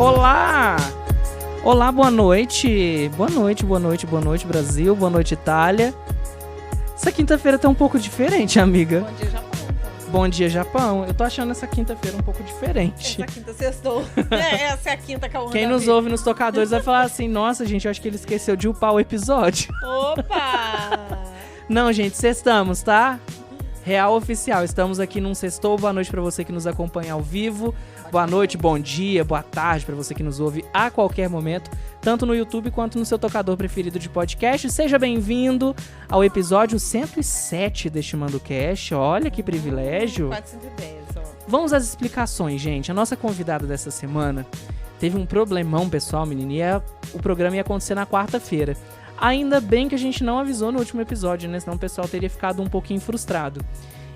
Olá! Olá, boa noite. Boa noite, boa noite, boa noite, Brasil. Boa noite, Itália. Essa quinta-feira tá um pouco diferente, amiga. Bom dia, Japão. Bom dia, Japão. Eu tô achando essa quinta-feira um pouco diferente. Essa quinta sextou. Essa é a quinta que eu Quem nos ouve nos tocadores vai falar assim, nossa, gente, eu acho que ele esqueceu de upar o episódio. Opa! Não, gente, sextamos, tá? Real oficial, estamos aqui num sextou. Boa noite pra você que nos acompanha ao vivo. Boa noite, bom dia, boa tarde pra você que nos ouve a qualquer momento, tanto no YouTube quanto no seu tocador preferido de podcast. Seja bem-vindo ao episódio 107 deste MandoCast. Olha que privilégio. 410, ó. Vamos às explicações, gente. A nossa convidada dessa semana teve um problemão pessoal, menina, e o programa ia acontecer na quarta-feira. Ainda bem que a gente não avisou no último episódio, né? Senão o pessoal teria ficado um pouquinho frustrado.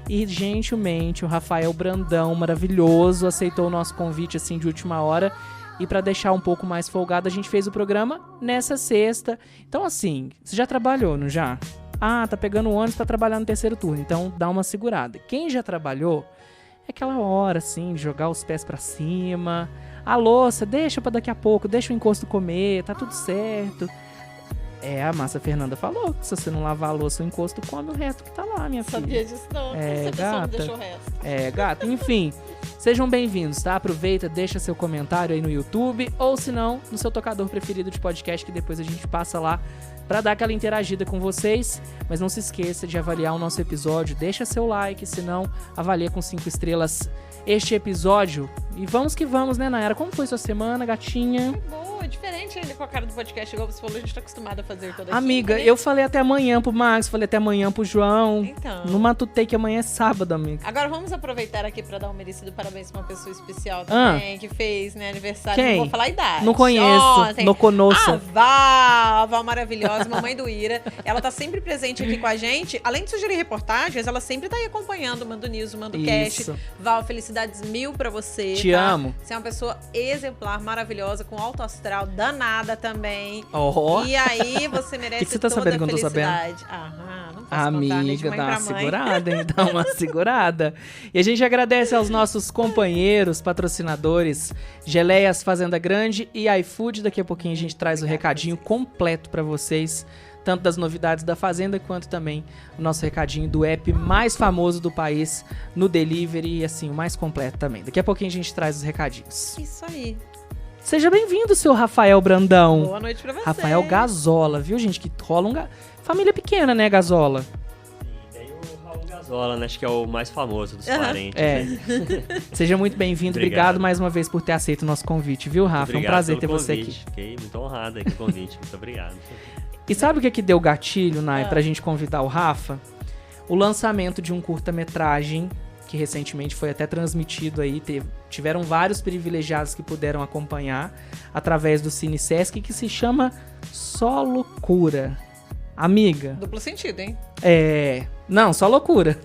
E, gentilmente, o Rafael Brandão, maravilhoso, aceitou o nosso convite, assim, de última hora. E pra deixar um pouco mais folgado, a gente fez o programa nessa sexta. Então, assim, você já trabalhou, não já? Ah, tá pegando ônibus pra trabalhar no terceiro turno. Então, dá uma segurada. Quem já trabalhou, é aquela hora, assim, de jogar os pés pra cima. A louça, deixa pra daqui a pouco, deixa o encosto comer, tá tudo certo. A Márcia Fernanda falou que se você não lavar a louça, o encosto come o resto que tá lá, minha filha. Sabia disso não. Essa pessoa não deixou o resto. Gata. Enfim, sejam bem-vindos, tá? Aproveita, deixa seu comentário aí no YouTube, ou se não, no seu tocador preferido de podcast, que depois a gente passa lá pra dar aquela interagida com vocês. Mas não se esqueça de avaliar o nosso episódio, deixa seu like, se não, avalia com 5 estrelas este episódio. E vamos que vamos, né, Nayara? Como foi sua semana, gatinha? Boa, diferente ainda com a cara do podcast, igual você falou, a gente tá acostumado a fazer toda Amiga, né? eu falei até amanhã pro Max, falei até amanhã pro João. Então. Não matutei que amanhã é sábado, amiga. Agora vamos aproveitar aqui pra dar um merecido parabéns pra uma pessoa especial também, que fez, né, aniversário. Quem? Não vou falar a idade. Não conheço, Ontem. não conosco. A Val maravilhosa, mamãe do Ira. Ela tá sempre presente aqui com a gente. Além de sugerir reportagens, ela sempre tá aí acompanhando o Mando News, o Mando Cast. Isso. Val, felicidades mil pra você. Te amo. Você é uma pessoa exemplar, maravilhosa, com alto astral, danada também. Oh. E aí você merece Que você tá toda sabendo que eu a não tô felicidade. Não posso contar, né, de Amiga, mãe dá uma pra mãe. segurada, hein? Dá uma segurada. E a gente agradece aos nossos companheiros, patrocinadores, Geleias Fazenda Grande e iFood. Daqui a pouquinho a gente traz o recadinho completo pra vocês, tanto das novidades da Fazenda, quanto também o nosso recadinho do app mais famoso do país no delivery e, assim, o mais completo também. Daqui a pouquinho a gente traz os recadinhos. Isso aí. Seja bem-vindo, seu Rafael Brandão. Boa noite pra você. Rafael Gazola, viu, gente? Que rola família pequena, né, Gazola? Sim, tem o Raul Gazola, né? Acho que é o mais famoso dos parentes. Seja muito bem-vindo. Obrigado mais uma vez por ter aceito o nosso convite, viu, Rafa? É um prazer ter você aqui. Fiquei muito honrado aí com o convite. Muito obrigado. E sabe o que deu gatilho, Nay, pra gente convidar o Rafa? O lançamento de um curta-metragem que recentemente foi até transmitido aí, tiveram vários privilegiados que puderam acompanhar através do Cine Sesc, que se chama Só Loucura. Amiga. Duplo sentido, hein? Não, só loucura.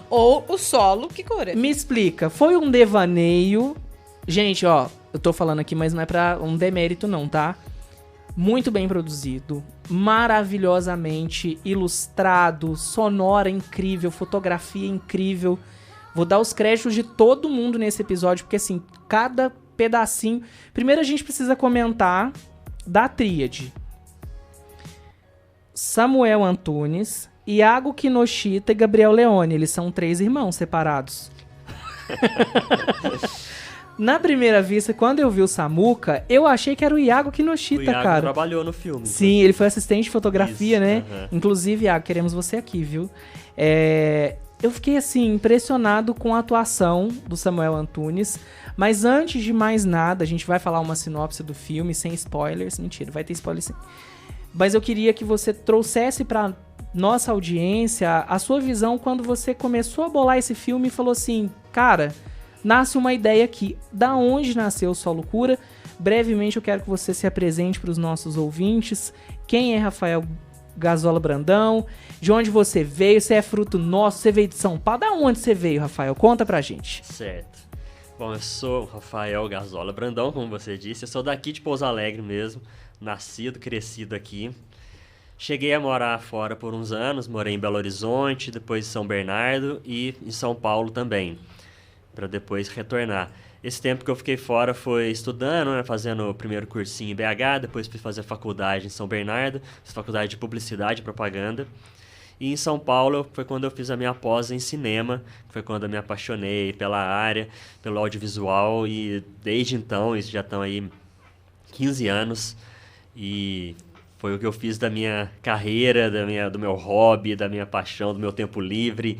Ou o solo que cura. Me explica, foi um devaneio? Gente, ó, eu tô falando aqui, mas não é pra um demérito não, tá? Muito bem produzido, maravilhosamente ilustrado, sonora incrível, fotografia incrível. Vou dar os créditos de todo mundo nesse episódio, porque assim, cada pedacinho... Primeiro a gente precisa comentar da tríade. Samuel Antunes, Iago Kinoshita e Gabriel Leone. Eles são 3 irmãos separados. Na primeira vista, quando eu vi o Samuca, eu achei que era o Iago Kinoshita, o Iago cara. Trabalhou no filme. Sim, ele foi assistente de fotografia, Isso, né? Inclusive, Iago, queremos você aqui, viu? Eu fiquei, assim, impressionado com a atuação do Samuel Antunes. Mas antes de mais nada, a gente vai falar uma sinopse do filme, sem spoilers. Mentira, vai ter spoiler sim. Mas eu queria que você trouxesse pra nossa audiência a sua visão quando você começou a bolar esse filme e falou assim, cara... Nasce uma ideia aqui. Da onde nasceu Só Loucura? Brevemente eu quero que você se apresente para os nossos ouvintes. Quem é Rafael Gazola Brandão? De onde você veio? Você é fruto nosso? Você veio de São Paulo? Da onde você veio, Rafael? Conta pra gente. Certo. Bom, eu sou o Rafael Gazola Brandão, como você disse. Eu sou daqui de Pouso Alegre mesmo. Nascido, crescido aqui. Cheguei a morar fora por uns anos. Morei em Belo Horizonte, depois em São Bernardo e em São Paulo também, para depois retornar. Esse tempo que eu fiquei fora foi estudando, né, fazendo o primeiro cursinho em BH, depois fui fazer faculdade em São Bernardo, fiz faculdade de Publicidade e Propaganda. E em São Paulo foi quando eu fiz a minha pós em cinema, foi quando eu me apaixonei pela área, pelo audiovisual, e desde então, isso já estão aí 15 anos, e foi o que eu fiz da minha carreira, do meu hobby, da minha paixão, do meu tempo livre,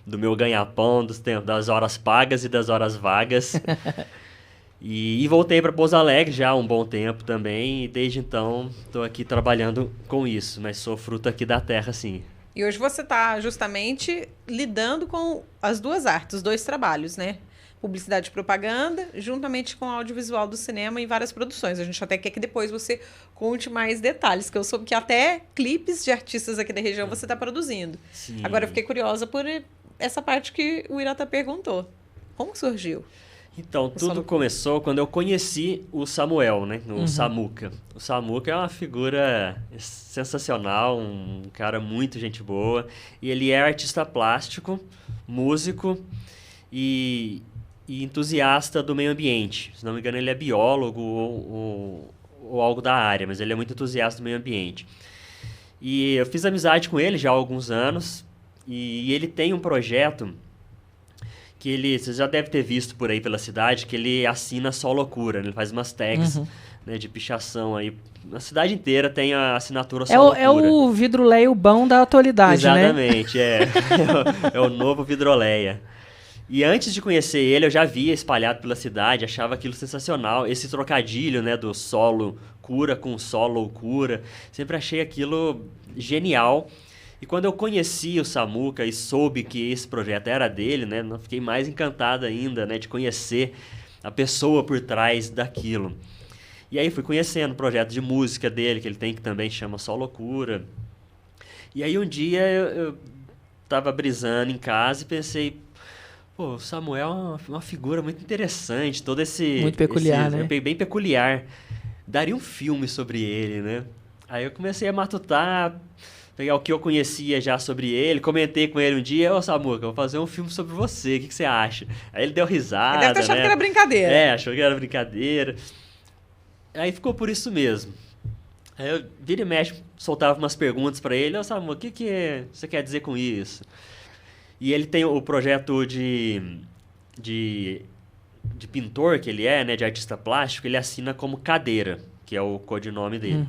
do meu ganha-pão, das horas pagas e das horas vagas. E voltei para Pouso Alegre já há um bom tempo também, e desde então estou aqui trabalhando com isso, mas sou fruto aqui da terra, sim. E hoje você está justamente lidando com as duas artes, os dois trabalhos, né? Publicidade e propaganda, juntamente com o audiovisual do cinema em várias produções. A gente até quer que depois você conte mais detalhes, que eu soube que até clipes de artistas aqui da região você está produzindo. Sim. Agora eu fiquei curiosa por essa parte que o Irata perguntou. Como surgiu? Então, tudo começou quando eu conheci o Samuel, né? O Samuca. O Samuca é uma figura sensacional, um cara muito gente boa. E ele é artista plástico, músico e entusiasta do meio ambiente. Se não me engano, ele é biólogo ou algo da área, mas ele é muito entusiasta do meio ambiente. E eu fiz amizade com ele já há alguns anos. E ele tem um projeto que você já deve ter visto por aí pela cidade, que ele assina Só Loucura, né? Ele faz umas tags, né, de pichação aí. Na cidade inteira tem a assinatura Só Loucura. É o vidroleio bom da atualidade, exatamente, né? é o novo Vidroleia. E antes de conhecer ele, eu já via espalhado pela cidade, achava aquilo sensacional. Esse trocadilho, né, do solo cura com só loucura, sempre achei aquilo genial. E quando eu conheci o Samuca e soube que esse projeto era dele, né, eu fiquei mais encantado ainda, né, de conhecer a pessoa por trás daquilo. E aí fui conhecendo o projeto de música dele, que ele tem, que também chama Só Loucura. E aí um dia eu tava brisando em casa e pensei, pô, o Samuel é uma figura muito interessante, todo esse... Muito peculiar, né? Bem peculiar. Daria um filme sobre ele, né? Aí eu comecei a matutar, pegar o que eu conhecia já sobre ele, comentei com ele um dia, ô Samuca, vou fazer um filme sobre você, o que você acha? Aí ele deu risada, Ele deve ter achado que era brincadeira. É, achou que era brincadeira. Aí ficou por isso mesmo. Aí eu, vira e mexe, soltava umas perguntas pra ele, ô Samuca, o que você quer dizer com isso? E ele tem o projeto de pintor que ele é, né, de artista plástico, ele assina como Cadeira, que é o codinome dele.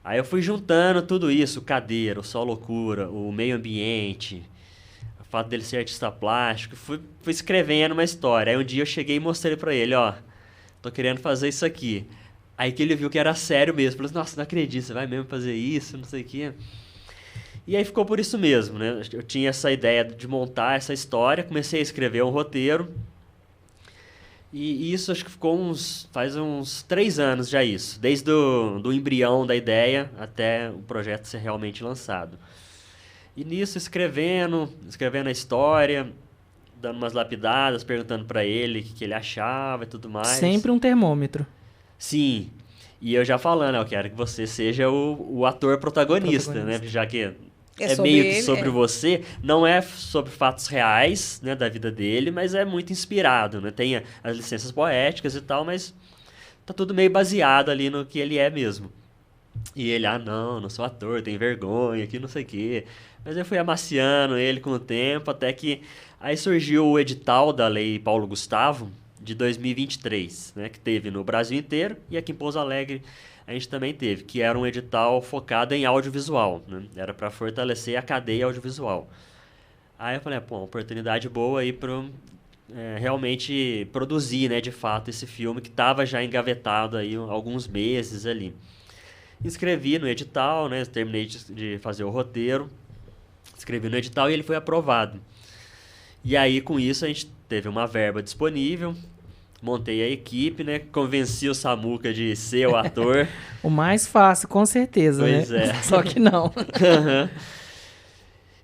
Aí eu fui juntando tudo isso, Cadeira, o Só Loucura, o meio ambiente, o fato dele ser artista plástico, fui escrevendo uma história. Aí um dia eu cheguei e mostrei pra ele, ó, tô querendo fazer isso aqui. Aí que ele viu que era sério mesmo, falou assim, nossa, não acredito, você vai mesmo fazer isso, não sei o quê. E aí ficou por isso mesmo, né? Eu tinha essa ideia de montar essa história, comecei a escrever um roteiro, e isso acho que ficou faz uns 3 anos já isso, desde do embrião da ideia até o projeto ser realmente lançado. E nisso escrevendo a história, dando umas lapidadas, perguntando pra ele o que ele achava e tudo mais. Sempre um termômetro. Sim, e eu já falando, eu quero que você seja o ator protagonista, né? Já que é meio que sobre você, não é sobre fatos reais, né, da vida dele, mas é muito inspirado, né? Tem as licenças poéticas e tal, mas tá tudo meio baseado ali no que ele é mesmo. E ele, não sou ator, tenho vergonha, que não sei o quê. Mas eu fui amaciando ele com o tempo, até que aí surgiu o edital da Lei Paulo Gustavo, de 2023, né, que teve no Brasil inteiro e aqui em Pouso Alegre a gente também teve, que era um edital focado em audiovisual, né? Era para fortalecer a cadeia audiovisual. Aí eu falei, pô, uma oportunidade boa aí para realmente produzir, né, de fato, esse filme que estava já engavetado aí alguns meses ali. Escrevi no edital, né, terminei de fazer o roteiro, escrevi no edital e ele foi aprovado. E aí, com isso, a gente teve uma verba disponível, montei a equipe, né? Convenci o Samuca de ser o ator. O mais fácil, com certeza, pois né? É. Só que não.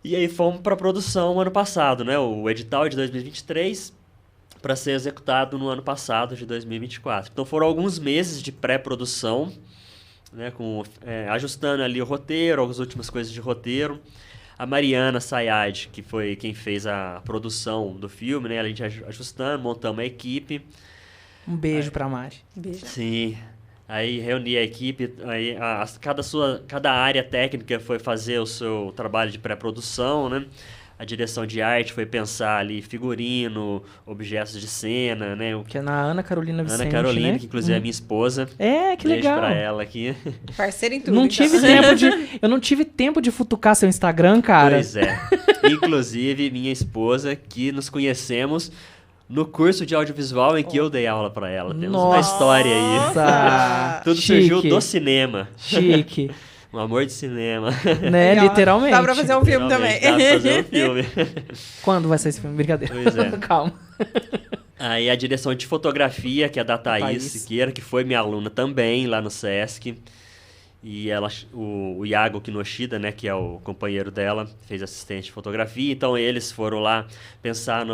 E aí fomos para produção ano passado, né? O edital é de 2023 para ser executado no ano passado, de 2024. Então foram alguns meses de pré-produção, né? Ajustando ali o roteiro, as últimas coisas de roteiro. A Mariana Sayad, que foi quem fez a produção do filme, né? A gente ajustando, montamos a equipe. Um beijo pra Mari. Beijo. Sim. Aí reuni a equipe, aí cada área técnica foi fazer o seu trabalho de pré-produção, né? A direção de arte foi pensar ali figurino, objetos de cena, né? Que é na Ana Carolina Vicente, Ana Carolina, né? que inclusive é minha esposa. É, que Beijo legal. pra ela aqui. Parceiro em tudo. Não então. tive eu não tive tempo de futucar seu Instagram, cara. Pois é. Inclusive, minha esposa, que nos conhecemos no curso de audiovisual em que eu dei aula pra ela. Temos uma Nossa. história aí. Nossa, Tudo chique. surgiu do cinema. Chique. Um amor de cinema. Né? Legal. Literalmente. Dá pra fazer um filme também. Realmente, dá pra fazer um filme. Quando vai ser esse filme? Brincadeira. Pois é. Calma. Aí a direção de fotografia, que é da Thaís Thaís. Siqueira, que foi minha aluna também lá no Sesc. E ela, o Iago Kinoshida, né, que é o companheiro dela, fez assistente de fotografia. Então eles foram lá pensar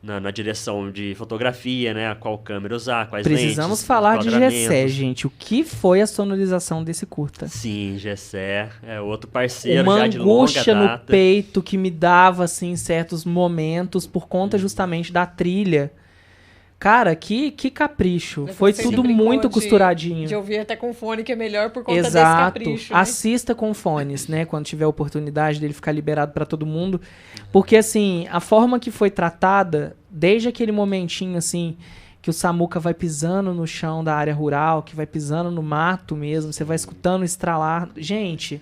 na direção de fotografia, né, qual câmera usar, quais Precisamos lentes, falar de enquadramentos. Gessé, gente. O que foi a sonorização desse curta? Sim, Gessé é outro parceiro Uma já de longa angústia no data. peito que me dava, assim, em certos momentos, por conta justamente da trilha. Cara, que capricho. Foi Você tudo brincou muito costuradinho. De ouvir até com fone, que é melhor por conta desse Exato. capricho. Né? Assista com fones, né? Quando tiver a oportunidade dele ficar liberado pra todo mundo. Porque, assim, a forma que foi tratada, desde aquele momentinho, assim, que o Samuca vai pisando no chão da área rural, que vai pisando no mato mesmo, você vai escutando estralar. Gente,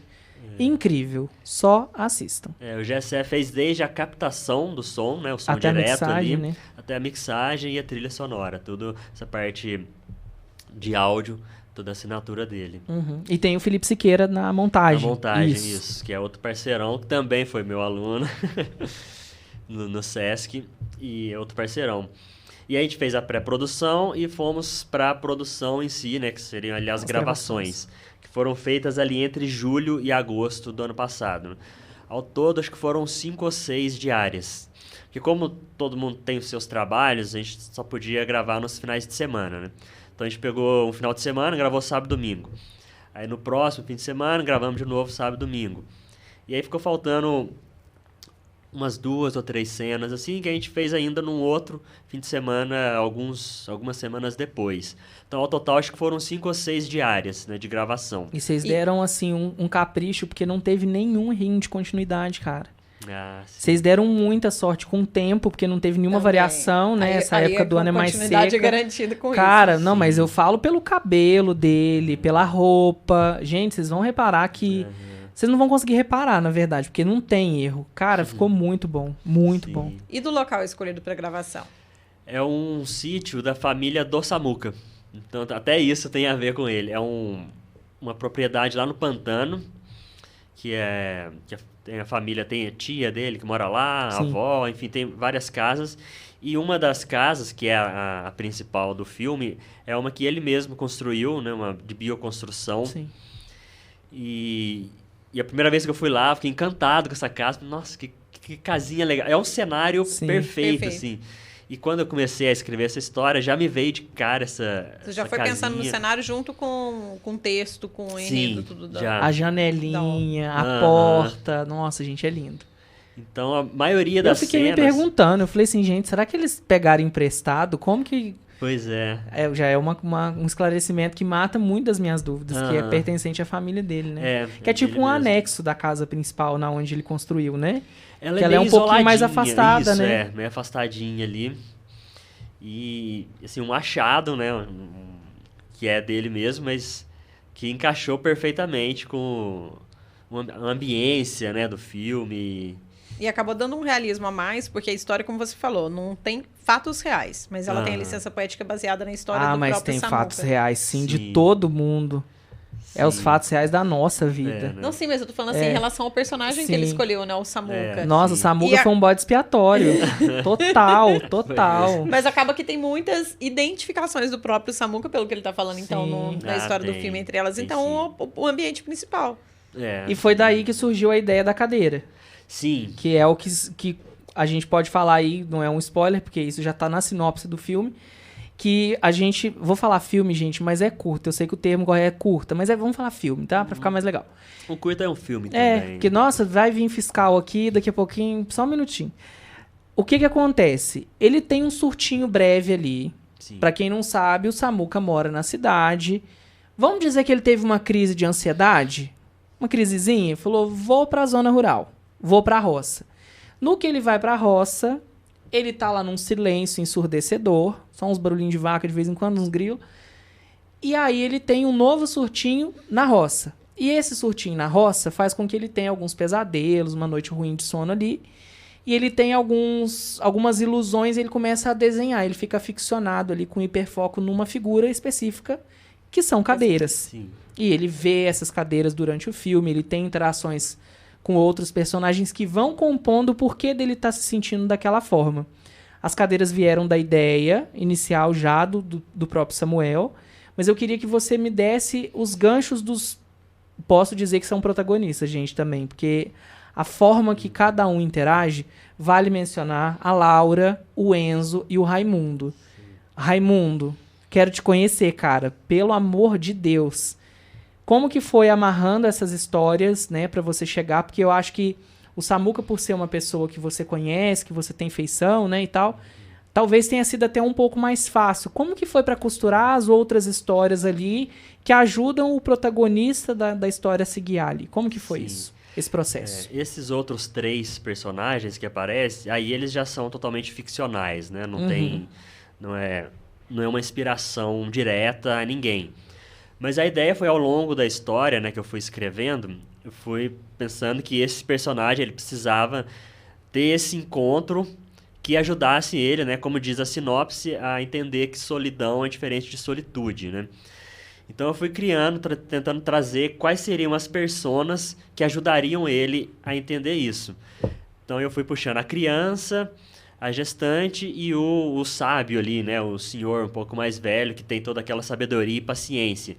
incrível. Só assistam. O Gessé fez desde a captação do som, né, o som Até a direto mixagem, ali, né? até a mixagem e a trilha sonora, tudo essa parte de áudio, toda a assinatura dele. Uhum. E tem o Felipe Siqueira na A montagem. montagem, isso, que é outro parceirão, que também foi meu aluno no Sesc, e é outro parceirão. E aí a gente fez a pré-produção e fomos para a produção em si, né, que seriam ali as gravações, que foram feitas ali entre julho e agosto do ano passado. Ao todo, acho que foram 5 ou 6 diárias. Porque como todo mundo tem os seus trabalhos, a gente só podia gravar nos finais de semana, né? Então a gente pegou um final de semana, gravou sábado e domingo. Aí no próximo fim de semana, gravamos de novo sábado e domingo. E aí ficou faltando umas 2 ou 3 cenas, assim, que a gente fez ainda num outro fim de semana, algumas semanas depois. Então, ao total, acho que foram 5 ou 6 diárias, né, de gravação. E vocês deram, assim, um capricho, porque não teve nenhum rim de continuidade, cara. Ah, sim. Vocês deram muita sorte com o tempo, porque não teve nenhuma Também. variação, né? Essa época do ano é mais continuidade seca. garantida com Cara, isso. não, mas eu falo pelo cabelo dele, pela roupa. Gente, vocês vão reparar que... Vocês não vão conseguir reparar, na verdade, porque não tem erro. Cara, ficou muito bom. Muito Sim. bom. E do local escolhido para gravação? É um sítio da família do Samuca. Então, até isso tem a ver com ele. É uma propriedade lá no Pantano, que tem a família, tem a tia dele que mora lá, a Sim. avó, enfim, tem várias casas. E uma das casas, que é a principal do filme, é uma que ele mesmo construiu, né, uma de bioconstrução. Sim. E a primeira vez que eu fui lá, eu fiquei encantado com essa casa. Nossa, que casinha legal. É um cenário Sim. perfeito, Perfeito. assim. E quando eu comecei a escrever essa história, já me veio de cara essa Você já essa foi pensando no casinha. cenário junto com texto, com o Sim, enredo, tudo da... já. A janelinha, a Aham. porta. Nossa, gente, é lindo. Então, a maioria Eu das fiquei cenas... me perguntando. Eu falei assim, gente, será que eles pegaram emprestado? Como que... Pois é. Já é um esclarecimento que mata muito das minhas dúvidas, que é Aham. pertencente à família dele, né? É, Que é tipo dele um mesmo. anexo da casa principal, na onde ele construiu, né? Ela que ela é meio um pouquinho mais isoladinha, afastada, isso, né? meio afastadinha ali. E, assim, um achado, né? Que é dele mesmo, mas que encaixou perfeitamente com a ambiência, né, do filme. E acabou dando um realismo a mais, porque a história, como você falou, não tem fatos reais, mas ela tem a Aham. licença poética baseada na história do Mas próprio tem Samuca. fatos reais, sim, de Sim. todo mundo. É os Sim. fatos reais da nossa É, vida. né? Não, sim, mas eu tô falando assim, em relação ao personagem que ele Sim. escolheu, né? O Samuca. É. Nossa, o Sim. Samuca E a- foi um bode expiatório. Total. Mas acaba que tem muitas identificações do próprio Samuca, pelo que ele tá falando, então, Sim. na história do tem. filme entre elas. Tem, Então, o ambiente principal. É. E foi daí que surgiu a ideia da cadeira. Sim. Que é o que a gente pode falar aí, não é um spoiler, porque isso já tá na sinopse do filme, que a gente... Vou falar filme, gente, mas é curta. Eu sei que o termo correto é curta, mas vamos falar filme, tá? Pra ficar mais legal. O curta é um filme também. Que, nossa, vai vir fiscal aqui daqui a pouquinho, só um minutinho. O que acontece? Ele tem um surtinho breve ali. Sim. Pra quem não sabe, o Samuca mora na cidade. Vamos dizer que ele teve uma crise de ansiedade? Uma crisezinha? Falou, vou pra zona rural. Vou pra roça. No que ele vai pra roça, ele tá lá num silêncio ensurdecedor. Só uns barulhinhos de vaca de vez em quando, uns grilos. E aí ele tem um novo surtinho na roça. E esse surtinho na roça faz com que ele tenha alguns pesadelos, uma noite ruim de sono ali. E ele tem algumas ilusões, ele começa a desenhar. Ele fica ficcionado ali com hiperfoco numa figura específica, que são cadeiras. Sim. E ele vê essas cadeiras durante o filme, ele tem interações com outros personagens que vão compondo o porquê dele estar se sentindo daquela forma. As cadeiras vieram da ideia inicial já do próprio Samuel, mas eu queria que você me desse os ganchos dos... Posso dizer que são protagonistas, gente, também, porque a forma que cada um interage, vale mencionar a Laura, o Enzo e o Raimundo. Sim. Raimundo, quero te conhecer, cara, pelo amor de Deus. Como que foi amarrando essas histórias, né, pra você chegar? Porque eu acho que o Samuca, por ser uma pessoa que você conhece, que você tem feição, né, e tal, talvez tenha sido até um pouco mais fácil. Como que foi pra costurar as outras histórias ali que ajudam o protagonista da história a se guiar ali? Como que foi isso, esse processo? Esses outros 3 personagens que aparecem, aí eles já são totalmente ficcionais, né? Não tem... Não é uma inspiração direta a ninguém. Mas a ideia foi ao longo da história, né, que eu fui escrevendo, eu fui pensando que esse personagem ele precisava ter esse encontro que ajudasse ele, né, como diz a sinopse, a entender que solidão é diferente de solitude, né? Então eu fui criando, tentando trazer quais seriam as personas que ajudariam ele a entender isso. Então eu fui puxando a criança, a gestante e o sábio ali, né? O senhor um pouco mais velho, que tem toda aquela sabedoria e paciência.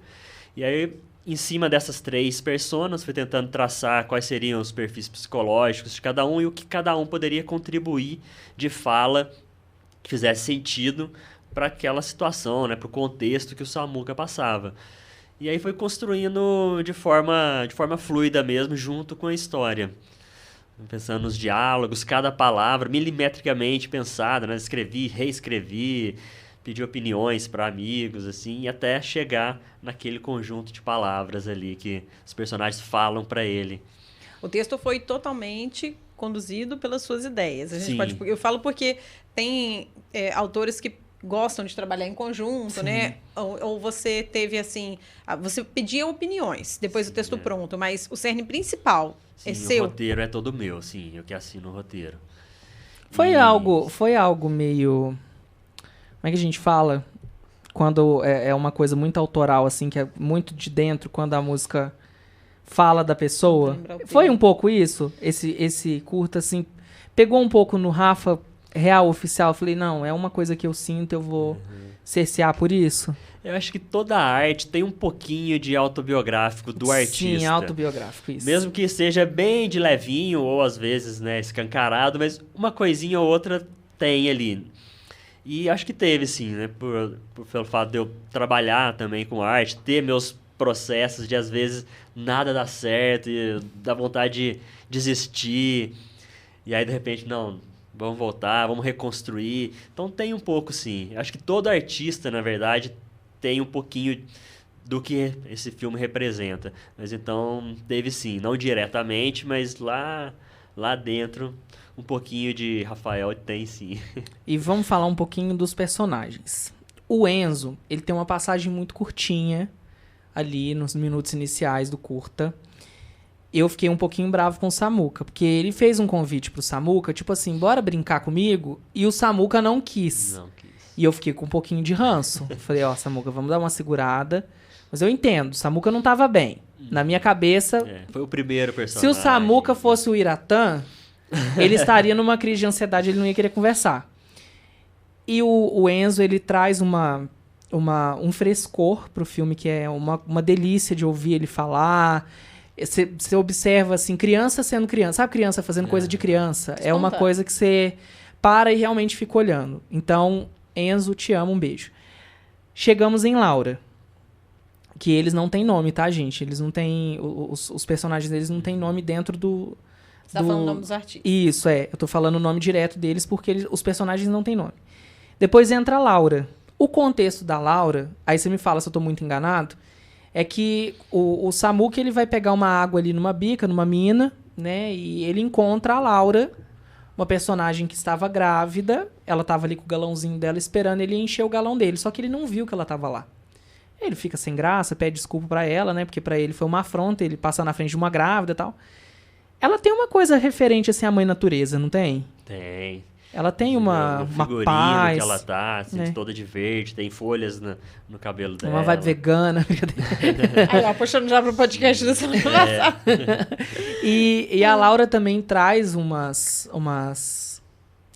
E aí, em cima dessas 3 personas, fui tentando traçar quais seriam os perfis psicológicos de cada um e o que cada um poderia contribuir de fala que fizesse sentido para aquela situação, né? Para o contexto que o Samuca passava. E aí foi construindo de forma fluida mesmo, junto com a história. Pensando nos diálogos, cada palavra milimetricamente pensada, né? Escrevi, reescrevi, pedi opiniões para amigos, assim, e até chegar naquele conjunto de palavras ali que os personagens falam para ele. O texto foi totalmente conduzido pelas suas ideias. Sim. Eu falo porque tem autores que gostam de trabalhar em conjunto, sim, né? Ou você teve, assim... Você pedia opiniões depois do texto pronto, mas o cerne principal é seu. O roteiro é todo meu, sim. Eu que assino o roteiro. Foi algo meio... Como é que a gente fala? Quando é uma coisa muito autoral, assim, que é muito de dentro, quando a música fala da pessoa. Foi um pouco isso? Esse curta, assim... Pegou um pouco no Rafa... real, oficial, eu falei, não, é uma coisa que eu sinto, eu vou cercear por isso. Eu acho que toda arte tem um pouquinho de autobiográfico do artista. Sim, autobiográfico, isso. Mesmo que seja bem de levinho, ou às vezes, né, escancarado, mas uma coisinha ou outra tem ali. E acho que teve, sim, né, pelo fato de eu trabalhar também com arte, ter meus processos de, às vezes, nada dá certo, e dá vontade de desistir, e aí, de repente, não... Vamos voltar, vamos reconstruir. Então tem um pouco, sim. Acho que todo artista, na verdade, tem um pouquinho do que esse filme representa. Mas então teve sim, não diretamente, mas lá dentro um pouquinho de Rafael tem sim. E vamos falar um pouquinho dos personagens. O Enzo, ele tem uma passagem muito curtinha ali nos minutos iniciais do curta. Eu fiquei um pouquinho bravo com o Samuca, porque ele fez um convite pro Samuca, tipo assim, bora brincar comigo, e o Samuca não quis. E eu fiquei com um pouquinho de ranço. Falei, ó, Samuca, vamos dar uma segurada. Mas eu entendo, o Samuca não tava bem. Na minha cabeça... foi o primeiro personagem. Se o Samuca fosse o Iratã, ele estaria numa crise de ansiedade, ele não ia querer conversar. E o Enzo, ele traz um frescor pro filme, que é uma delícia de ouvir ele falar... Você observa, assim, criança sendo criança. Sabe criança fazendo coisa de criança? É uma coisa que você para e realmente fica olhando. Então, Enzo, te amo, um beijo. Chegamos em Laura. Que eles não têm nome, tá, gente? Eles não têm... Os personagens deles não têm nome dentro do... Você tá falando o nome dos artistas. Isso, eu tô falando o nome direto deles porque os personagens não têm nome. Depois entra a Laura. O contexto da Laura, aí você me fala se eu tô muito enganado, é que o Samuca, ele vai pegar uma água ali numa bica, numa mina, né? E ele encontra a Laura, uma personagem que estava grávida. Ela tava ali com o galãozinho dela esperando ele encher o galão dele, só que ele não viu que ela tava lá. Ele fica sem graça, pede desculpa pra ela, né? Porque pra ele foi uma afronta, ele passa na frente de uma grávida e tal. Ela tem uma coisa referente, assim, à mãe natureza, não tem? Tem. Ela tem uma figurino paz. Que ela tá, assim, né? toda de verde, tem folhas no cabelo dela. Uma vibe vegana. Aí, ó, puxando já pro podcast da semana passada. E a Laura também traz umas...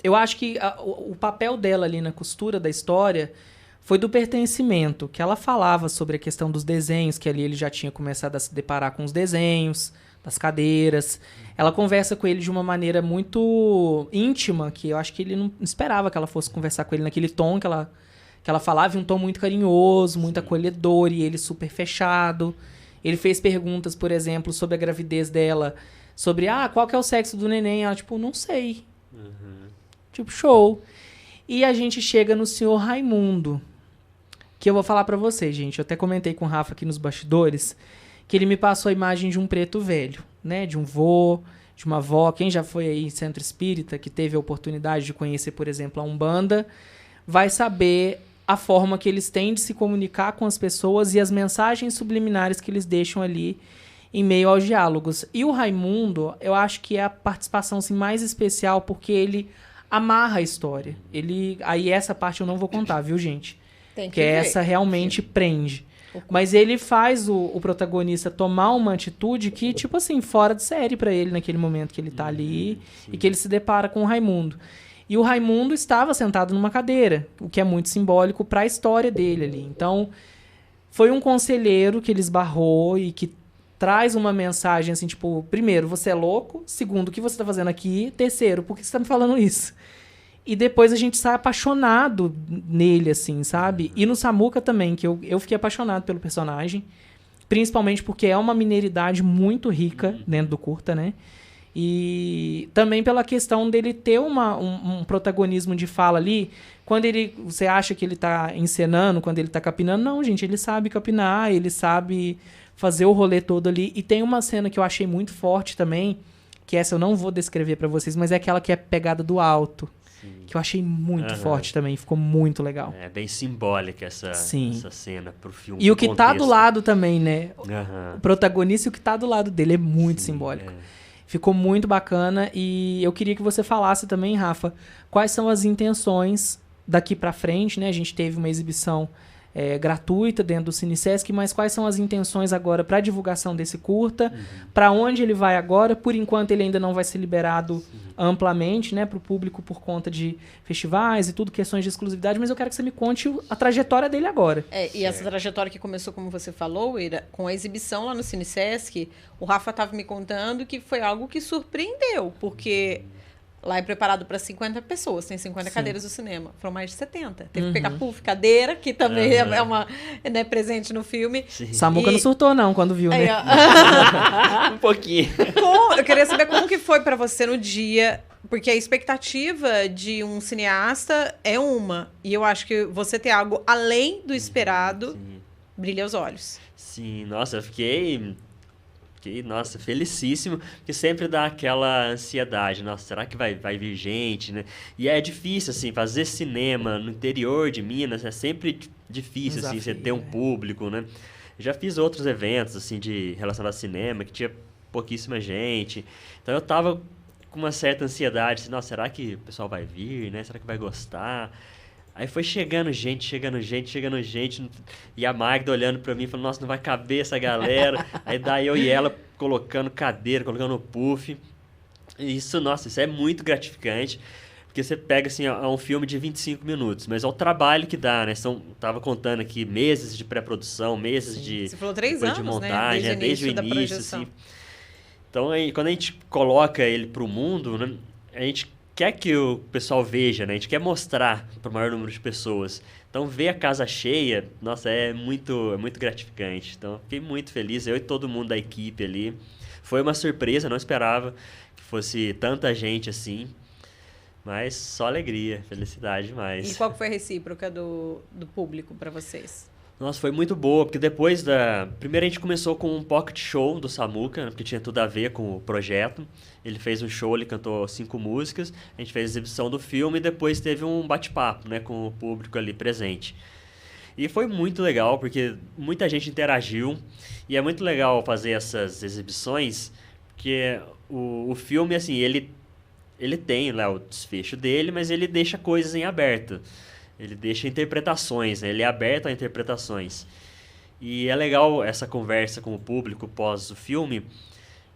Eu acho que o papel dela ali na costura da história foi do pertencimento, que ela falava sobre a questão dos desenhos, que ali ele já tinha começado a se deparar com os desenhos, das cadeiras. Ela conversa com ele de uma maneira muito íntima, que eu acho que ele não esperava que ela fosse conversar com ele naquele tom que ela falava, e um tom muito carinhoso, muito acolhedor, e ele super fechado. Ele fez perguntas, por exemplo, sobre a gravidez dela, sobre, qual que é o sexo do neném? Ela, tipo, não sei. Tipo, show. E a gente chega no senhor Raimundo, que eu vou falar pra vocês, gente. Eu até comentei com o Rafa aqui nos bastidores, que ele me passou a imagem de um preto velho, né? De um vô, de uma avó. Quem já foi aí em centro espírita, que teve a oportunidade de conhecer, por exemplo, a Umbanda, vai saber a forma que eles têm de se comunicar com as pessoas e as mensagens subliminares que eles deixam ali em meio aos diálogos. E o Raimundo, eu acho que é a participação assim, mais especial, porque ele amarra a história. Aí essa parte eu não vou contar, viu, gente? Tem que essa realmente prende. Mas ele faz o protagonista tomar uma atitude que, tipo assim, fora de série pra ele naquele momento que ele tá ali e que ele se depara com o Raimundo. E o Raimundo estava sentado numa cadeira, o que é muito simbólico pra história dele ali. Então, foi um conselheiro que ele esbarrou e que traz uma mensagem assim, tipo, primeiro, você é louco, segundo, o que você tá fazendo aqui, terceiro, por que você tá me falando isso? E depois a gente sai apaixonado nele, assim, sabe? E no Samuca também, que eu fiquei apaixonado pelo personagem. Principalmente porque é uma mineridade muito rica dentro do curta, né? E também pela questão dele ter um protagonismo de fala ali. Quando você acha que ele tá encenando, quando ele tá capinando. Não, gente, ele sabe capinar, ele sabe fazer o rolê todo ali. E tem uma cena que eu achei muito forte também, que essa eu não vou descrever pra vocês, mas é aquela que é pegada do alto. Que eu achei muito forte também, ficou muito legal. É bem simbólica essa cena pro filme. E o que tá do lado também, né? Uhum. O protagonista e o que tá do lado dele é muito simbólico. Ficou muito bacana e eu queria que você falasse também, Rafa, quais são as intenções daqui pra frente, né? A gente teve uma exibição gratuita dentro do CineSesc, mas quais são as intenções agora para divulgação desse curta? Para onde ele vai agora? Por enquanto ele ainda não vai ser liberado amplamente, né, para o público por conta de festivais e tudo, questões de exclusividade, mas eu quero que você me conte a trajetória dele agora. E essa trajetória que começou, como você falou, Ira, com a exibição lá no CineSesc, o Rafa estava me contando que foi algo que surpreendeu, porque lá é preparado para 50 pessoas, tem 50 cadeiras do cinema. Foram mais de 70. Teve que pegar puff, cadeira, que também é uma presente no filme. Samuca não surtou não quando viu, né? Um pouquinho. Eu queria saber como que foi para você no dia, porque a expectativa de um cineasta é uma. E eu acho que você ter algo além do esperado brilha os olhos. Sim, nossa, eu fiquei, felicíssimo, porque sempre dá aquela ansiedade, nossa, será que vai vir gente, né? E é difícil, assim, fazer cinema no interior de Minas, é sempre difícil, assim, você ter um público, né? Eu já fiz outros eventos, assim, relacionados a cinema, que tinha pouquíssima gente, então eu tava com uma certa ansiedade, assim, nossa, será que o pessoal vai vir, né? Será que vai gostar? Aí foi chegando gente, e a Magda olhando pra mim, falando, nossa, não vai caber essa galera. Aí daí eu e ela colocando cadeira, colocando puff. E isso, nossa, isso é muito gratificante, porque você pega, assim, é um filme de 25 minutos, mas é o trabalho que dá, né? Tava contando aqui meses de pré-produção, meses de... Você falou 3 anos, de montagem, né? Desde o início, assim. Então, aí, quando a gente coloca ele pro mundo, né, a gente quer que o pessoal veja, né? A gente quer mostrar para o maior número de pessoas. Então, ver a casa cheia, nossa, é muito gratificante. Então, fiquei muito feliz, eu e todo mundo da equipe ali. Foi uma surpresa, não esperava que fosse tanta gente assim. Mas só alegria, felicidade demais. E qual que foi a recíproca do público para vocês? Nossa, foi muito boa, porque depois da... Primeiro a gente começou com um pocket show do Samuca, né, porque tinha tudo a ver com o projeto. Ele fez um show, ele cantou 5 músicas, a gente fez a exibição do filme e depois teve um bate-papo, né, com o público ali presente. E foi muito legal, porque muita gente interagiu, e é muito legal fazer essas exibições, porque o filme, assim, ele tem lá o desfecho dele, mas ele deixa coisas em aberto. Ele deixa interpretações, né? Ele é aberto a interpretações. E é legal essa conversa com o público pós o filme,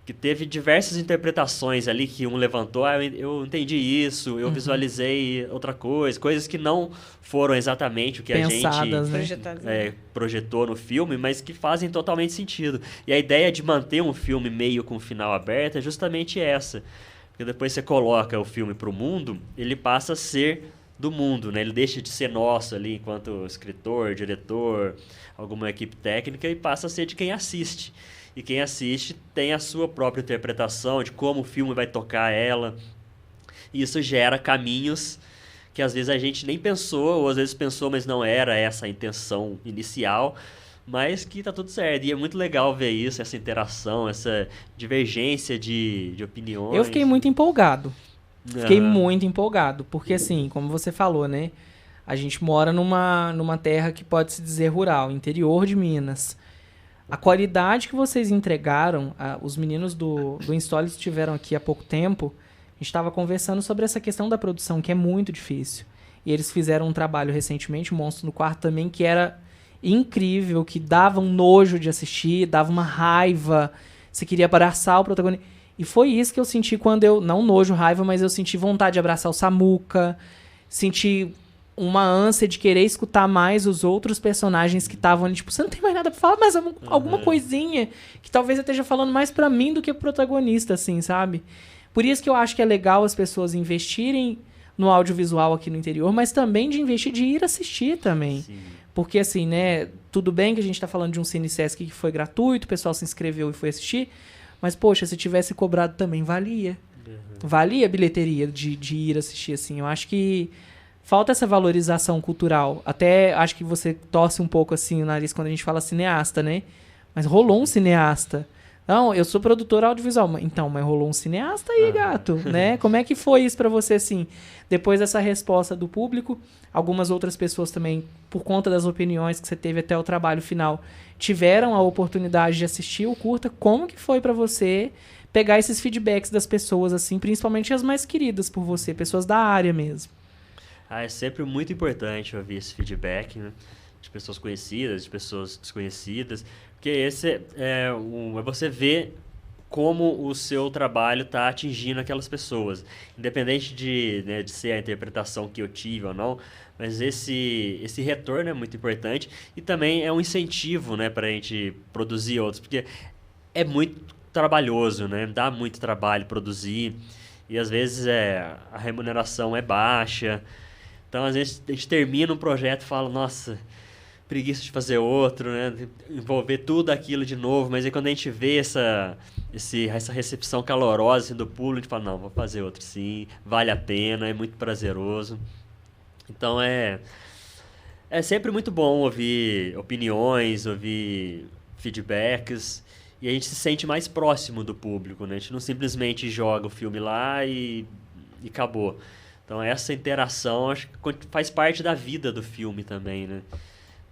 que teve diversas interpretações ali, que um levantou, eu entendi isso, eu visualizei outra coisa, coisas que não foram exatamente o que Pensadas, a gente né? projetou no filme, mas que fazem totalmente sentido. E a ideia de manter um filme meio com final aberto é justamente essa. Porque depois você coloca o filme para o mundo, ele passa a ser do mundo, né? Ele deixa de ser nosso ali, enquanto escritor, diretor, alguma equipe técnica, e passa a ser de quem assiste. E quem assiste tem a sua própria interpretação de como o filme vai tocar ela. E isso gera caminhos que às vezes a gente nem pensou, ou às vezes pensou, mas não era essa a intenção inicial, mas que tá tudo certo. E é muito legal ver isso, essa interação, essa divergência de opiniões. Eu fiquei muito empolgado. Fiquei muito empolgado, porque assim, como você falou, né? A gente mora numa terra que pode se dizer rural, interior de Minas. A qualidade que vocês entregaram, os meninos do Instólitos estiveram aqui há pouco tempo, a gente estava conversando sobre essa questão da produção, que é muito difícil. E eles fizeram um trabalho recentemente, o Monstro no Quarto também, que era incrível, que dava um nojo de assistir, dava uma raiva, você queria abraçar o protagonista. E foi isso que eu senti quando eu... Não nojo, raiva, mas eu senti vontade de abraçar o Samuca. Senti uma ânsia de querer escutar mais os outros personagens que estavam ali. Tipo, você não tem mais nada pra falar, mas alguma coisinha que talvez eu esteja falando mais pra mim do que pro protagonista, assim, sabe? Por isso que eu acho que é legal as pessoas investirem no audiovisual aqui no interior, mas também de investir, de ir assistir também. Sim. Porque, assim, né? Tudo bem que a gente tá falando de um Cine Sesc que foi gratuito, o pessoal se inscreveu e foi assistir. Mas, poxa, se tivesse cobrado também, valia. Valia a bilheteria de ir assistir, assim. Eu acho que falta essa valorização cultural. Até acho que você torce um pouco, assim, o nariz quando a gente fala cineasta, né? Mas rolou um cineasta. Não, eu sou produtor audiovisual. Então, mas rolou um cineasta aí, gato, né? Como é que foi isso pra você, assim? Depois dessa resposta do público, algumas outras pessoas também, por conta das opiniões que você teve até o trabalho final, tiveram a oportunidade de assistir o curta. Como que foi pra você pegar esses feedbacks das pessoas, assim, principalmente as mais queridas por você, pessoas da área mesmo? É sempre muito importante ouvir esse feedback, né? De pessoas conhecidas, de pessoas desconhecidas, porque esse é você ver como o seu trabalho está atingindo aquelas pessoas, independente de ser a interpretação que eu tive ou não, mas esse retorno é muito importante e também é um incentivo, né, para a gente produzir outros, porque é muito trabalhoso, né, dá muito trabalho produzir e às vezes a remuneração é baixa, então às vezes a gente termina um projeto e fala, nossa, preguiça de fazer outro, né? Envolver tudo aquilo de novo, mas aí quando a gente vê essa recepção calorosa assim, do público, a gente fala, não, vou fazer outro sim, vale a pena, é muito prazeroso. Então é sempre muito bom ouvir opiniões, ouvir feedbacks, e a gente se sente mais próximo do público, né? A gente não simplesmente joga o filme lá e acabou. Então essa interação acho que faz parte da vida do filme também, né?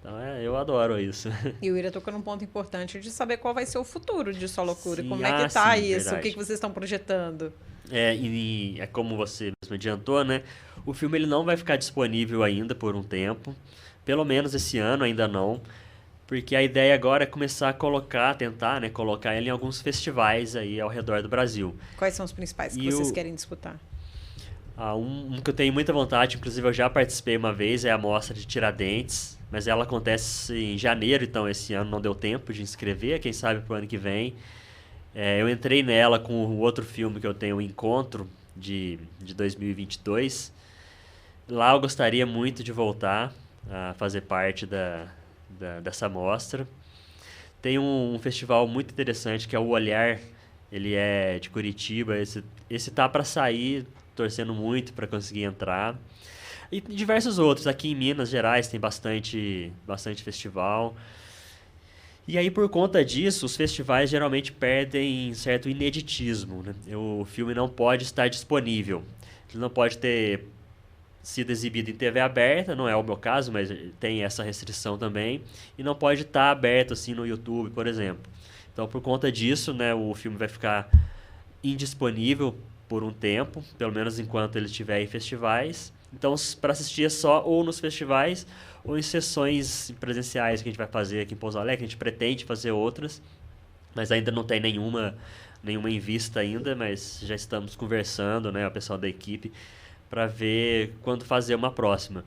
Então, eu adoro isso. E o Ira tocou num ponto importante de saber qual vai ser o futuro de Só Loucura. Sim, como é que tá sim, isso? verdade. O que vocês estão projetando? E é como você mesmo adiantou, né? O filme ele não vai ficar disponível ainda por um tempo. Pelo menos esse ano ainda não. Porque a ideia agora é começar a tentar, né, colocar ele em alguns festivais aí ao redor do Brasil. Quais são os principais que vocês querem disputar? Um que eu tenho muita vontade, inclusive eu já participei uma vez, é a Mostra de Tiradentes. Mas ela acontece em janeiro, então esse ano não deu tempo de inscrever, quem sabe pro ano que vem. Eu entrei nela com o outro filme que eu tenho, o Encontro, de 2022. Lá eu gostaria muito de voltar a fazer parte dessa mostra. Tem um festival muito interessante que é o Olhar, ele é de Curitiba, esse tá para sair, torcendo muito para conseguir entrar. E diversos outros, aqui em Minas Gerais tem bastante festival. E aí, por conta disso, os festivais geralmente perdem certo ineditismo, né? O filme não pode estar disponível, ele não pode ter sido exibido em TV aberta, não é o meu caso, mas tem essa restrição também, e não pode estar aberto assim no YouTube, por exemplo. Então, por conta disso, né, o filme vai ficar indisponível por um tempo, pelo menos enquanto ele estiver em festivais. Então, para assistir é só ou nos festivais ou em sessões presenciais que a gente vai fazer aqui em Pouso Alegre. A gente pretende fazer outras, mas ainda não tem nenhuma em vista ainda, mas já estamos conversando, né, o pessoal da equipe, para ver quando fazer uma próxima.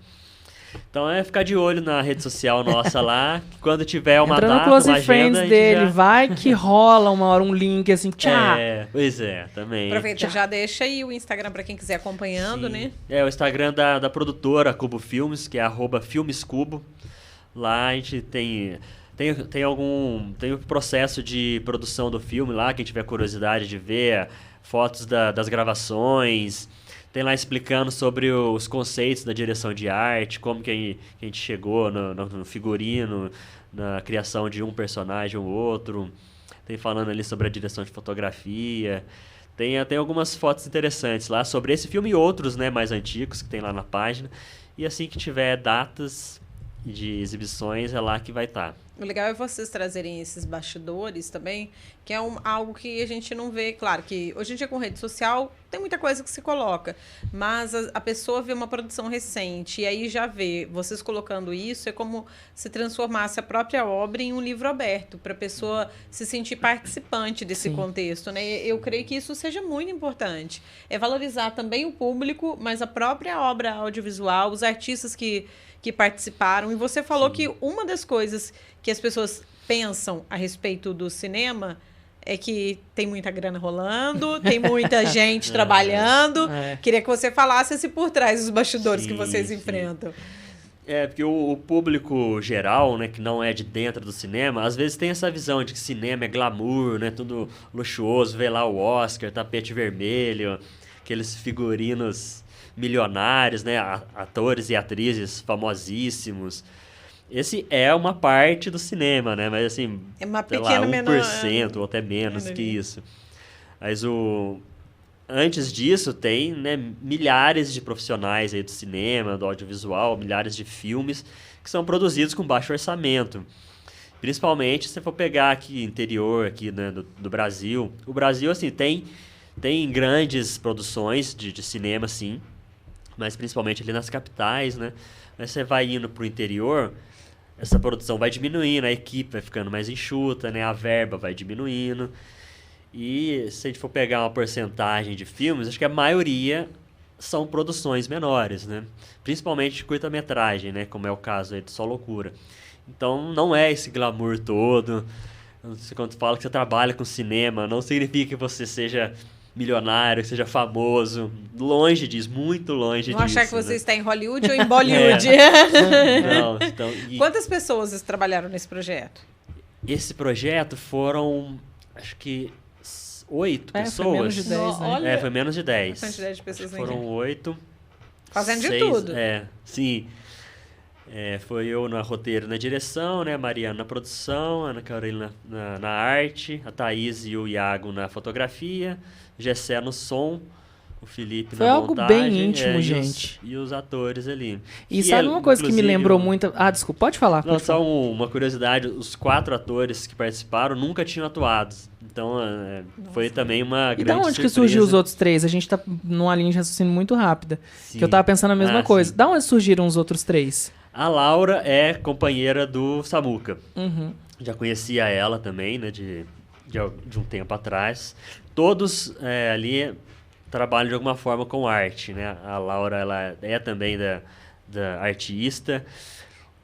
Então é ficar de olho na rede social nossa lá, que quando tiver uma Entra data, no Close uma agenda, Friends dele, já... vai que rola uma hora um link assim, tchau. Pois é, também. Aproveita, já deixa aí o Instagram para quem quiser acompanhando, Sim. né? É o Instagram da produtora Cubo Filmes, que é @filmescubo. Lá a gente tem o processo de produção do filme lá, quem tiver curiosidade de ver fotos das gravações. Tem lá explicando sobre os conceitos da direção de arte, como que a gente chegou no figurino, na criação de um personagem ou outro. Tem falando ali sobre a direção de fotografia. Tem até algumas fotos interessantes lá sobre esse filme e outros, né, mais antigos que tem lá na página. E assim que tiver datas de exibições, é lá que vai estar. O legal é vocês trazerem esses bastidores também, que é algo que a gente não vê. Claro que hoje em dia com rede social tem muita coisa que se coloca, mas a pessoa vê uma produção recente e aí já vê. Vocês colocando isso é como se transformasse a própria obra em um livro aberto, para a pessoa se sentir participante desse contexto, né? Eu creio que isso seja muito importante. É valorizar também o público, mas a própria obra audiovisual, os artistas que participaram. E você falou que uma das coisas que as pessoas pensam a respeito do cinema é que tem muita grana rolando, tem muita gente trabalhando. Queria que você falasse esse por trás dos bastidores que vocês enfrentam. Porque o público geral, né, que não é de dentro do cinema, às vezes tem essa visão de que cinema é glamour, né, tudo luxuoso, vê lá o Oscar, tapete vermelho, aqueles figurinos milionários, né, atores e atrizes famosíssimos. Esse é uma parte do cinema, né, mas assim, é uma sei pequena lá, 1% ou até menos que isso. Mas antes disso tem, né, milhares de profissionais aí do cinema, do audiovisual, milhares de filmes que são produzidos com baixo orçamento. Principalmente se você for pegar aqui interior aqui, né, do Brasil. O Brasil assim tem grandes produções de cinema, sim, mas principalmente ali nas capitais, né? Mas você vai indo pro interior, essa produção vai diminuindo, a equipe vai ficando mais enxuta, né? A verba vai diminuindo. E se a gente for pegar uma porcentagem de filmes, acho que a maioria são produções menores, né? Principalmente de curta-metragem, né? Como é o caso aí de Só Loucura. Então não é esse glamour todo. Quando fala que você trabalha com cinema, não significa que você seja milionário, que seja famoso. Longe disso, muito longe disso. Não achar que né? você está em Hollywood ou em Bollywood. Não, então, Quantas pessoas trabalharam nesse projeto? Esse projeto foram, acho que 8 pessoas. Foi menos de 10, né? Olha, foi menos de 10. a quantidade de pessoas Foram 8. Fazendo de tudo. Sim. Foi eu no roteiro, na direção, né? A Mariana na produção, a Ana Carolina na arte, a Thaís e o Iago na fotografia, Gessé no som, o Felipe Foi na algo montagem. bem íntimo, gente. E os atores ali. E sabe uma coisa que me lembrou muito... Ah, desculpa, pode falar. Não, só uma curiosidade, os 4 atores que participaram nunca tinham atuado. Então, foi também uma grande surpresa. E da onde que surgiu os outros 3? A gente tá numa linha de raciocínio muito rápida. Sim. Que eu tava pensando a mesma coisa. Sim. Da onde surgiram os outros 3? A Laura é companheira do Samuca. Uhum. Já conhecia ela também, né, de um tempo atrás. Todos ali trabalham de alguma forma com arte, né? A Laura, ela é também da artista.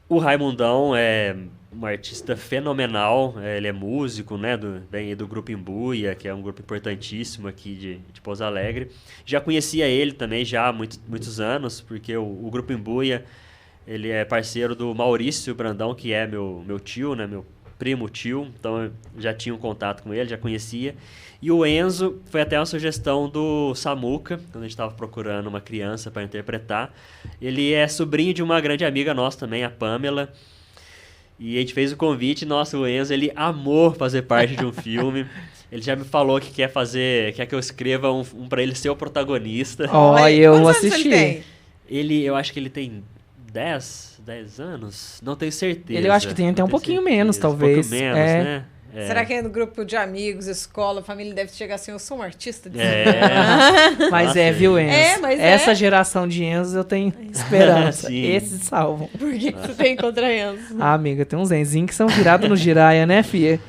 O Raimundão é um artista fenomenal, ele é músico, né, vem aí do Grupo Imbuia, que é um grupo importantíssimo aqui de Pouso Alegre. Já conhecia ele também já há muitos anos, porque o Grupo Imbuia, ele é parceiro do Maurício Brandão, que é meu tio, né, meu primo tio, então eu já tinha um contato com ele, já conhecia. E o Enzo foi até uma sugestão do Samuca, quando a gente estava procurando uma criança para interpretar. Ele é sobrinho de uma grande amiga nossa também, a Pamela. E a gente fez o convite, nossa, o Enzo, ele amou fazer parte de um filme. Ele já me falou que quer que eu escreva um para ele ser o protagonista. Eu vou Quantos anos assistir. Eu acho que ele tem 10 anos, não tenho certeza. Ele eu acho que tem até um pouquinho menos, talvez. Um pouco menos, É. né? É. Será que é no grupo de amigos, escola, família deve chegar assim, eu sou um artista de Mas Nossa, viu, Enzo? mas Essa geração de Enzo eu tenho esperança. Sim. Esses salvam. Por que você tem contra Enzo? Ah, amiga, tem uns Enzinhos que são virados no giraia, né, fia?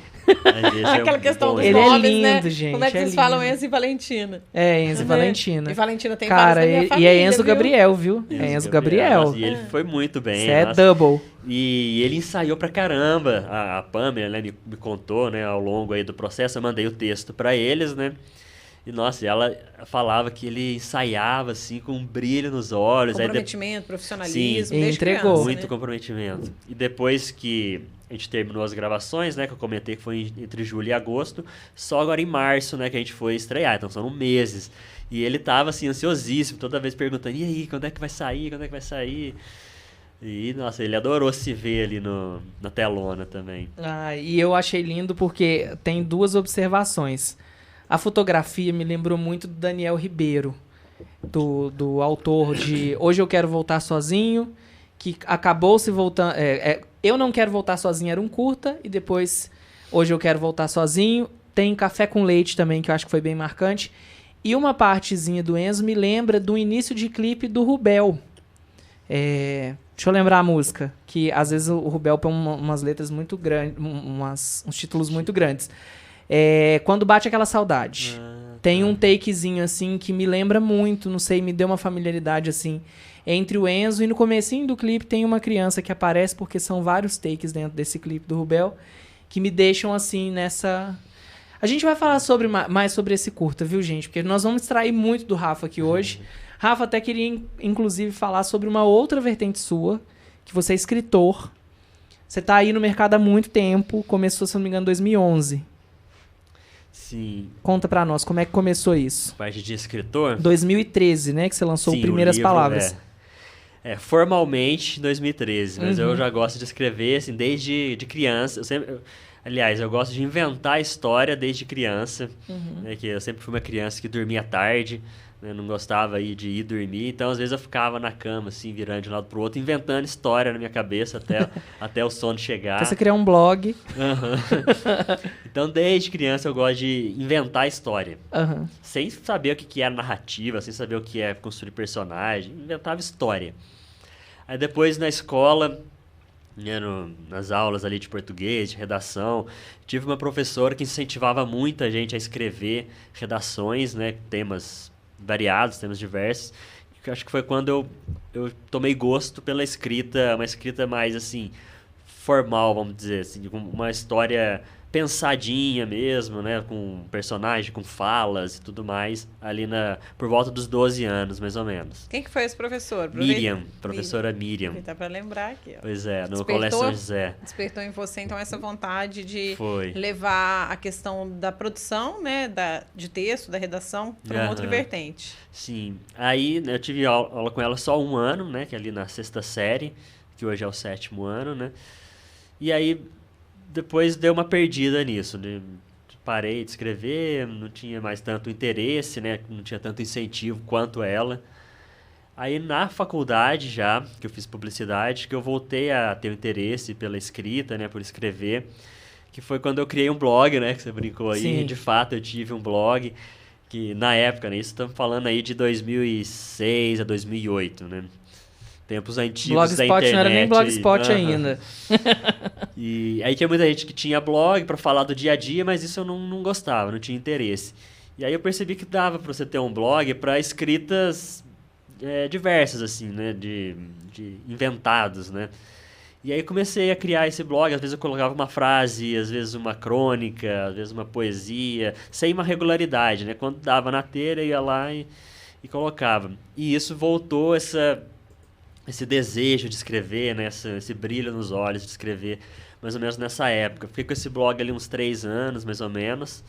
Aquela questão dos Ele é nomes, lindo, né? gente, Como é que é vocês falam lindo. Enzo e Valentina? É, Enzo e Né? Valentina. E Valentina tem Cara, vários da minha e família, é Enzo viu? Gabriel, viu? É Enzo Gabriel. Nossa, e ele foi muito bem. Isso é nossa. double. E ele ensaiou pra caramba. A Pamela, né, me contou, né, ao longo aí do processo. Eu mandei o texto pra eles, né? E, nossa, ela falava que ele ensaiava, assim, com um brilho nos olhos. Comprometimento, profissionalismo, Sim, desde entregou. criança, Muito né? comprometimento. E depois que a gente terminou as gravações, né? Que eu comentei que foi entre julho e agosto. Só agora em março, né? Que a gente foi estrear. Então são meses. E ele tava, assim, ansiosíssimo. Toda vez perguntando, e aí, quando é que vai sair? Quando é que vai sair? E, nossa, ele adorou se ver ali na telona também. Ah, e eu achei lindo porque tem duas observações. A fotografia me lembrou muito do Daniel Ribeiro, do autor de Hoje Eu Quero Voltar Sozinho, que acabou se voltando... Eu Não Quero Voltar Sozinho era um curta, e depois Hoje Eu Quero Voltar Sozinho. Tem Café com Leite também, que eu acho que foi bem marcante. E uma partezinha do Enzo me lembra do início de clipe do Rubel. Deixa eu lembrar a música, que às vezes o Rubel põe umas letras muito grandes, uns títulos muito grandes. Quando Bate Aquela Saudade. Tem um takezinho, assim, que me lembra muito, não sei, me deu uma familiaridade, assim, entre o Enzo e no comecinho do clipe tem uma criança que aparece, porque são vários takes dentro desse clipe do Rubel, que me deixam, assim, nessa... A gente vai falar mais sobre esse curta, viu, gente? Porque nós vamos extrair muito do Rafa aqui hoje. Rafa, até queria, inclusive, falar sobre uma outra vertente sua, que você é escritor. Você tá aí no mercado há muito tempo, começou, se não me engano, em 2011. Sim. Conta pra nós, como é que começou isso? Parte de escritor? 2013, né? Que você lançou Sim, o Primeiras livro, Palavras. Formalmente 2013, mas eu já gosto de escrever, assim, desde criança. Aliás, eu gosto de inventar história desde criança, né, que eu sempre fui uma criança que dormia tarde, né, não gostava aí de ir dormir, então às vezes eu ficava na cama, assim, virando de um lado pro outro, inventando história na minha cabeça até o sono chegar. Então você criar um blog. Então, desde criança eu gosto de inventar história, Aham. sem saber o que é narrativa, sem saber o que é construir personagem, inventava história. Aí depois na escola, né, nas aulas ali de português, de redação, tive uma professora que incentivava muita gente a escrever redações, né, temas variados, temas diversos. Que eu acho que foi quando eu tomei gosto pela escrita, uma escrita mais assim formal, vamos dizer assim, com uma história pensadinha mesmo, né, com personagem, com falas e tudo mais, ali por volta dos 12 anos, mais ou menos. Quem que foi esse professor? Miriam, professora Miriam. Aproveitar para lembrar aqui, ó. Pois é, no Despertou? Colégio São José. Despertou em você, então, essa vontade de Foi. levar a questão da produção, né, de texto, da redação, para uma outra vertente. Sim. Aí, né, eu tive aula com ela só um ano, né, que é ali na 6ª série, que hoje é o 7º ano, né. E aí, depois deu uma perdida nisso, né? Parei de escrever, não tinha mais tanto interesse, né? Não tinha tanto incentivo quanto ela. Aí na faculdade já, que eu fiz publicidade, que eu voltei a ter o interesse pela escrita, né? Por escrever, que foi quando eu criei um blog, né? Que você brincou aí. Sim. De fato, eu tive um blog, que na época, né? Isso estamos falando aí de 2006 a 2008, né? Tempos antigos da internet. Não era nem Blogspot ainda. E aí tinha muita gente que tinha blog para falar do dia a dia, mas isso eu não gostava, não tinha interesse. E aí eu percebi que dava para você ter um blog para escritas diversas, assim, né? De inventados, né? E aí comecei a criar esse blog, às vezes eu colocava uma frase, às vezes uma crônica, às vezes uma poesia, sem uma regularidade, né? Quando dava na telha, eu ia lá e colocava. E isso voltou esse desejo de escrever, né? Esse brilho nos olhos de escrever, mais ou menos nessa época. Fiquei com esse blog ali uns 3 anos, mais ou menos,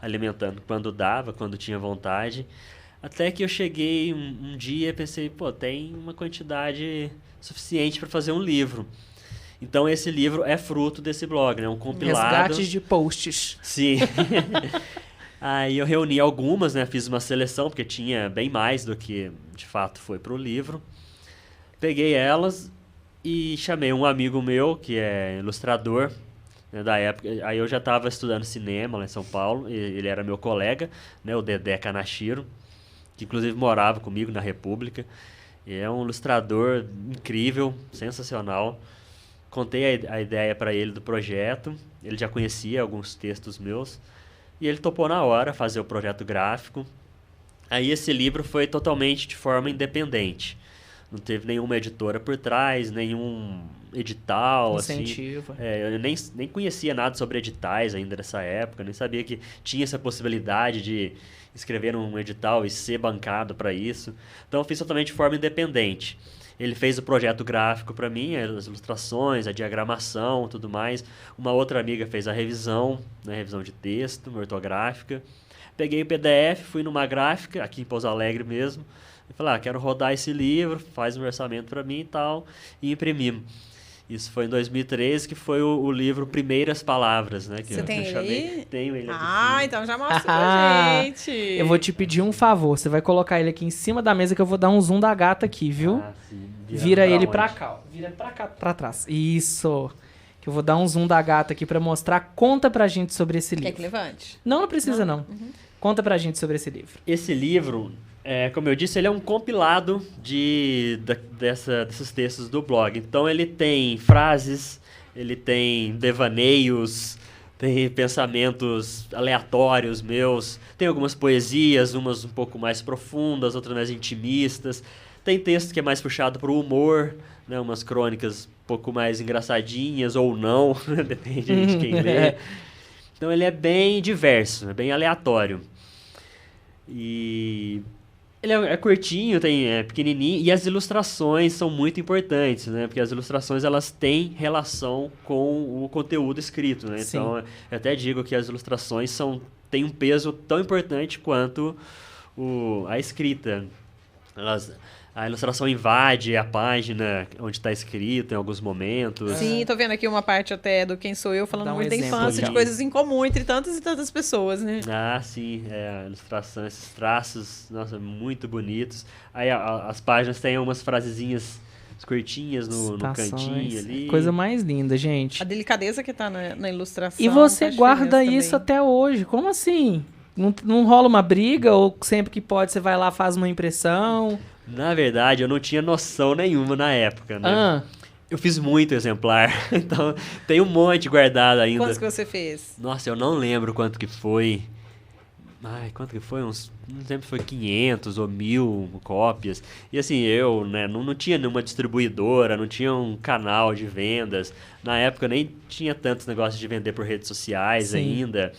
alimentando quando dava, quando tinha vontade. Até que eu cheguei um dia e pensei, pô, tem uma quantidade suficiente para fazer um livro. Então esse livro é fruto desse blog, né? Um compilado. Resgates de posts. Sim. Aí eu reuni algumas, né? Fiz uma seleção, porque tinha bem mais do que de fato foi pro livro. Peguei elas e chamei um amigo meu, que é ilustrador, né, da época. Aí eu já estava estudando cinema lá em São Paulo, e ele era meu colega, né? O Dedé Kanashiro, que inclusive morava comigo na República. E é um ilustrador incrível, sensacional. Contei a ideia para ele do projeto, ele já conhecia alguns textos meus, e ele topou na hora fazer o projeto gráfico. Aí esse livro foi totalmente de forma independente. Não teve nenhuma editora por trás, nenhum edital, Incentivo. assim. Eu nem conhecia nada sobre editais ainda nessa época, nem sabia que tinha essa possibilidade de escrever um edital e ser bancado para isso. Então eu fiz totalmente de forma independente. Ele fez o projeto gráfico para mim, as ilustrações, a diagramação, tudo mais. Uma outra amiga fez a revisão, né, revisão de texto, ortográfica. Peguei o PDF, fui numa gráfica, aqui em Pouso Alegre mesmo, e falei, quero rodar esse livro, faz um orçamento para mim e tal, e imprimimos. Isso foi em 2013, que foi o livro Primeiras Palavras, né? Que Você tem ele aí? Tenho ele aqui. Então já mostra pra gente. Eu vou te pedir um favor. Você vai colocar ele aqui em cima da mesa que eu vou dar um zoom da gata aqui, viu? Sim. Vira ele onde? pra cá, ó. Vira pra cá, pra trás. Isso. Que eu vou dar um zoom da gata aqui pra mostrar. Conta pra gente sobre esse livro. Quer que levante? Não precisa não. Conta pra gente sobre esse livro. Esse livro, como eu disse, ele é um compilado desses textos do blog. Então ele tem frases, ele tem devaneios, tem pensamentos aleatórios meus, tem algumas poesias, umas um pouco mais profundas, outras mais intimistas. Tem texto que é mais puxado para o humor, né? Umas crônicas um pouco mais engraçadinhas ou não, depende de quem lê. Então ele é bem diverso, é bem aleatório. E ele é curtinho, é pequenininho, e as ilustrações são muito importantes, né? Porque as ilustrações elas têm relação com o conteúdo escrito, né? Sim. Então eu até digo que as ilustrações têm um peso tão importante quanto a escrita. A ilustração invade a página onde está escrito em alguns momentos. Sim, tô vendo aqui uma parte até do Quem Sou Eu, falando Dá um muito da exemplo infância, aqui. de coisas em comum entre tantas e tantas pessoas, né? Ah, sim, a ilustração, esses traços, nossa, muito bonitos. Aí as páginas têm umas frasezinhas curtinhas no Citações. cantinho ali. Coisa mais linda, gente. A delicadeza que tá na ilustração. E você faz guarda diferença isso também. até hoje. Como assim? Não rola uma briga? Ou sempre que pode você vai lá faz uma impressão? Na verdade, eu não tinha noção nenhuma na época, né? Eu fiz muito exemplar, então tem um monte guardado ainda. Quantos que você fez? Nossa, eu não lembro quanto que foi. Quanto que foi? Não lembro se foi 500 ou 1000 cópias. E assim, eu, né, não tinha nenhuma distribuidora, não tinha um canal de vendas. Na época nem tinha tantos negócios de vender por redes sociais Sim. ainda.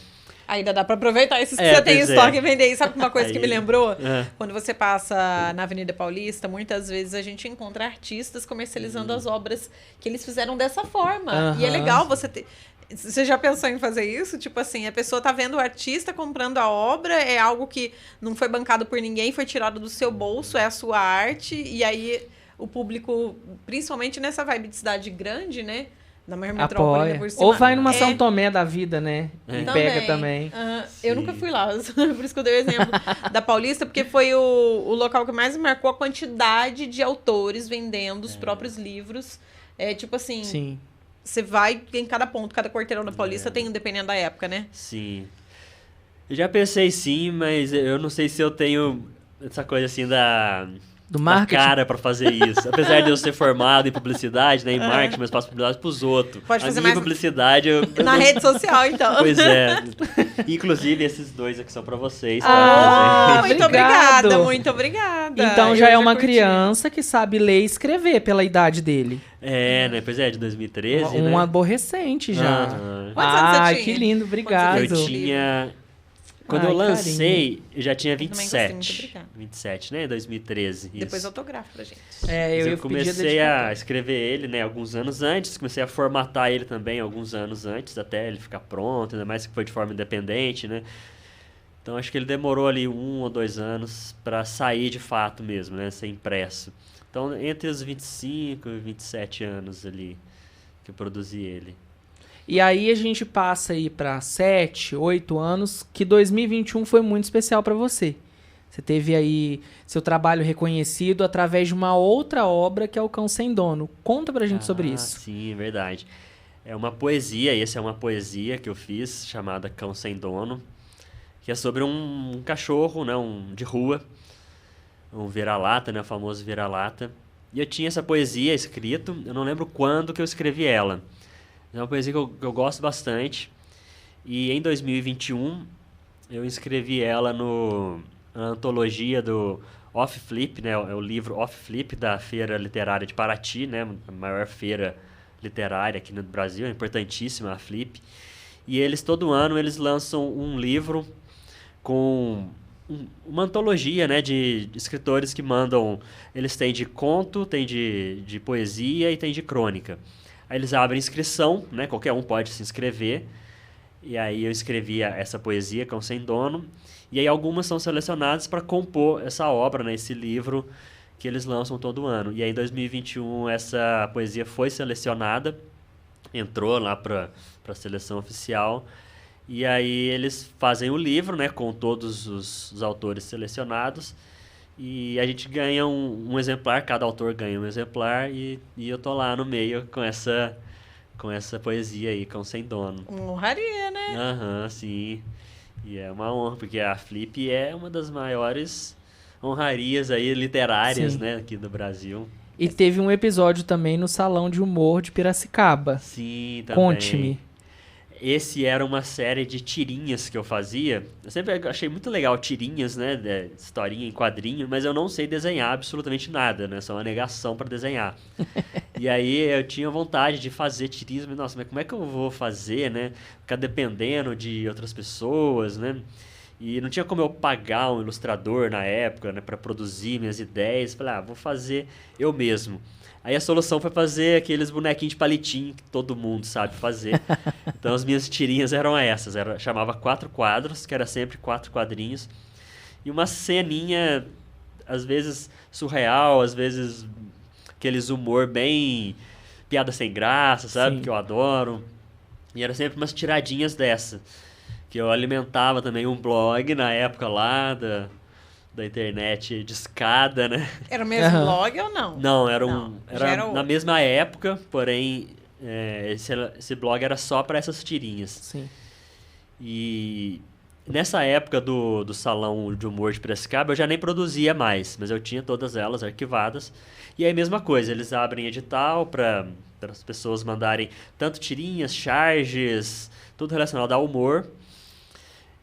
Ainda dá pra aproveitar esses que você tem em pois estoque e vender. E sabe uma coisa que Aí- me lembrou? É. Quando você passa na Avenida Paulista, muitas vezes a gente encontra artistas comercializando as obras que eles fizeram dessa forma. E é Aham. legal você ter... Você já pensou em fazer isso? Tipo assim, a pessoa tá vendo o artista comprando a obra, é algo que não foi bancado por ninguém, foi tirado do seu bolso, é a sua arte, e aí o público, principalmente nessa vibe de cidade grande, né? Na maior metrópole, Apoia. ainda por cima. Ou vai numa É. São Tomé da vida, né? E pega também. Eu Sim. nunca fui lá, por isso que eu dei o exemplo da Paulista, porque foi o local que mais me marcou a quantidade de autores vendendo os próprios livros. É tipo assim, Sim. você vai em cada ponto, cada quarteirão da Paulista tem um, dependendo da época, né? Sim. Eu já pensei sim, mas eu não sei se eu tenho essa coisa assim Do da marketing. cara pra fazer isso. Apesar de eu ser formado em publicidade, né, em marketing, mas faço publicidade pros outros. Pode A fazer minha mais publicidade... Na rede social, então. Pois é. Inclusive, esses dois aqui são pra vocês. Ah, Tá? muito obrigado. obrigada, muito obrigada. Então já Eu é uma curti. criança que sabe ler e escrever pela idade dele. É, né? Pois é, de 2013, Um né? aborrecente já. Aham. Quantos anos você Ah, tinha? que lindo, obrigado. Quantos Eu anos? tinha... Quando Ai, eu lancei, eu já tinha também gostei, muito 27. obrigada. 27, né? 2013. Depois isso. autografo pra gente. É, Mas eu eu pedi comecei a dedicatória. escrever ele, né, alguns anos antes, comecei a formatar ele também alguns anos antes, até ele ficar pronto, ainda mais que foi de forma independente, né? Então acho que ele demorou ali 1 ou 2 anos para sair de fato mesmo, né, ser impresso. Então entre os 25 e 27 anos ali que eu produzi ele. E aí a gente passa aí pra 7, 8 anos, que 2021 foi muito especial pra você. Você teve aí seu trabalho reconhecido através de uma outra obra que é o Cão Sem Dono. Conta pra gente sobre isso. Sim, é verdade. É uma poesia, essa é uma poesia que eu fiz, chamada Cão Sem Dono, que é sobre um cachorro, né, de rua, um vira-lata, né, o famoso vira-lata. E eu tinha essa poesia escrito, eu não lembro quando que eu escrevi ela. É uma poesia que eu gosto bastante. E em 2021, eu escrevi ela na antologia do Off Flip, né? É o livro Off Flip da Feira Literária de Paraty, né? A maior feira literária aqui no Brasil, é importantíssima a Flip. E eles, todo ano, eles lançam um livro com uma antologia, né, de escritores que mandam... Eles têm de conto, tem de poesia e tem de crônica. Aí eles abrem inscrição, né? Qualquer um pode se inscrever. E aí eu escrevi essa poesia, Cão Sem Dono. E aí algumas são selecionadas para compor essa obra, né? Esse livro que eles lançam todo ano. E aí em 2021 essa poesia foi selecionada, entrou lá para a seleção oficial. E aí eles fazem o livro, né? Com todos os autores selecionados. E a gente ganha um exemplar, cada autor ganha um exemplar, e eu tô lá no meio com essa poesia aí, Cão Sem Dono. Honraria, né? Aham, sim. E é uma honra, porque a Flip é uma das maiores honrarias aí literárias, Sim. né, aqui do Brasil. E teve um episódio também no Salão de Humor de Piracicaba. Sim, também. Conte-me. Esse era uma série de tirinhas que eu fazia. Eu sempre achei muito legal tirinhas, né? Historinha em quadrinho, mas eu não sei desenhar absolutamente nada, né? Sou uma negação para desenhar. E aí eu tinha vontade de fazer tirinhas, mas nossa, mas como é que eu vou fazer, né? Ficar dependendo de outras pessoas, né? E não tinha como eu pagar um ilustrador na época, né? Para produzir minhas ideias. Falei, vou fazer eu mesmo. Aí a solução foi fazer aqueles bonequinhos de palitinho que todo mundo sabe fazer. Então as minhas tirinhas eram essas. Chamava 4 quadros, que era sempre 4 quadrinhos. E uma ceninha, às vezes surreal, às vezes aqueles humor bem piada sem graça, sabe? Sim. Que eu adoro. E era sempre umas tiradinhas dessa. Que eu alimentava também um blog na época lá da internet de escada, né? Era o mesmo blog ou não? Não, era já era na mesma época, porém esse blog era só para essas tirinhas. Sim. E nessa época do Salão de Humor de Piracicaba eu já nem produzia mais, mas eu tinha todas elas arquivadas. E aí mesma coisa, eles abrem edital para as pessoas mandarem tanto tirinhas, charges, tudo relacionado ao humor.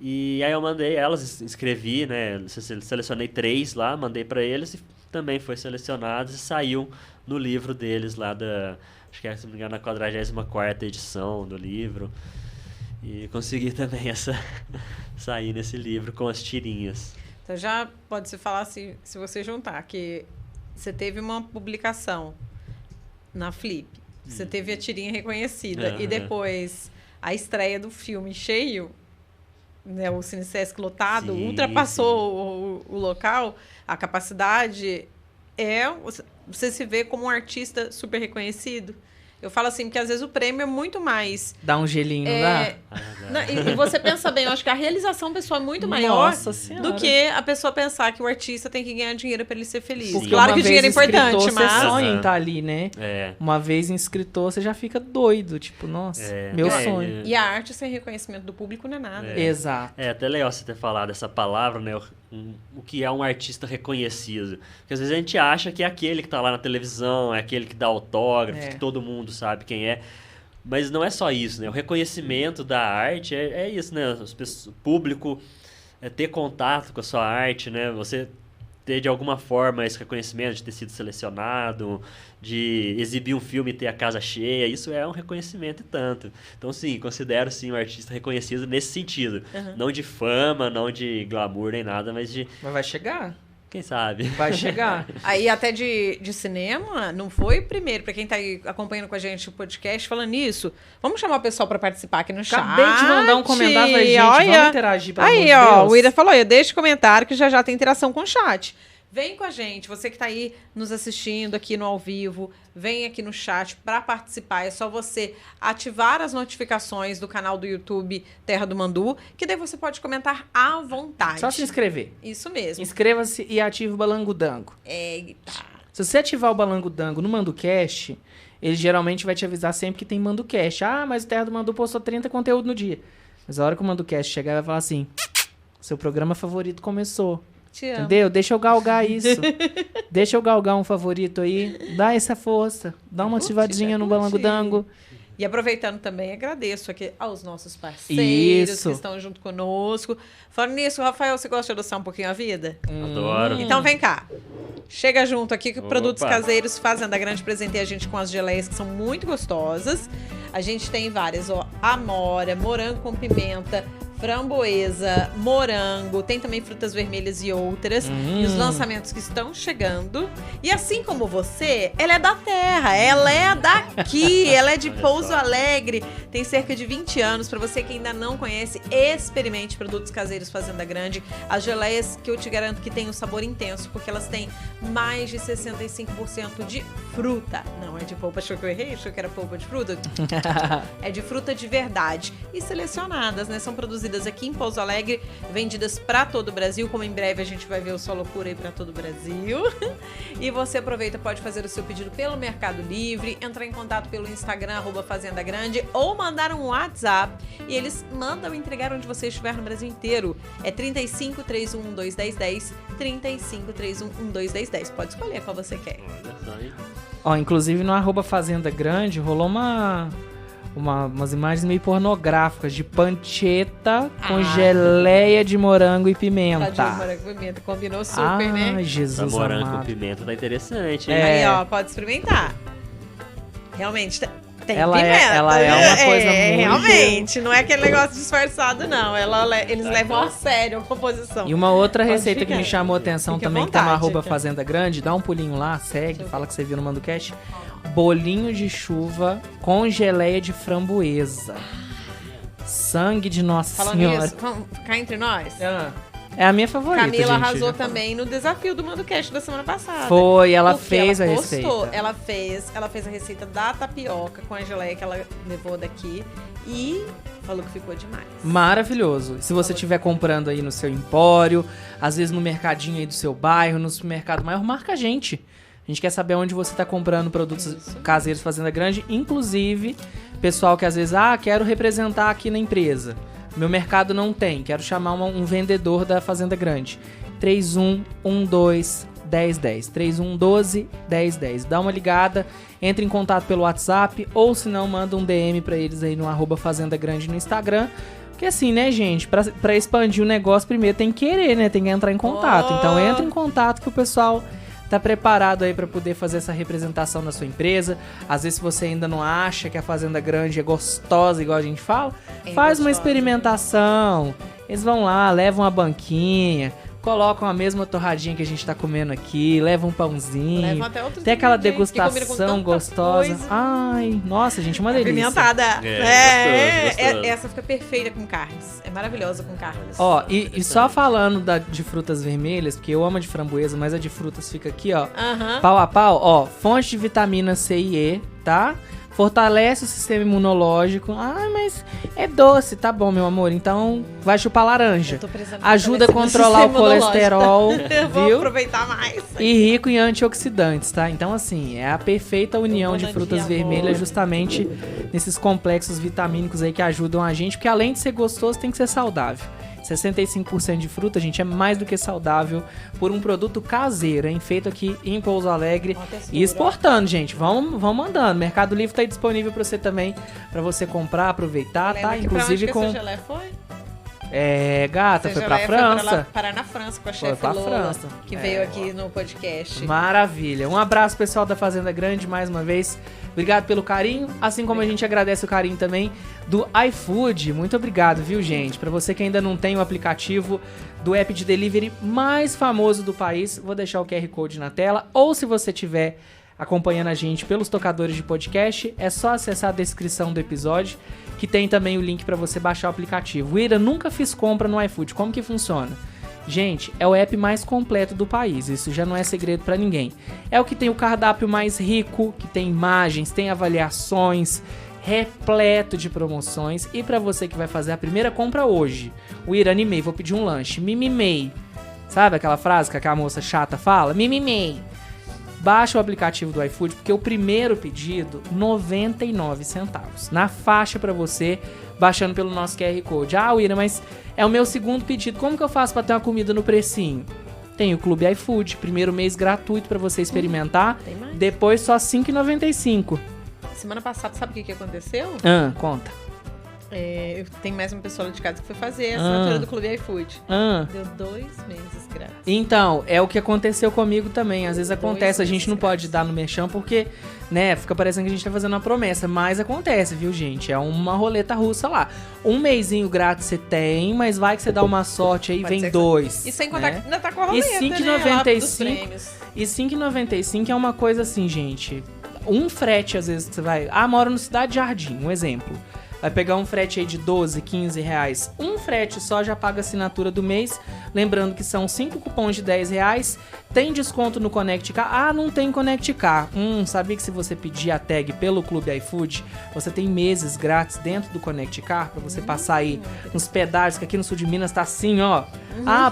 E aí eu mandei elas, escrevi, né? Selecionei 3 lá, mandei para eles e também foi selecionados e saiu no livro deles lá acho que é, se não me engano, na 44ª edição do livro. E consegui também sair nesse livro com as tirinhas. Então já pode se falar se você juntar que você teve uma publicação na Flip, você teve a tirinha reconhecida e depois a estreia do filme cheio, né, o Cine Sesc lotado, Sim, ultrapassou o local, a capacidade você se vê como um artista super reconhecido. Eu falo assim, porque às vezes o prêmio é muito mais... Dá um gelinho, não dá? E você pensa bem, eu acho que a realização pessoal é muito maior Nossa Senhora. do que a pessoa pensar que o artista tem que ganhar dinheiro pra ele ser feliz. Porque Claro uma que o vez dinheiro é importante, inscritor, mas... Você sonha em estar ali, né? É. Uma vez inscritor, você já fica doido. Tipo, nossa, meu sonho. E a arte sem reconhecimento do público não é nada. Exato. É até legal você ter falado essa palavra, né? O que é um artista reconhecido. Porque às vezes a gente acha que é aquele que tá lá na televisão, é aquele que dá autógrafo, que todo mundo sabe quem é. Mas não é só isso, né? O reconhecimento da arte é isso, né? O público ter contato com a sua arte, né? Você ter de alguma forma esse reconhecimento de ter sido selecionado, de exibir um filme e ter a casa cheia, isso é um reconhecimento e tanto. Então, sim, considero sim um artista reconhecido nesse sentido. Não de fama, não de glamour nem nada, mas de... Mas vai chegar. Quem sabe? Vai chegar. Aí até de cinema, não foi o primeiro, pra quem tá aí acompanhando com a gente o podcast, falando nisso, vamos chamar o pessoal pra participar aqui no chat. Acabei de mandar um comentário pra gente, olha. Vamos interagir, pelo amor Aí, de ó, Deus. o Ida falou, deixa comentário que já tem interação com o chat. Vem com a gente, você que tá aí nos assistindo aqui no ao vivo, vem aqui no chat para participar. É só você ativar as notificações do canal do YouTube Terra do Mandu, que daí você pode comentar à vontade. Só se inscrever. Isso mesmo. Inscreva-se e ative o Balangodango. Eita. Se você ativar o Balangodango no ManduCast, ele geralmente vai te avisar sempre que tem ManduCast. Ah, mas o Terra do Mandu postou 30 conteúdo no dia. Mas a hora que o ManduCast chegar, vai falar assim, seu programa favorito começou. Te amo. Entendeu? Deixa eu galgar isso. Deixa eu galgar um favorito aí. Dá essa força. Dá uma ativadinha no Balangodango. E aproveitando também, agradeço aqui aos nossos parceiros Isso. que estão junto conosco. Falando nisso, Rafael, você gosta de adoçar um pouquinho a vida? Adoro. Então vem cá. Chega junto aqui que Opa. Produtos Caseiros Fazenda Grande presenteia a gente com as geleias que são muito gostosas. A gente tem várias, ó, amora, morango com pimenta, framboesa, morango, tem também frutas vermelhas e outras. E os lançamentos que estão chegando. E assim como você, ela é da terra, ela é daqui, ela é de Pouso Alegre. Tem cerca de 20 anos. Para você que ainda não conhece, experimente Produtos Caseiros Fazenda Grande. As geleias que eu te garanto que tem um sabor intenso, porque elas têm mais de 65% de fruta. Não é de polpa, achou que eu errei? Achou que era polpa de fruta? É de fruta de verdade. E selecionadas, né? São produzidas aqui em Pouso Alegre, vendidas para todo o Brasil, como em breve a gente vai ver o Só Loucura aí para todo o Brasil. E você aproveita, pode fazer o seu pedido pelo Mercado Livre, entrar em contato pelo Instagram, @Fazenda Grande, ou mandar um WhatsApp e eles mandam entregar onde você estiver no Brasil inteiro. É 35 31 12 10 10, 35 31 12 10 10. Pode escolher qual você quer. Olha só, hein? Ó, inclusive no @Fazenda Grande rolou umas imagens meio pornográficas de pancheta com geleia de morango e pimenta. Tadinho, morango e pimenta. Combinou super, né? Ai, Jesus Essa morango amado. com pimenta tá interessante, hein? É. Aí, ó, pode experimentar. Realmente, tem Ela pimenta. é uma coisa muito... Realmente, não é aquele negócio disfarçado, não. Eles levam a sério a composição. E uma outra Pode receita que ficar. me chamou a atenção Fique à também, que tá no vontade. @Fazenda Grande, dá um pulinho lá, segue, fala que você viu no ManduCast. Bolinho de chuva com geleia de framboesa. Sangue de Nossa Falando Senhora. nisso, vamos ficar entre nós? É a minha favorita, Camila gente. arrasou também no desafio do ManduCast da semana passada. Foi, ela Porque fez ela a postou, receita. Ela fez a receita da tapioca com a geleia que ela levou daqui e falou que ficou demais. Maravilhoso. Se você estiver comprando aí no seu empório, às vezes no mercadinho aí do seu bairro, no supermercado maior, marca a gente. A gente quer saber onde você está comprando produtos caseiros Fazenda Grande, inclusive pessoal que às vezes, quero representar aqui na empresa. Meu mercado não tem, quero chamar um vendedor da Fazenda Grande. 3112 1010. 3112 1010. Dá uma ligada, entre em contato pelo WhatsApp ou se não, manda um DM pra eles aí no @Fazenda Grande no Instagram. Porque assim, né, gente, pra expandir o negócio primeiro tem que querer, né? Tem que entrar em contato. Então entra em contato que o pessoal tá preparado aí para poder fazer essa representação na sua empresa. Às vezes, se você ainda não acha que a Fazenda Grande é gostosa, igual a gente fala, faz uma experimentação. Eles vão lá, levam uma banquinha, colocam a mesma torradinha que a gente tá comendo aqui, levam um pãozinho. Levam até outros tem aquela ingredientes que combinam com degustação tanta gostosa. coisa. Ai, nossa, gente, uma delícia. Pimentada. Gostoso. Essa fica perfeita com carnes. É maravilhosa com carnes. Ó, e só falando de frutas vermelhas, porque eu amo a de framboesa, mas a de frutas fica aqui, ó. Aham. Pau a pau, ó, fonte de vitamina C e E, tá? fortalece o sistema imunológico. Ah, mas é doce, tá bom, meu amor, então vai chupar laranja. Ajuda a controlar o colesterol, Eu vou viu? aproveitar mais. E rico em antioxidantes, tá? Então, assim, é a perfeita união de frutas vermelhas justamente nesses complexos vitamínicos aí que ajudam a gente, porque além de ser gostoso, tem que ser saudável. 65% de fruta, gente, é mais do que saudável por um produto caseiro, hein? Feito aqui em Pouso Alegre e exportando, gente. Vamos mandando. Mercado Livre tá aí disponível para você também, para você comprar, aproveitar, tá? Inclusive com... Essa gelé foi? Gata, foi pra França. Foi parar na França com a chefe Lola, que veio aqui no podcast. Maravilha. Um abraço, pessoal da Fazenda Grande, mais uma vez. Obrigado pelo carinho, assim como a gente agradece o carinho também do iFood. Muito obrigado, viu, gente? Pra você que ainda não tem o aplicativo do app de delivery mais famoso do país, vou deixar o QR Code na tela. Ou se você tiver acompanhando a gente pelos tocadores de podcast, é só acessar a descrição do episódio, que tem também o link pra você baixar o aplicativo. Ira, nunca fiz compra no iFood. Como que funciona? Gente, é o app mais completo do país, isso já não é segredo pra ninguém. É o que tem o cardápio mais rico, que tem imagens, tem avaliações, repleto de promoções. E pra você que vai fazer a primeira compra hoje, o Ira, animei, vou pedir um lanche, mimimei. Sabe aquela frase que aquela moça chata fala? Mimimei. Baixa o aplicativo do iFood, porque o primeiro pedido, 99 centavos. Na faixa pra você, baixando pelo nosso QR Code. Ah, Ira, mas é o meu segundo pedido. Como que eu faço pra ter uma comida no precinho? Tem o Clube iFood, primeiro mês gratuito pra você experimentar. Depois só R$ 5,95. Semana passada, sabe o que aconteceu? Conta. Eu tenho mais uma pessoa lá de casa que foi fazer a assinatura do Clube iFood. Deu 2 meses grátis. Então, é o que aconteceu comigo também. Às vezes acontece, a gente não pode dar no merchan porque, né, fica parecendo que a gente tá fazendo uma promessa. Mas acontece, viu, gente? É uma roleta russa lá. Um mêsinho grátis você tem, mas vai que você dá uma sorte aí, vem 2. E sem contar que ainda tá com a roleta, e R$5,95 é uma coisa assim, gente. Um frete, às vezes, você vai... mora no Cidade Jardim, um exemplo. Vai pegar um frete aí de 12, 15 reais. Um frete só já paga a assinatura do mês. Lembrando que são 5 cupons de 10 reais. Tem desconto no Connect Car. Não tem Connect Car. Sabia que se você pedir a tag pelo Clube iFood, você tem meses grátis dentro do Connect Car pra você passar aí nos pedágios, que aqui no sul de Minas tá assim, ó.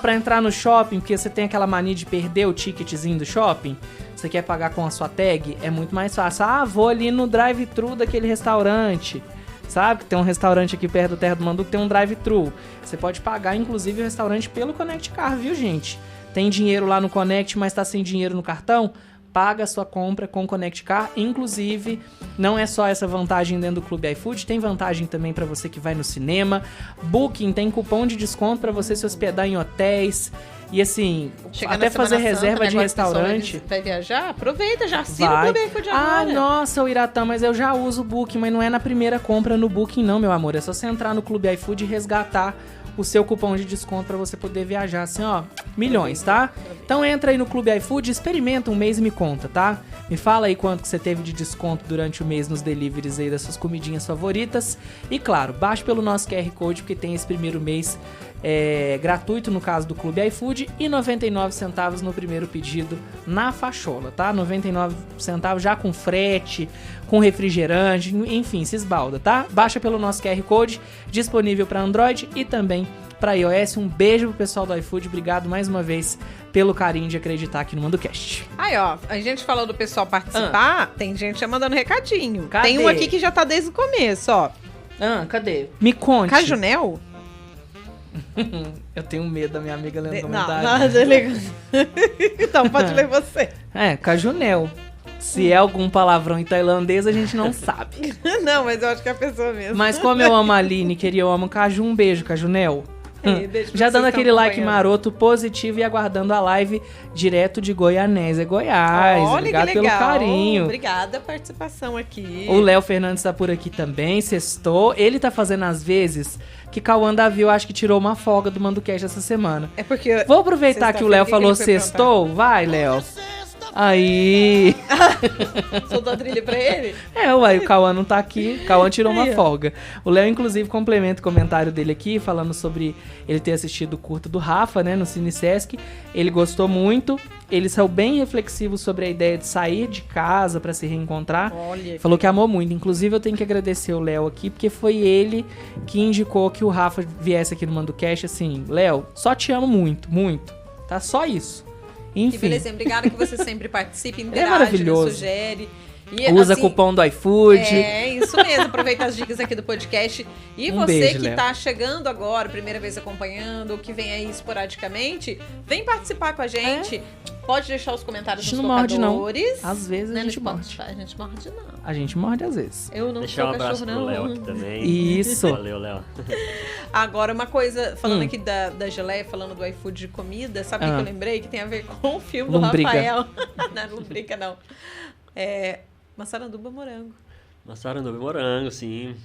Pra entrar no shopping, porque você tem aquela mania de perder o ticketzinho do shopping. Você quer pagar com a sua tag? É muito mais fácil. Vou ali no drive-thru daquele restaurante. Sabe? Que tem um restaurante aqui perto do Terra do Mandu que tem um drive-thru. Você pode pagar, inclusive, o restaurante pelo Connect Car, viu, gente? Tem dinheiro lá no Connect, mas tá sem dinheiro no cartão? Paga a sua compra com o Connect Car. Inclusive, não é só essa vantagem dentro do Clube iFood, tem vantagem também para você que vai no cinema. Booking tem cupom de desconto para você se hospedar em hotéis. E assim, até fazer reserva de restaurante. Vai viajar? Aproveita, já assina o Clube iFood agora. Nossa, o Iratã, mas eu já uso o Booking, mas não é na primeira compra no Booking não, meu amor. É só você entrar no Clube iFood e resgatar o seu cupom de desconto para você poder viajar assim, ó, milhões, tá? Então entra aí no Clube iFood, experimenta um mês e me conta, tá? Me fala aí quanto que você teve de desconto durante o mês nos deliveries aí das suas comidinhas favoritas. E claro, baixe pelo nosso QR Code, porque tem esse primeiro mês gratuito no caso do Clube iFood e 99 centavos no primeiro pedido na fachola, tá? 99 centavos já com frete, com refrigerante, enfim, se esbalda, tá? Baixa pelo nosso QR Code, disponível para Android e também para iOS. Um beijo pro pessoal do iFood, obrigado mais uma vez pelo carinho de acreditar aqui no MandoCast. Aí, ó, a gente falou do pessoal participar, tem gente já mandando recadinho. Cadê? Tem um aqui que já tá desde o começo, ó. Cadê? Me conte. Cajunel? Eu tenho medo da minha amiga lendo Não, comentário. Então, pode ler você. Cajunel. Se é algum palavrão em tailandês, a gente não sabe. Não, mas eu acho que é a pessoa mesmo. Mas como eu amo a Aline, eu amo o Caju, um beijo, Cajunel. Beijo Já dando aquele like maroto positivo e aguardando a live direto de Goianésia, Goiás. Olha, obrigado que pelo legal. carinho. Obrigada a participação aqui. O Léo Fernandes tá por aqui também, sextou. Ele tá fazendo às vezes que Cauã Davi, eu acho que tirou uma folga do MandoCast essa semana. É porque... Vou aproveitar que o Léo falou sextou. Vai, Léo. Aí... Soltou a trilha pra ele? Uai, o Cauã não tá aqui, o Cauã tirou uma Aí, ó. folga. O Léo, inclusive, complementa o comentário dele aqui, falando sobre ele ter assistido o curto do Rafa, né, no Cine Sesc. Ele gostou muito, ele saiu bem reflexivo sobre a ideia de sair de casa pra se reencontrar. Olha. Falou que amou muito. Inclusive, eu tenho que agradecer o Léo aqui, porque foi ele que indicou que o Rafa viesse aqui no MandoCast. Assim, Léo, só te amo muito, muito. Tá? Só isso. Que Enfim, beleza, obrigada que você sempre participa, é interage, maravilhoso. sugere. E, usa assim, cupom do iFood. É, isso mesmo. Aproveita as dicas aqui do podcast. E Um você beijo, que Léo. tá chegando agora, primeira vez acompanhando, ou que vem aí esporadicamente, vem participar com a gente. Pode deixar os A comentários gente nos não morde, não. tocadores. Às vezes a Né, no gente morde. Spotify, a gente morde, não. A gente morde às vezes. Eu não Deixar sou um abraço cachorro, pro não. Léo aqui também. Isso. Valeu, Léo. Agora, uma coisa, falando aqui da geleia, falando do iFood de comida, sabe o que eu lembrei? Que tem a ver com o filme Lombriga. do Rafael. Não, lombriga não. Massaranduba Morango. Massaranduba e Morango, sim.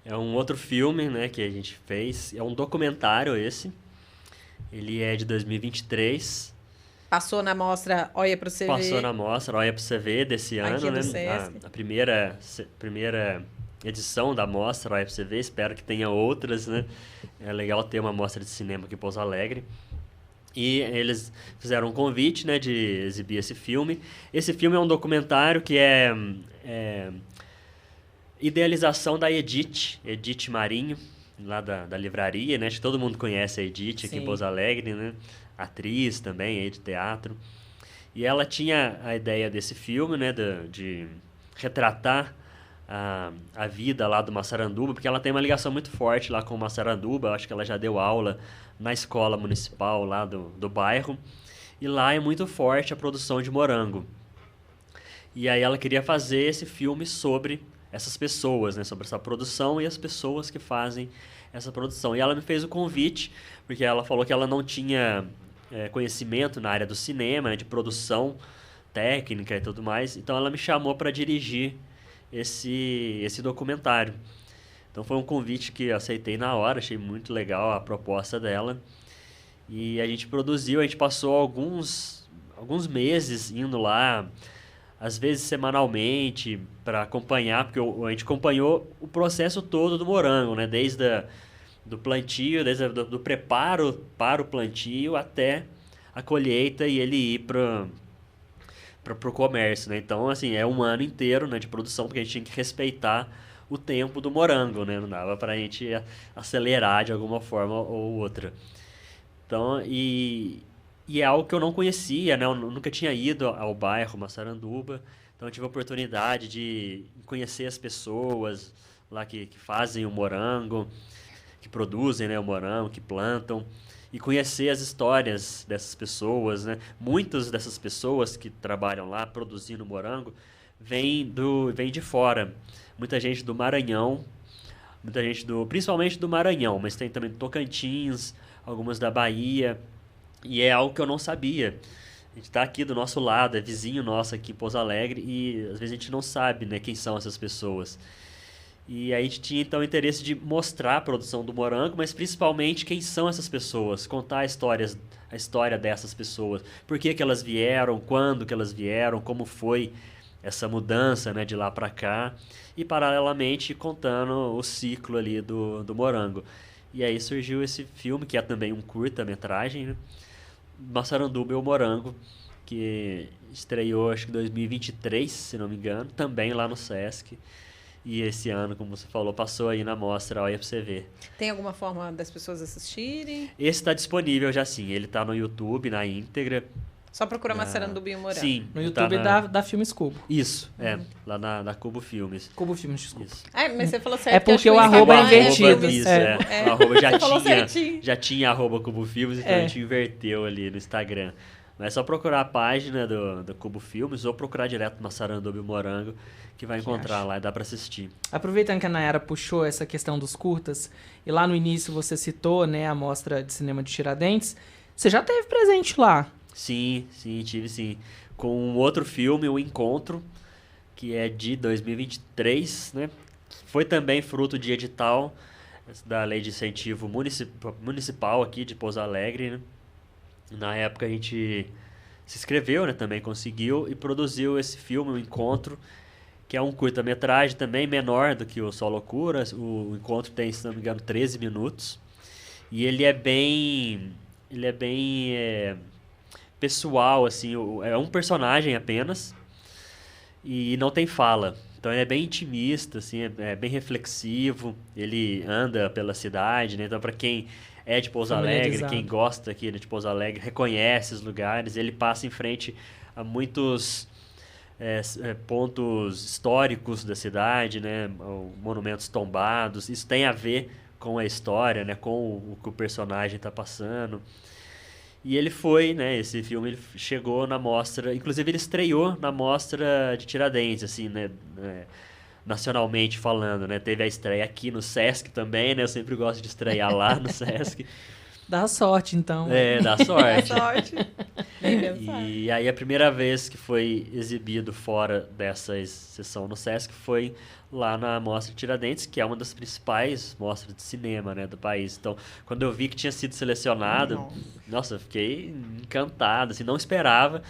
É um outro filme, né, que a gente fez. É um documentário esse. Ele é de 2023. Passou na mostra Olha Pra Você Passou Ver. na mostra Olha Pra Você Ver desse Aqui ano, do né? Sesc. A primeira edição da mostra Olha Pra Você Ver. Espero que tenha outras, né? É legal ter uma mostra de cinema aqui em Pouso Alegre. E eles fizeram um convite, né, de exibir esse filme. Esse filme é um documentário que é idealização da Edith Marinho, lá da livraria, né? Acho que todo mundo conhece a Edith aqui Sim. em Pouso Alegre, né? Atriz também, aí de teatro. E ela tinha a ideia desse filme, né, de retratar a vida lá do Massaranduba, porque ela tem uma ligação muito forte lá com o Massaranduba. Eu acho que ela já deu aula na escola municipal lá do bairro. E lá é muito forte a produção de morango. E aí ela queria fazer esse filme sobre essas pessoas, né, sobre essa produção e as pessoas que fazem essa produção. E ela me fez o convite, porque ela falou que ela não tinha conhecimento na área do cinema, né, de produção técnica e tudo mais. Então ela me chamou para dirigir esse documentário. Então foi um convite que eu aceitei na hora, achei muito legal a proposta dela. E a gente produziu, a gente passou alguns meses indo lá, às vezes semanalmente, para acompanhar, porque a gente acompanhou o processo todo do morango, né? Desde do plantio, desde do preparo para o plantio até a colheita e ele ir para o comércio, né? Então, assim, é um ano inteiro, né, de produção, porque a gente tinha que respeitar o tempo do morango, né? Não dava para a gente acelerar de alguma forma ou outra. Então, e é algo que eu não conhecia, né? Eu nunca tinha ido ao bairro Massaranduba, então eu tive a oportunidade de conhecer as pessoas lá que fazem o morango, que produzem, né, o morango, que plantam, e conhecer as histórias dessas pessoas, né? Muitas dessas pessoas que trabalham lá produzindo morango vêm de fora. Muita gente do Maranhão, muita gente principalmente do Maranhão, mas tem também do Tocantins, algumas da Bahia, e é algo que eu não sabia. A gente está aqui do nosso lado, é vizinho nosso aqui em Pouso Alegre, e às vezes a gente não sabe, né, quem são essas pessoas. E aí a gente tinha então o interesse de mostrar a produção do morango, mas principalmente quem são essas pessoas, contar a história dessas pessoas, por que elas vieram, quando que elas vieram, como foi essa mudança, né, de lá para cá, e paralelamente contando o ciclo ali do morango. E aí surgiu esse filme, que é também um curta-metragem, né? Massaranduba e o Morango, que estreou acho que em 2023, se não me engano, também lá no Sesc. E esse ano, como você falou, passou aí na mostra, olha pra você ver. Tem alguma forma das pessoas assistirem? Esse está disponível já sim, ele tá no YouTube, na íntegra. Só procura Massaranduba e o Morango. Sim. No tá YouTube da Filmes Cubo. Isso, lá na Cubo Filmes. Cubo Filmes, desculpa. Isso. Mas você falou certo. É que porque acho que o arroba é Instagram invertido. Isso, É. O arroba Você falou certinho. já tinha arroba Cubo Filmes, então a gente inverteu ali no Instagram. Mas é só procurar a página do Cubo Filmes ou procurar direto Massaranduba e o Morango, que vai encontrar lá e dá pra assistir. Aproveitando que a Nayara puxou essa questão dos curtas, e lá no início você citou, né, a Mostra de Cinema de Tiradentes, você já teve presente lá? Sim, tive sim. Com um outro filme, O Encontro, que é de 2023, né? Foi também fruto de edital da Lei de Incentivo Municipal aqui de Pouso Alegre, né? Na época a gente se inscreveu, né, também conseguiu, e produziu esse filme, O Encontro, que é um curta-metragem também menor do que o Só Loucura. O Encontro tem, se não me engano, 13 minutos. E ele é bem pessoal, assim, é um personagem apenas e não tem fala. Então ele é bem intimista, assim, é bem reflexivo. Ele anda pela cidade, né? Então para quem é de Pouso Alegre, quem gosta aqui de Pouso Alegre, reconhece os lugares. Ele passa em frente a muitos pontos históricos da cidade, né? Monumentos tombados. Isso tem a ver com a história, né? Com o que o personagem está passando. E ele foi, né? Esse filme ele chegou na mostra, inclusive ele estreou na mostra de Tiradentes, assim, né? Nacionalmente falando, né? Teve a estreia aqui no Sesc também, né? Eu sempre gosto de estrear lá no Sesc. Dá sorte, então. Dá sorte. Dá sorte. E aí a primeira vez que foi exibido fora dessa sessão no Sesc foi lá na Mostra de Tiradentes, que é uma das principais mostras de cinema, né, do país. Então, quando eu vi que tinha sido selecionado, nossa, eu fiquei encantado, assim, não esperava.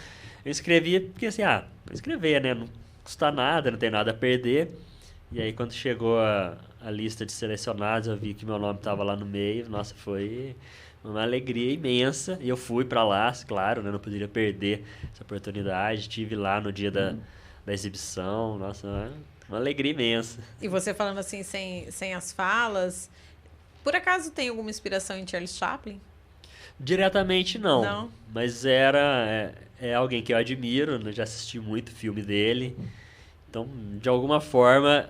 Eu escrevi, porque assim, vou escrever, né, não custa nada, não tem nada a perder. E aí quando chegou a lista de selecionados, eu vi que meu nome estava lá no meio. Nossa, foi uma alegria imensa. E eu fui para lá, claro, né, não poderia perder essa oportunidade. Estive lá no dia da exibição. Nossa, uma alegria imensa. E você falando assim, sem as falas, por acaso tem alguma inspiração em Charles Chaplin? Diretamente não. Mas é alguém que eu admiro, né? Já assisti muito filme dele. Então, de alguma forma,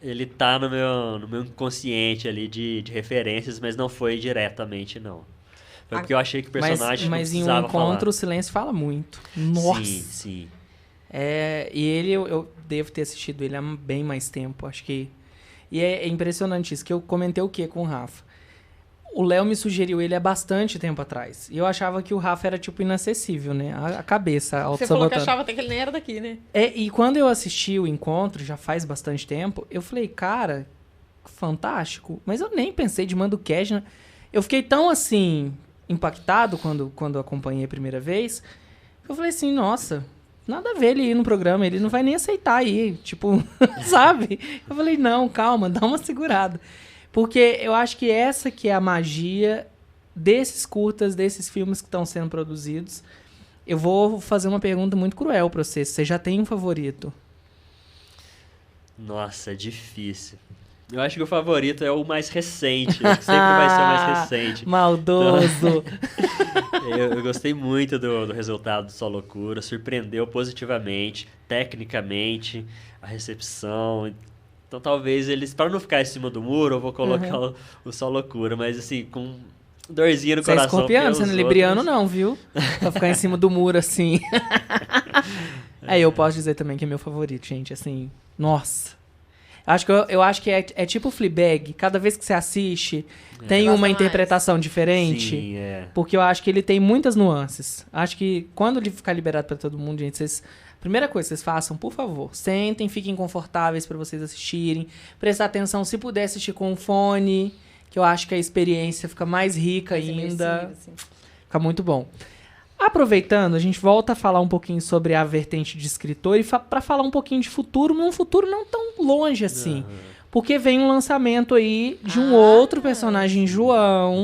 ele tá no meu inconsciente ali de referências, mas não foi diretamente, não. Foi porque eu achei que o personagem não mas em precisava Um Encontro, falar. o silêncio fala muito. Nossa! Sim. E ele, eu devo ter assistido ele há bem mais tempo, acho que... E é impressionante isso, que eu comentei o quê com o Rafa? O Léo me sugeriu ele há bastante tempo atrás. E eu achava que o Rafa era, tipo, inacessível, né? A cabeça, Você falou que achava até que ele nem era daqui, né? E quando eu assisti o Encontro, já faz bastante tempo, eu falei, cara, fantástico. Mas eu nem pensei de Mando Cash, né? Eu fiquei tão, assim, impactado quando acompanhei a primeira vez, que eu falei assim, nossa... Nada a ver ele ir no programa, ele não vai nem aceitar ir, tipo, sabe? Eu falei, não, calma, dá uma segurada. Porque eu acho que essa que é a magia desses curtas, desses filmes que estão sendo produzidos. Eu vou fazer uma pergunta muito cruel pra você. Você já tem um favorito? Nossa, é difícil. Eu acho que o favorito é o mais recente, o que sempre vai ser o mais recente. Maldoso! Então, eu gostei muito do resultado do Só Loucura, surpreendeu positivamente, tecnicamente, a recepção. Então talvez eles, para não ficar em cima do muro, eu vou colocar o Só Loucura, mas assim, com dorzinha no coração. Você é escorpiano, você não é libriano não, viu? Pra ficar em cima do muro assim. Eu posso dizer também que é meu favorito, gente, assim, nossa. Eu acho que é tipo Fleabag. Cada vez que você assiste, tem uma interpretação diferente. Sim, Porque eu acho que ele tem muitas nuances. Acho que quando ele ficar liberado pra todo mundo, gente, primeira coisa que vocês façam, por favor, sentem, fiquem confortáveis pra vocês assistirem. Prestar atenção, se puder assistir com fone, que eu acho que a experiência fica mais rica ainda. Assim. Fica muito bom. Aproveitando, a gente volta a falar um pouquinho sobre a vertente de escritor e para falar um pouquinho de futuro, mas um futuro não tão longe assim. Porque vem um lançamento aí de um outro personagem, João.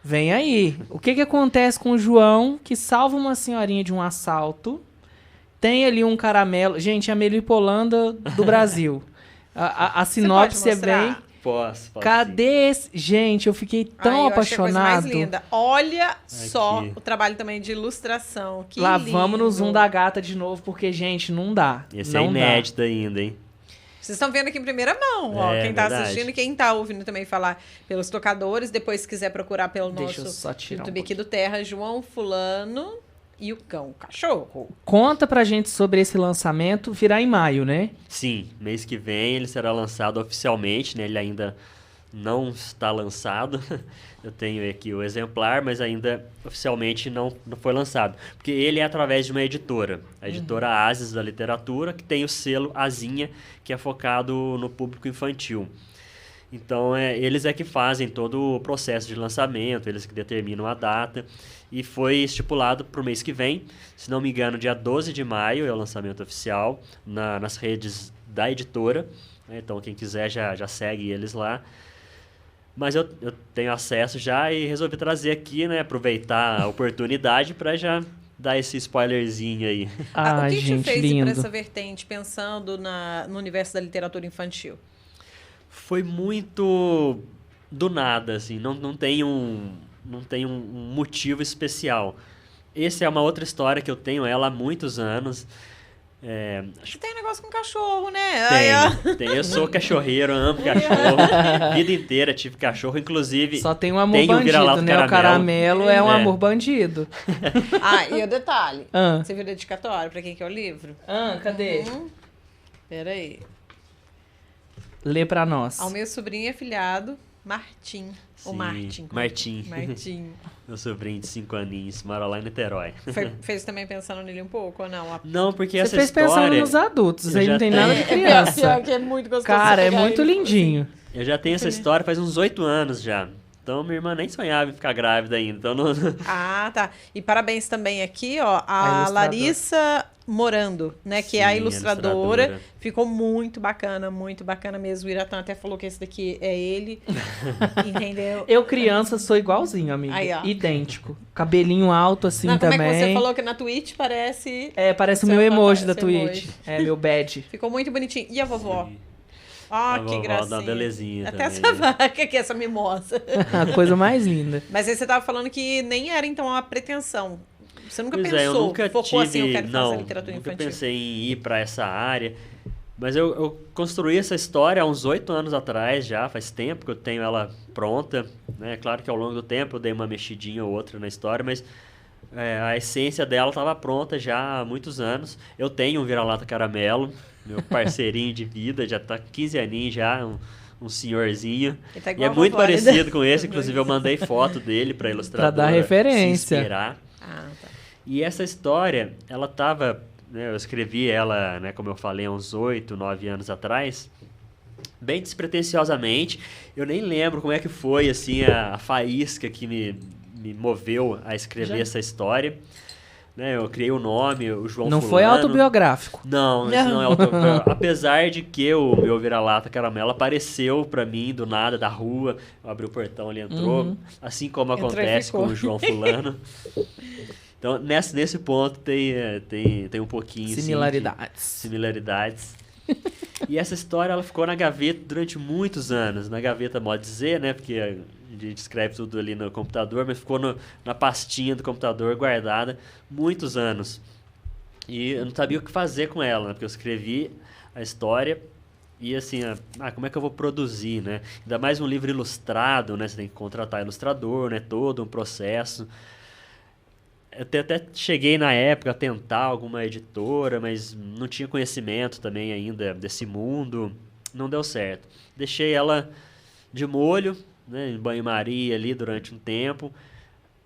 Vem aí. O que acontece com o João, que salva uma senhorinha de um assalto? Tem ali um caramelo. Gente, a Melipolândia do Brasil. A sinopse é bem... Posso Cadê esse... Gente, eu fiquei tão apaixonado. A coisa mais linda. Olha só o trabalho também de ilustração. Que Lá lindo. Vamos no zoom da gata de novo, porque, gente, não dá. Esse é inédito ainda, hein? Vocês estão vendo aqui em primeira mão, ó. Quem tá assistindo e quem tá ouvindo também falar pelos tocadores. Depois, se quiser procurar pelo nosso YouTube aqui do Terra, João Fulano e o Cão, o Cachorro. Conta pra gente sobre esse lançamento, virá em maio, né? Sim, mês que vem ele será lançado oficialmente, né? Ele ainda não está lançado. Eu tenho aqui o exemplar, mas ainda oficialmente não foi lançado. Porque ele é através de uma editora. A editora Ases da Literatura, que tem o selo Azinha, que é focado no público infantil. Então, eles é que fazem todo o processo de lançamento, eles que determinam a data. E foi estipulado para o mês que vem, se não me engano, dia 12 de maio é o lançamento oficial nas redes da editora. Né? Então, quem quiser já segue eles lá. Mas eu tenho acesso já e resolvi trazer aqui, né? Aproveitar a oportunidade para já dar esse spoilerzinho aí. O que gente, te fez ir lindo. para essa vertente, pensando no universo da literatura infantil? Foi muito do nada, assim. Não tem um motivo especial. Essa é uma outra história que eu tenho ela há muitos anos. Você tem um negócio com cachorro, né? Tem. Eu sou cachorreiro, amo cachorro. Vida inteira tive cachorro, inclusive. Só tem um amor tem bandido, vira-lata né? O caramelo é um amor bandido. E o detalhe. Ah. Você viu o dedicatório? Pra quem que é o livro? Cadê? Peraí. Lê pra nós. Ao meu sobrinho e afilhado, Martim. Sim, Ou Martin. Martim. Meu sobrinho de 5 aninhos, mora lá em Niterói. Fez também pensando nele um pouco, ou não? Não, porque Você essa fez história... pensando nos adultos, aí já não tem tenho. nada de criança. Pior que é muito gostoso. Cara, é pegar muito ele, lindinho. Eu já tenho essa história faz uns 8 anos já. Então, minha irmã nem sonhava em ficar grávida ainda. Então, não... Tá. E parabéns também aqui, ó, A a ilustradora. Larissa Morando, né? Que é a Sim, a ilustradora. ilustradora. Ficou muito bacana mesmo. O Iratã até falou que esse daqui é ele. Entendeu? Eu, criança, sou igualzinho, amigo. Aí, ó. Idêntico. Cabelinho alto, assim, Não, como também. é que você falou que na Twitch parece... Parece o Seu meu emoji avatar, da seu Twitch. emoji. É, meu badge. Ficou muito bonitinho. E a vovó? Sim. Ó, A que vovó gracinha. dá uma belezinha Até também, essa né? vaca aqui, essa mimosa. A coisa mais linda. Mas aí você tava falando que nem era, então, uma pretensão. Você nunca Pois pensou, eu nunca focou tive... assim, eu quero não, fazer literatura nunca infantil. pensei em ir para essa área. Mas eu construí essa história há uns 8 anos atrás já, faz tempo que eu tenho ela pronta. Né? Claro que ao longo do tempo eu dei uma mexidinha ou outra na história, mas a essência dela estava pronta já há muitos anos. Eu tenho um vira-lata caramelo, meu parceirinho de vida, já tá 15 aninhos já, um senhorzinho. Ele tá E igual é a muito vovó, né? parecido com esse, inclusive eu mandei foto dele para ilustradora Pra dar referência. se inspirar. Tá. E essa história, ela tava, né, eu escrevi ela, né, como eu falei, há uns 8, 9 anos atrás, bem despretensiosamente. Eu nem lembro como é que foi, assim, a faísca que me moveu a escrever essa história. Né, eu criei o nome, o João Não Fulano. foi autobiográfico. Não, isso não é autobiográfico. Apesar de que o meu vira-lata caramelo apareceu pra mim do nada, da rua. Eu abri o portão, ele entrou. Assim como Entrou e acontece ficou. com o João Fulano. Então, nesse ponto tem um pouquinho assim, Similaridades. similaridades. E essa história ela ficou na gaveta durante muitos anos. Na gaveta, modo dizer, né? Porque a gente escreve tudo ali no computador, mas ficou na pastinha do computador guardada muitos anos. E eu não sabia o que fazer com ela, né? Porque eu escrevi a história e assim, como é que eu vou produzir, né? Ainda mais um livro ilustrado, né? Você tem que contratar ilustrador, né? Todo um processo. Eu até cheguei na época a tentar alguma editora, mas não tinha conhecimento também ainda desse mundo. Não deu certo. Deixei ela de molho, né, em banho-maria ali durante um tempo.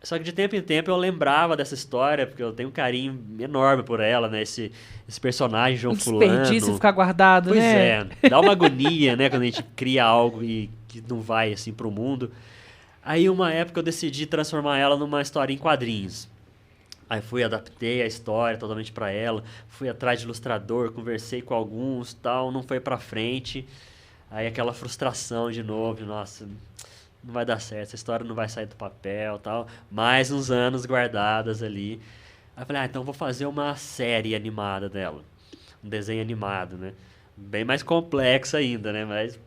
Só que de tempo em tempo eu lembrava dessa história, porque eu tenho um carinho enorme por ela, né? Esse personagem, João Fulano. Desperdício ficar guardado, Pois né? dá uma agonia, né? Quando a gente cria algo e que não vai, assim, pro mundo. Aí, uma época, eu decidi transformar ela numa história em quadrinhos. Aí adaptei a história totalmente para ela, fui atrás de ilustrador, conversei com alguns, tal, não foi para frente. Aí aquela frustração de novo, nossa, não vai dar certo, essa história não vai sair do papel, tal. Mais uns anos guardadas ali. Aí eu falei, então vou fazer uma série animada dela, um desenho animado, né? Bem mais complexo ainda, né? Mas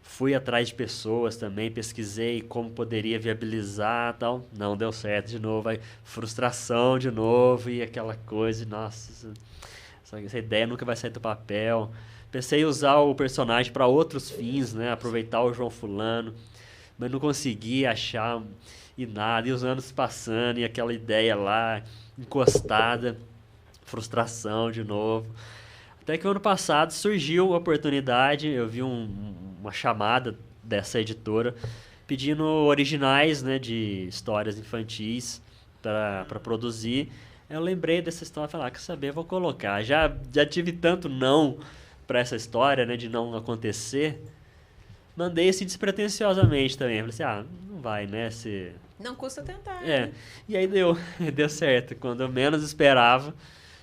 fui atrás de pessoas também, pesquisei como poderia viabilizar, tal. Não deu certo de novo, aí frustração de novo e aquela coisa, nossa, essa ideia nunca vai sair do papel. Pensei em usar o personagem para outros fins, né? Aproveitar o João Fulano, mas não consegui achar e nada. E os anos passando e aquela ideia lá encostada, frustração de novo. Até que o ano passado surgiu a oportunidade, eu vi uma chamada dessa editora pedindo originais, né, de histórias infantis para produzir. Eu lembrei dessa história e falei, quer saber, vou colocar. Já tive tanto não para essa história, né, de não acontecer. mandei assim despretensiosamente também. Falei assim, não vai, né? Não custa tentar. E aí deu certo. Quando eu menos esperava,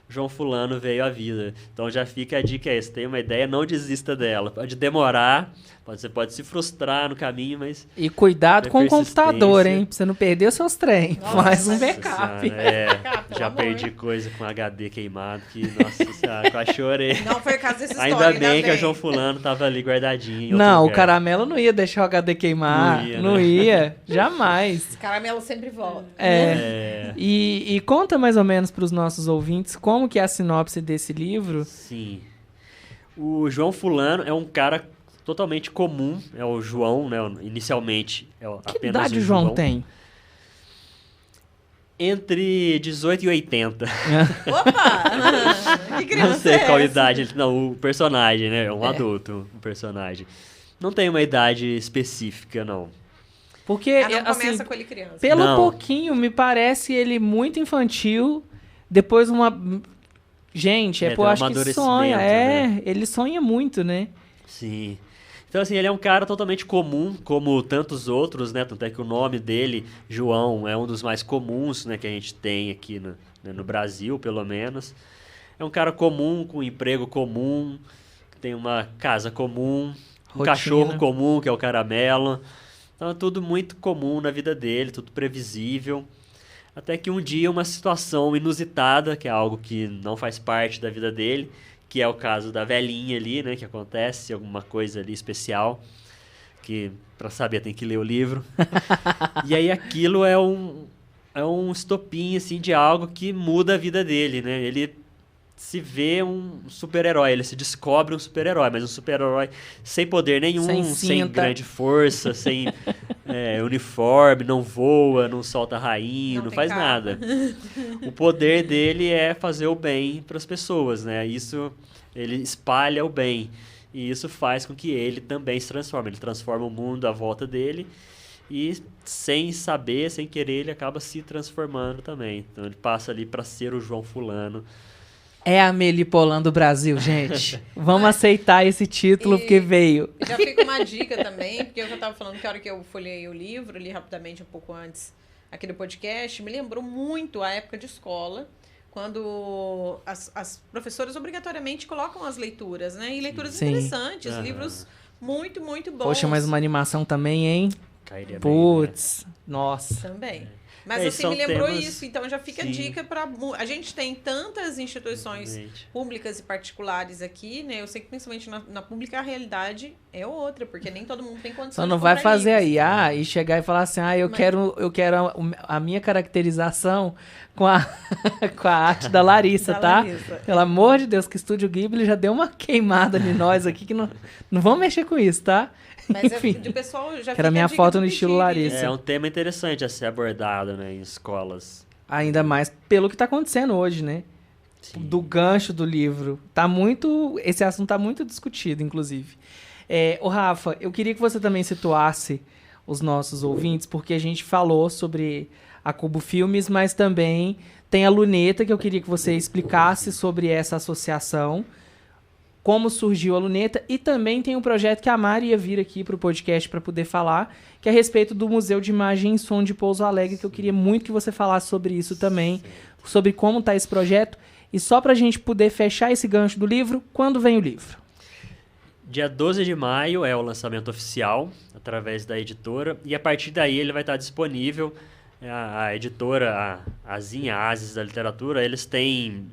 João Fulano veio à vida. Então já fica a dica aí, se tem uma ideia, não desista dela. Pode demorar, você pode se frustrar no caminho, mas... E cuidado com o computador, hein? Pra você não perder os seus trem. Faz um backup. Já perdi coisa com HD queimado, que, nossa senhora, quase chorei. Não foi o caso dessa história. Ainda bem que a João Fulano tava ali guardadinho em outro Não, lugar. o Caramelo não ia deixar o HD queimar. Não ia. Jamais. Caramelo sempre volta. E conta mais ou menos pros nossos ouvintes como que é a sinopse desse livro. Sim. O João Fulano é um cara totalmente comum, é o João, né? Inicialmente é apenas que idade o João tem? Entre 18 e 80. Opa! Que criança. Não sei é qual essa? idade. Não, o personagem, né? É um adulto, o personagem. Não tem uma idade específica, não. Porque, Não assim, começa com ele criança. pelo Não. pouquinho, me parece ele muito infantil. Depois uma... Gente, tem eu um acho que amadurecimento, sonha. né? Ele sonha muito, né? Sim. Então, assim, ele é um cara totalmente comum, como tantos outros, né? Tanto é que o nome dele, João, é um dos mais comuns, né? Que a gente tem aqui no Brasil, pelo menos. É um cara comum, com um emprego comum, que tem uma casa comum, um Rotina. cachorro comum, que é o Caramelo. Então, é tudo muito comum na vida dele, tudo previsível. Até que um dia uma situação inusitada, que é algo que não faz parte da vida dele, que é o caso da velhinha ali, né, que acontece alguma coisa ali especial, que para saber tem que ler o livro. E aí aquilo é um estopim assim de algo que muda a vida dele, né? Ele se vê um super-herói, ele se descobre um super-herói, mas um super-herói sem poder nenhum, Sem sem cinta. grande força, sem uniforme, não voa, não solta rainho, não tem faz capa. nada. O poder dele é fazer o bem para as pessoas, né? Isso, ele espalha o bem. E isso faz com que ele também se transforme. Ele transforma o mundo à volta dele e, sem saber, sem querer, ele acaba se transformando também. Então ele passa ali para ser o João Fulano. É a Melipolã do Brasil, gente. Vamos aceitar esse título porque veio. Já fica uma dica também, porque eu já estava falando que a hora que eu folhei o livro, li rapidamente um pouco antes aqui do podcast, me lembrou muito a época de escola, quando as professoras obrigatoriamente colocam as leituras, né? E leituras Sim. interessantes, livros muito, muito bons. Poxa, mas uma animação também, hein? Cairia bem, Putz, nossa. Também. Mas É, assim, são me lembrou temas- isso. Então já fica a Sim. dica para... A gente tem tantas instituições Exatamente. públicas e particulares aqui, né? Eu sei que principalmente na pública a realidade é outra, porque nem todo mundo tem condição Só de não vai comprar fazer livros. aí, e chegar e falar assim, eu Mas- quero a minha caracterização com a, com a arte da Larissa, Da tá? Larissa. Pelo amor de Deus, que Estúdio Ghibli já deu uma queimada em nós aqui, que não vamos mexer com isso, tá? Mas Enfim, de pessoal já que era fica minha a dica foto de no estilo pedir Larissa. isso. É um tema interessante a ser abordado, né, em escolas. ainda mais pelo que tá acontecendo hoje, né? Sim. Do gancho do livro. Esse assunto tá muito discutido, inclusive. Ô Rafa, eu queria que você também situasse os nossos ouvintes, porque a gente falou sobre a Cubo Filmes, mas também tem a Luneta, que eu queria que você explicasse sobre essa associação, como surgiu a Luneta, e também tem um projeto que a Mari ia vir aqui para o podcast para poder falar, que é a respeito do Museu de Imagem e Som de Pouso Alegre, que eu queria muito que você falasse sobre isso também, sobre como está esse projeto, e só para a gente poder fechar esse gancho do livro, quando vem o livro? Dia 12 de maio é o lançamento oficial, através da editora, e a partir daí ele vai estar disponível. A editora, a Zinha Ases da Literatura, eles têm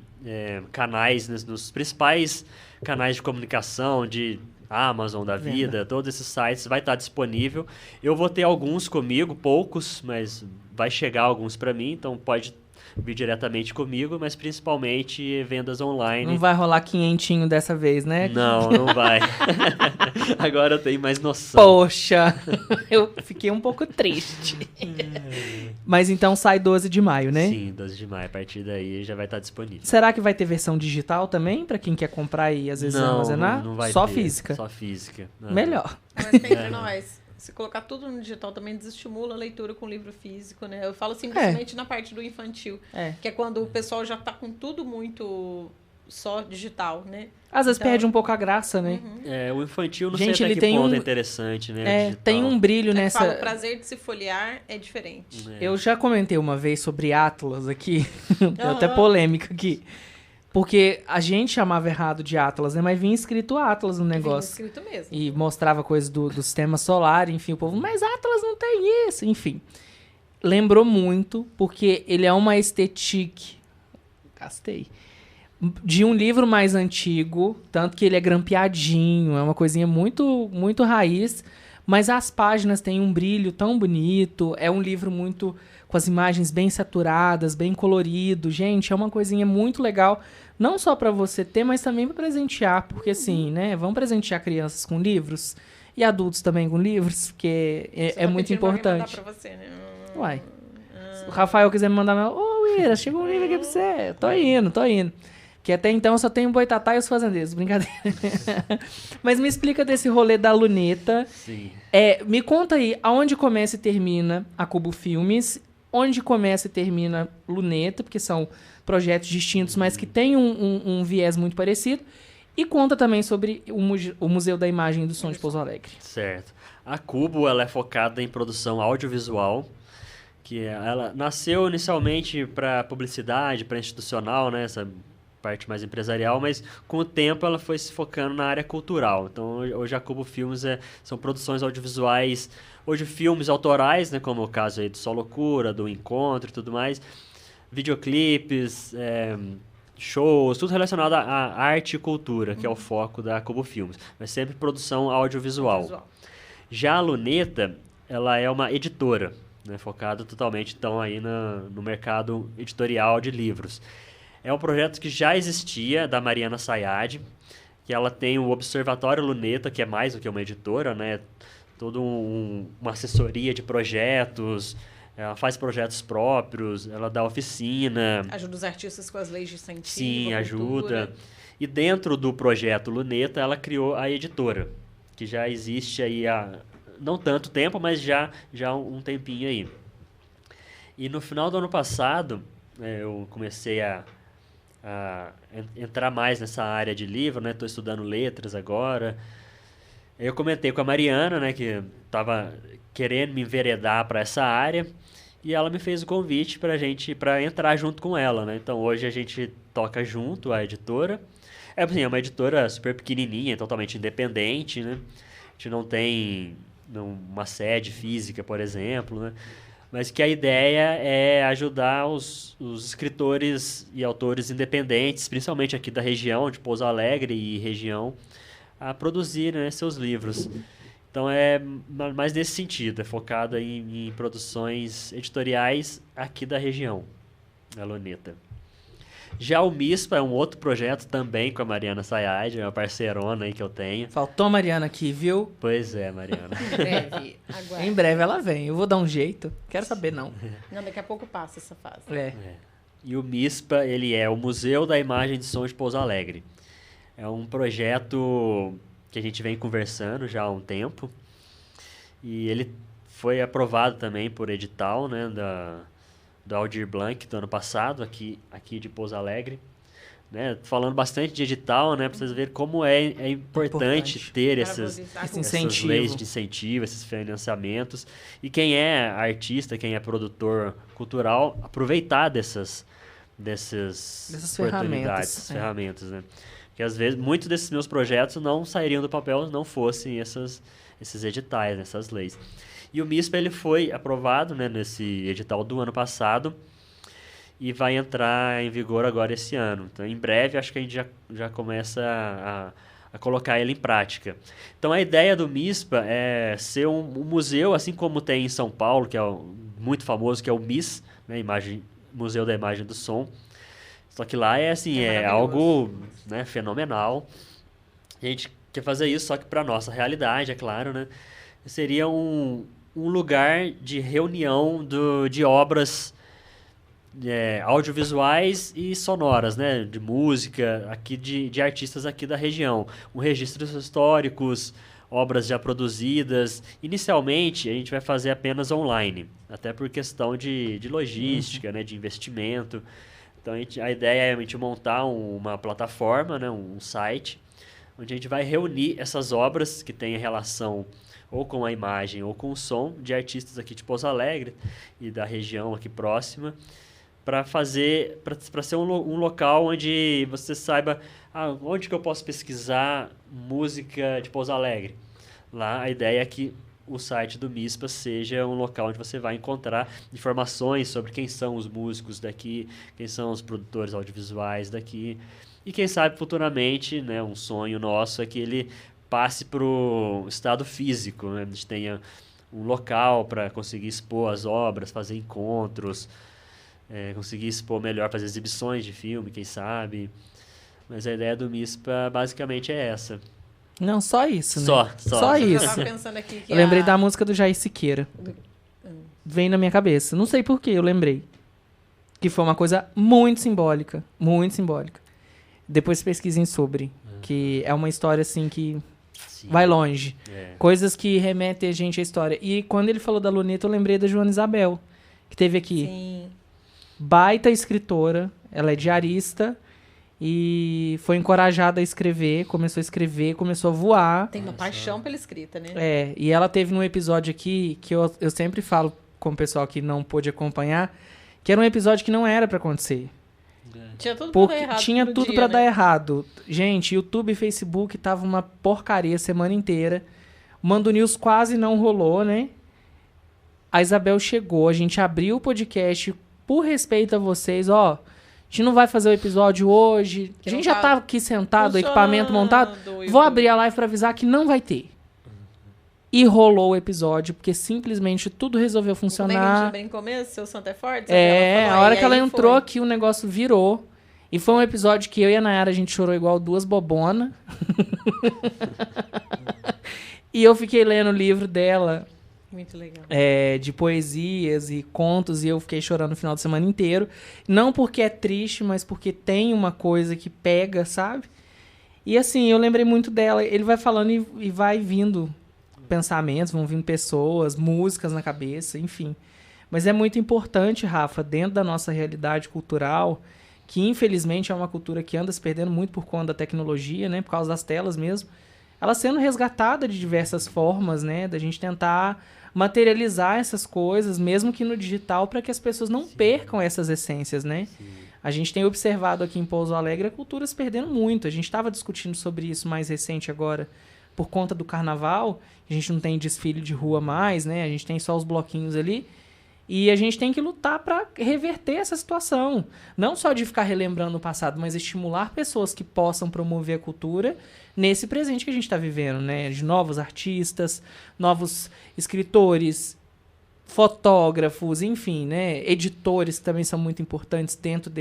canais nos principais canais de comunicação, de Amazon, da vida, todos esses sites, vai estar disponível. Eu vou ter alguns comigo, poucos, mas vai chegar alguns para mim, então pode vir diretamente comigo, mas principalmente vendas online. Não vai rolar quinhentinho dessa vez, né? Não, não vai. Agora eu tenho mais noção. Poxa, eu fiquei um pouco triste. Mas então sai 12 de maio, né? Sim, 12 de maio. A partir daí já vai estar disponível. Será que vai ter versão digital também, pra quem quer comprar e às vezes armazenar? Não vai Só ter. física. Só física. Não. Melhor. Mas tem entre nós. Se colocar tudo no digital também desestimula a leitura com livro físico, né? Eu falo simplesmente na parte do infantil. É. Que é quando o pessoal já tá com tudo muito só digital, né? Às vezes Então- perde um pouco a graça, né? O infantil, não Gente, sei ele até que tem ponto um- é interessante, né? É, digital. tem um brilho Eu nessa... falo, o prazer de se folhear é diferente. Eu já comentei uma vez sobre Atlas aqui, deu até Aham. polêmica aqui. Porque a gente chamava errado de Atlas, né? Mas vinha escrito Atlas no Vinha negócio. escrito mesmo. E mostrava coisas do sistema solar, enfim, o povo, mas Atlas não tem isso, enfim. Lembrou muito, porque ele é uma estética, gastei, de um livro mais antigo, tanto que ele é grampeadinho, é uma coisinha muito, muito raiz, mas as páginas têm um brilho tão bonito, é um livro muito com as imagens bem saturadas, bem colorido, gente, é uma coisinha muito legal, não só para você ter, mas também para presentear, porque assim, né, vamos presentear crianças com livros e adultos também com livros, porque Você é tá muito pedindo alguém mandar importante. pra você, né? Uai. Se o Rafael quiser me mandar, ô Ira, chegou um livro aqui pra você. Tô indo. Que até então eu só tenho o Boitatá e os Fazendeiros, brincadeira. Mas me explica desse rolê da luneta. Sim. Me conta aí, aonde começa e termina a Cubo Filmes, onde começa e termina Luneta, porque são projetos distintos, mas que têm um viés muito parecido. E conta também sobre o Museu da Imagem e do Som de Pouso Alegre. Certo. A Cubo, ela é focada em produção audiovisual, que ela nasceu inicialmente para publicidade, para institucional, né, essa parte mais empresarial, mas com o tempo ela foi se focando na área cultural. Então, hoje a Cubo Filmes são produções audiovisuais, hoje filmes autorais, né, como o caso aí do Só Loucura, do Encontro e tudo mais, videoclipes, shows, tudo relacionado à arte e cultura, que é o foco da Cubo Filmes, mas sempre produção audiovisual. Já a Luneta, ela é uma editora, né, focada totalmente então aí no mercado editorial de livros. É um projeto que já existia, da Mariana Sayad, que ela tem o Observatório Luneta, que é mais do que uma editora, né, toda uma assessoria de projetos, ela faz projetos próprios, ela dá oficina. Ajuda os artistas com as leis de incentivo. Sim, a ajuda. cultura. E dentro do projeto Luneta, ela criou a editora, que já existe aí há não tanto tempo, mas já um tempinho aí. E no final do ano passado, eu comecei a entrar mais nessa área de livro, né? Estou estudando letras agora. Eu comentei com a Mariana, né, que estava querendo me enveredar para essa área, e ela me fez o convite para entrar junto com ela, né? Então hoje a gente toca junto a editora. É uma editora super pequenininha, totalmente independente, né? A gente não tem uma sede física, por exemplo, né? Mas que a ideia é ajudar os escritores e autores independentes, principalmente aqui da região, de Pouso Alegre e região, a produzir, né, seus livros. Então é mais nesse sentido, é focado em produções editoriais aqui da região, a Luneta. Já o MISPA é um outro projeto também com a Mariana Sayad, é uma parceirona aí que eu tenho. Faltou a Mariana aqui, viu? Pois é, Mariana. Em breve, aguarde. Em breve ela vem. Eu vou dar um jeito. Quero saber, não. Não, daqui a pouco passa essa fase. E o MISPA, ele é o Museu da Imagem de Som de Pouso Alegre. É um projeto que a gente vem conversando já há um tempo. E ele foi aprovado também por edital, né, do Aldir Blanc do ano passado, aqui de Pouso Alegre. Né? Falando bastante de edital, né, para vocês verem como é importante ter essas leis de incentivo, esses financiamentos. E quem é artista, quem é produtor cultural, aproveitar dessas oportunidades, ferramentas, né? Porque às vezes muitos desses meus projetos não sairiam do papel se não fossem esses editais, essas leis. E o MISPA ele foi aprovado, né, nesse edital do ano passado e vai entrar em vigor agora esse ano. Então, em breve, acho que a gente já começa a colocar ele em prática. Então, a ideia do MISPA é ser um museu, assim como tem em São Paulo, que é muito famoso, que é o MIS, né, Museu da Imagem e do Som. Só que lá é algo, né, fenomenal. A gente quer fazer isso, só que para nossa realidade, é claro, né? Seria um lugar de reunião de obras audiovisuais e sonoras, né? De música, aqui de artistas aqui da região. Registros históricos, obras já produzidas. Inicialmente, a gente vai fazer apenas online, até por questão de logística, né? De investimento. Então a ideia é a gente montar uma plataforma, né, um site, onde a gente vai reunir essas obras que têm relação ou com a imagem ou com o som de artistas aqui de Pouso Alegre e da região aqui próxima, para ser um local onde você saiba onde que eu posso pesquisar música de Pouso Alegre. Lá a ideia é que o site do MISPA seja um local onde você vai encontrar informações sobre quem são os músicos daqui, quem são os produtores audiovisuais daqui. E quem sabe futuramente, né, um sonho nosso é que ele passe para o estado físico, né? A gente tenha um local para conseguir expor as obras, fazer encontros, conseguir expor melhor, fazer exibições de filme, quem sabe. Mas a ideia do MISPA basicamente é essa. Não, só isso, né? Só Eu isso. tava pensando aqui que Eu lembrei da música do Jair Siqueira. Vem na minha cabeça. Não sei por que eu lembrei. Que foi uma coisa muito simbólica. Muito simbólica. Depois pesquisem sobre. Que é uma história, assim, que Sim. vai longe. É. Coisas que remetem a gente à história. E quando ele falou da Luneta, eu lembrei da Joana Isabel, que teve aqui. Sim. Baita escritora. Ela é diarista. E foi encorajada a escrever. Começou a escrever, começou a voar. Tem uma paixão pela escrita, né? E ela teve num episódio aqui, que eu sempre falo com o pessoal que não pôde acompanhar, que era um episódio que não era pra acontecer. Tinha tudo pra Porque dar errado. tinha no tudo dia, pra né? dar errado. Gente, YouTube e Facebook tava uma porcaria a semana inteira. O Mando News quase não rolou, né? A Isabel chegou, a gente abriu o podcast por respeito a vocês, ó. A gente não vai fazer o episódio hoje. Que A gente não já tá tá aqui sentado, funcionando equipamento montado. o Vou YouTube. abrir a live pra avisar que não vai ter. E rolou o episódio, porque simplesmente tudo resolveu Como é que a funcionar. gente brincou mesmo? Seu santo é forte? A hora que ela entrou foi. aqui, o negócio virou. E foi um episódio que eu e a Nayara, a gente chorou igual duas bobonas. E eu fiquei lendo o livro dela, Muito legal. de poesias e contos, e eu fiquei chorando o final de semana inteiro. Não porque é triste, mas porque tem uma coisa que pega, sabe? E assim, eu lembrei muito dela. Ele vai falando e vai vindo pensamentos, vão vindo pessoas, músicas na cabeça, enfim. Mas é muito importante, Rafa, dentro da nossa realidade cultural, que infelizmente é uma cultura que anda se perdendo muito por conta da tecnologia, né? Por causa das telas mesmo. Ela sendo resgatada de diversas formas, né? Da gente tentar materializar essas coisas, mesmo que no digital, para que as pessoas não percam essas essências, né? Sim. A gente tem observado aqui em Pouso Alegre a cultura se perdendo muito. A gente estava discutindo sobre isso mais recente agora, por conta do carnaval. A gente não tem desfile de rua mais, né? A gente tem só os bloquinhos ali. E a gente tem que lutar para reverter essa situação. Não só de ficar relembrando o passado, mas estimular pessoas que possam promover a cultura nesse presente que a gente está vivendo, né? De novos artistas, novos escritores, fotógrafos, enfim, né? Editores que também são muito importantes dentro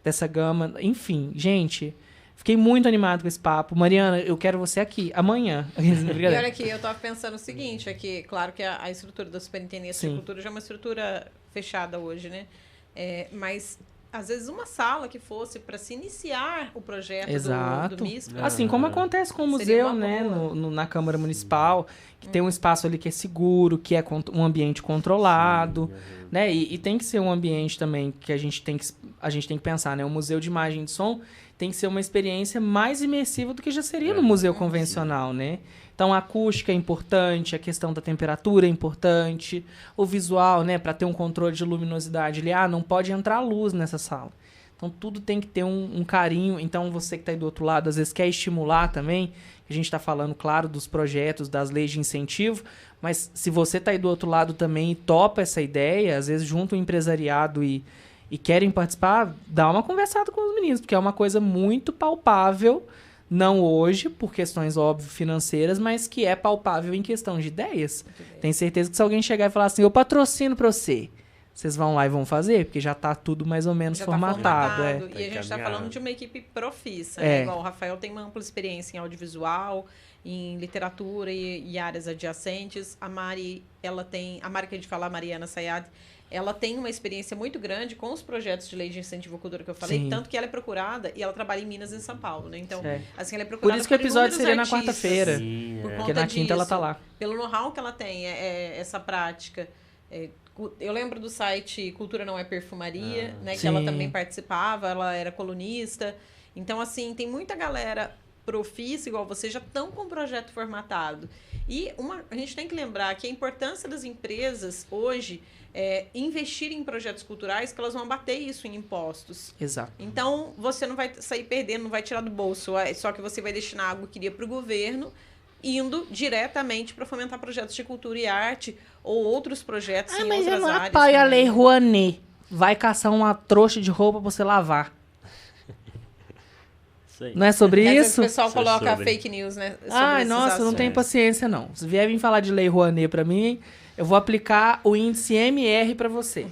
dessa gama. Enfim, gente, fiquei muito animado com esse papo. Mariana, eu quero você aqui amanhã. E olha aqui, eu tava pensando o seguinte, é que, claro que a estrutura da Superintendência Sim. de Cultura já é uma estrutura fechada hoje, né? Mas, às vezes, uma sala que fosse para se iniciar o projeto Exato. do MISPA. Assim como acontece com o Seria museu, uma né? boa. Na Câmara Municipal, que tem um espaço ali que é seguro, que é um ambiente controlado, né? E tem que ser um ambiente também que a gente tem que pensar, né? O museu de imagem e de som tem que ser uma experiência mais imersiva do que já seria no museu convencional, né? Então, a acústica é importante, a questão da temperatura é importante, o visual, né? Para ter um controle de luminosidade. Não pode entrar luz nessa sala. Então, tudo tem que ter um carinho. Então, você que está aí do outro lado, às vezes quer estimular também. A gente está falando, claro, dos projetos, das leis de incentivo, mas se você está aí do outro lado também e topa essa ideia, às vezes junto o empresariado e querem participar, dá uma conversada com os meninos, porque é uma coisa muito palpável, não hoje, por questões, óbvio, financeiras, mas que é palpável em questão de ideias. Tenho certeza que se alguém chegar e falar assim, eu patrocino para você, vocês vão lá e vão fazer, porque já tá tudo mais ou menos Já formatado. Tá é. formatado. E a gente está falando de uma equipe profissa, É. né? Igual o Rafael tem uma ampla experiência em audiovisual, em literatura e áreas adjacentes. A Mari que a gente fala, a Mariana Sayad, ela tem uma experiência muito grande com os projetos de lei de incentivo à cultura que eu falei, Sim. tanto que ela é procurada e ela trabalha em Minas e em São Paulo, né? Então, É. assim, ela é procurada Por isso que o episódio inúmeros seria na artistas. quarta-feira. Sim, Por é. conta Porque na quinta ela tá disso, lá. Pelo know-how que ela tem, essa prática, Eu lembro do site Cultura Não é Perfumaria, né? Que Sim. ela também participava, ela era colunista. Então, assim, tem muita galera profissa, igual você, já estão com o projeto formatado. E a gente tem que lembrar que a importância das empresas hoje é investir em projetos culturais, que elas vão bater isso em impostos. Exato. Então, você não vai sair perdendo, não vai tirar do bolso, só que você vai destinar algo que iria para o governo, indo diretamente para fomentar projetos de cultura e arte ou outros projetos em Mas outras eu não áreas. apoio a também. Lei Rouanet. Vai caçar uma trouxa de roupa pra você lavar. Isso aí. Não é sobre Às vezes isso? o pessoal Isso é coloca sobre. fake news, né? sobre Ai, esses nossa, eu não tenho assuntos. paciência, não. Se vier vir falar de Lei Rouanet pra mim, eu vou aplicar o índice MR pra você.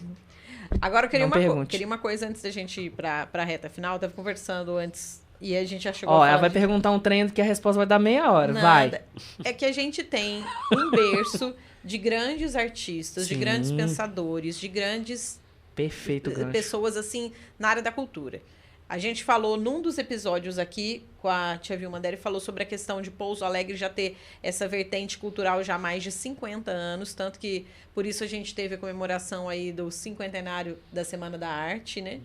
Agora, eu queria Não pergunte. queria uma coisa antes da gente ir para a reta final. Eu tava conversando antes e a gente já chegou Ó, a falar ela vai de perguntar um trem que a resposta vai dar meia hora. Vai. nada. É que a gente tem um berço de grandes artistas, de Sim. grandes pensadores, de grandes Perfeito, gancho. pessoas assim na área da cultura. A gente falou num dos episódios aqui com a tia Vilma Deri, falou sobre a questão de Pouso Alegre já ter essa vertente cultural já há mais de 50 anos, tanto que por isso a gente teve a comemoração aí do 50º da Semana da Arte, né?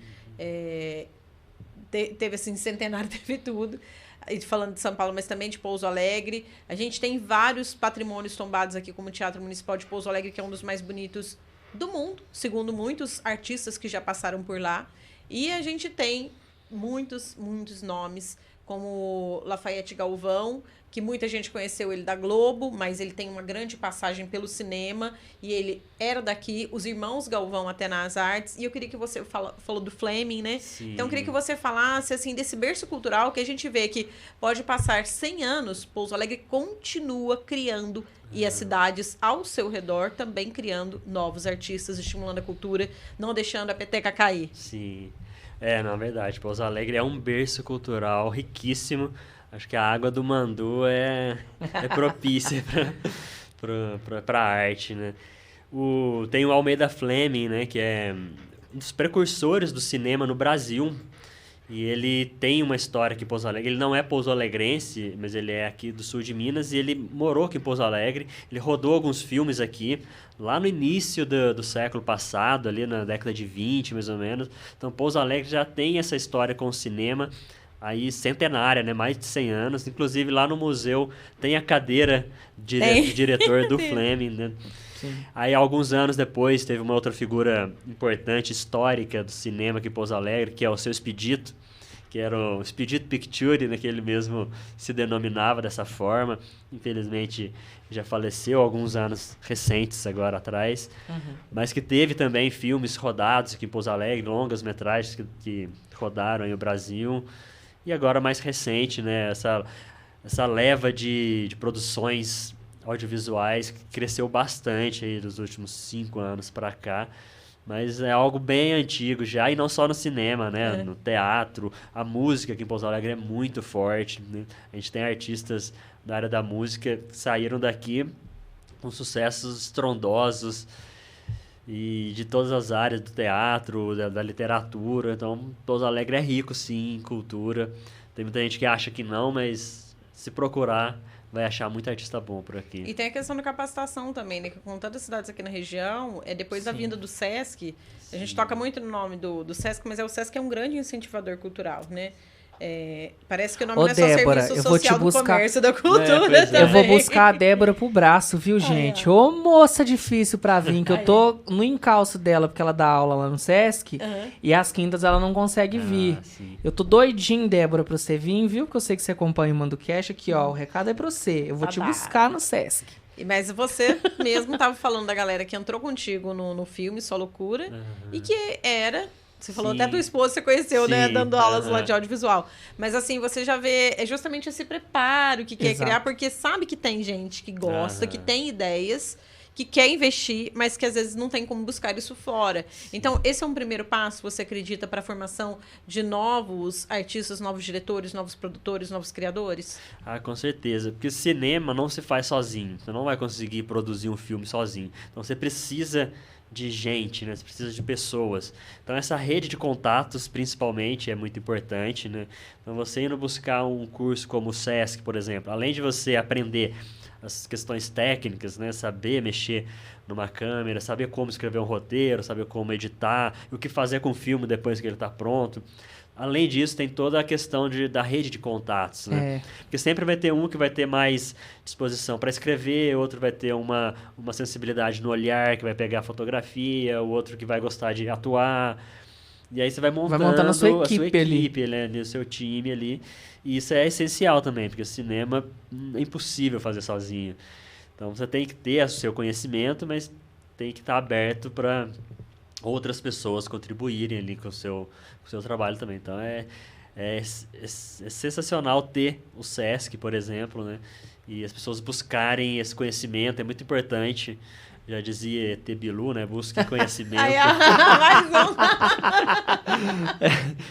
Teve assim, centenário, teve tudo. E falando de São Paulo, mas também de Pouso Alegre. A gente tem vários patrimônios tombados aqui, como o Teatro Municipal de Pouso Alegre, que é um dos mais bonitos do mundo, segundo muitos artistas que já passaram por lá. E a gente tem muitos nomes, como Lafayette Galvão, que muita gente conheceu ele da Globo, mas ele tem uma grande passagem pelo cinema, e ele era daqui, os irmãos Galvão até nas artes, e eu queria que você falou do Fleming, né? Sim. Então eu queria que você falasse, assim, desse berço cultural que a gente vê que pode passar 100 anos, Pouso Alegre continua criando, e as cidades ao seu redor também criando novos artistas, estimulando a cultura, não deixando a peteca cair. Sim. Na verdade, Pouso Alegre é um berço cultural riquíssimo. Acho que a água do Mandu é propícia para a arte, né? Tem o Almeida Fleming, né, que é um dos precursores do cinema no Brasil. E ele tem uma história aqui em Pouso Alegre. Ele não é pouso-alegrense, mas ele é aqui do sul de Minas. E ele morou aqui em Pouso Alegre. Ele rodou alguns filmes aqui, lá no início do século passado, ali na década de 20, mais ou menos. Então, Pouso Alegre já tem essa história com o cinema aí centenária, né? Mais de 100 anos. Inclusive, lá no museu tem a cadeira de diretor do Fleming, né? Sim. Aí, alguns anos depois, teve uma outra figura importante, histórica do cinema aqui em Pouso Alegre, que é o Seu Expedito, que era o Expedito Picture, né, que ele mesmo se denominava dessa forma. Infelizmente, já faleceu alguns anos recentes, agora atrás. Mas que teve também filmes rodados aqui em Pouso Alegre, longas metragens que rodaram aí no Brasil. E agora, mais recente, né, essa leva de produções audiovisuais que cresceu bastante aí dos últimos 5 anos para cá, mas é algo bem antigo já, e não só no cinema, né? No teatro, a música aqui em Pouso Alegre é muito forte, né? A gente tem artistas da área da música que saíram daqui com sucessos estrondosos e de todas as áreas do teatro, da literatura. Então, Pouso Alegre é rico, sim, em cultura. Tem muita gente que acha que não, mas se procurar, vai achar muito artista bom por aqui. E tem a questão da capacitação também, né? Que com tantas cidades aqui na região, depois da vinda do SESC, a gente toca muito no nome do SESC, mas o SESC é um grande incentivador cultural, né? Parece que o nome não é só Débora, Serviço eu vou Social te buscar- do Comércio e da Cultura pois é. também. Eu vou buscar a Débora pro braço, viu, gente? Ô, moça difícil pra vir, que eu tô no encalço dela, porque ela dá aula lá no Sesc, e às quintas ela não consegue vir. Sim. Eu tô doidinho, Débora, pra você vir, viu? Que eu sei que você acompanha o Mando Cash aqui, ó. O recado é pra você. Eu vou te Tá. buscar no Sesc. Mas você mesmo tava falando da galera que entrou contigo no filme Só Loucura, e que era... Você falou Sim. até do esposo, você conheceu, né? Sim, Dando aulas lá de audiovisual. Mas assim, você já vê... É justamente esse preparo que quer Exato. criar, porque sabe que tem gente que gosta, que tem ideias, que quer investir, mas que às vezes não tem como buscar isso fora. Então, esse é um primeiro passo, você acredita, para a formação de novos artistas, novos diretores, novos produtores, novos criadores? Ah, com certeza. Porque cinema não se faz sozinho. Você não vai conseguir produzir um filme sozinho. Então você precisa de gente, né? Você precisa de pessoas. Então, essa rede de contatos, principalmente, é muito importante, né? Então, você indo buscar um curso como o SESC, por exemplo, além de você aprender as questões técnicas, né? Saber mexer numa câmera, saber como escrever um roteiro, saber como editar, e o que fazer com o filme depois que ele está pronto. Além disso, tem toda a questão da rede de contatos, né? Porque sempre vai ter um que vai ter mais disposição para escrever, outro vai ter uma sensibilidade no olhar, que vai pegar a fotografia, o outro que vai gostar de atuar. E aí você vai montando a sua equipe né? O seu time ali. E isso é essencial também, porque o cinema é impossível fazer sozinho. Então você tem que ter o seu conhecimento, mas tem que estar aberto para outras pessoas contribuírem ali com o seu trabalho também. Então é sensacional ter o SESC, por exemplo, né? E as pessoas buscarem esse conhecimento, é muito importante. Já dizia ET Bilu, né? Busque conhecimento. Mais um.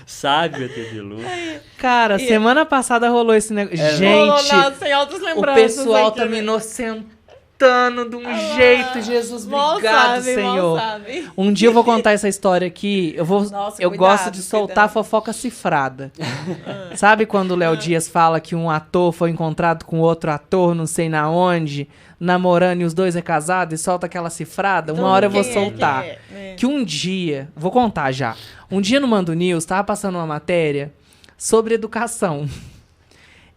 Sábio ET Bilu. Cara, semana passada rolou esse negócio. Gente, Rolou, sem altas o lembranças pessoal aqui, tá me né? inocentando de um jeito. Jesus, Mal obrigado, sabe, Senhor. mal sabe. Um dia eu vou contar essa história aqui. Eu Nossa, gosto cuidado, de soltar fofoca cifrada. Sabe quando o Léo Dias fala que um ator foi encontrado com outro ator, não sei na onde, namorando e os dois é casado e solta aquela cifrada? Uma hora eu vou soltar. Que um dia, vou contar já. Um dia no Mando News tava passando uma matéria sobre educação.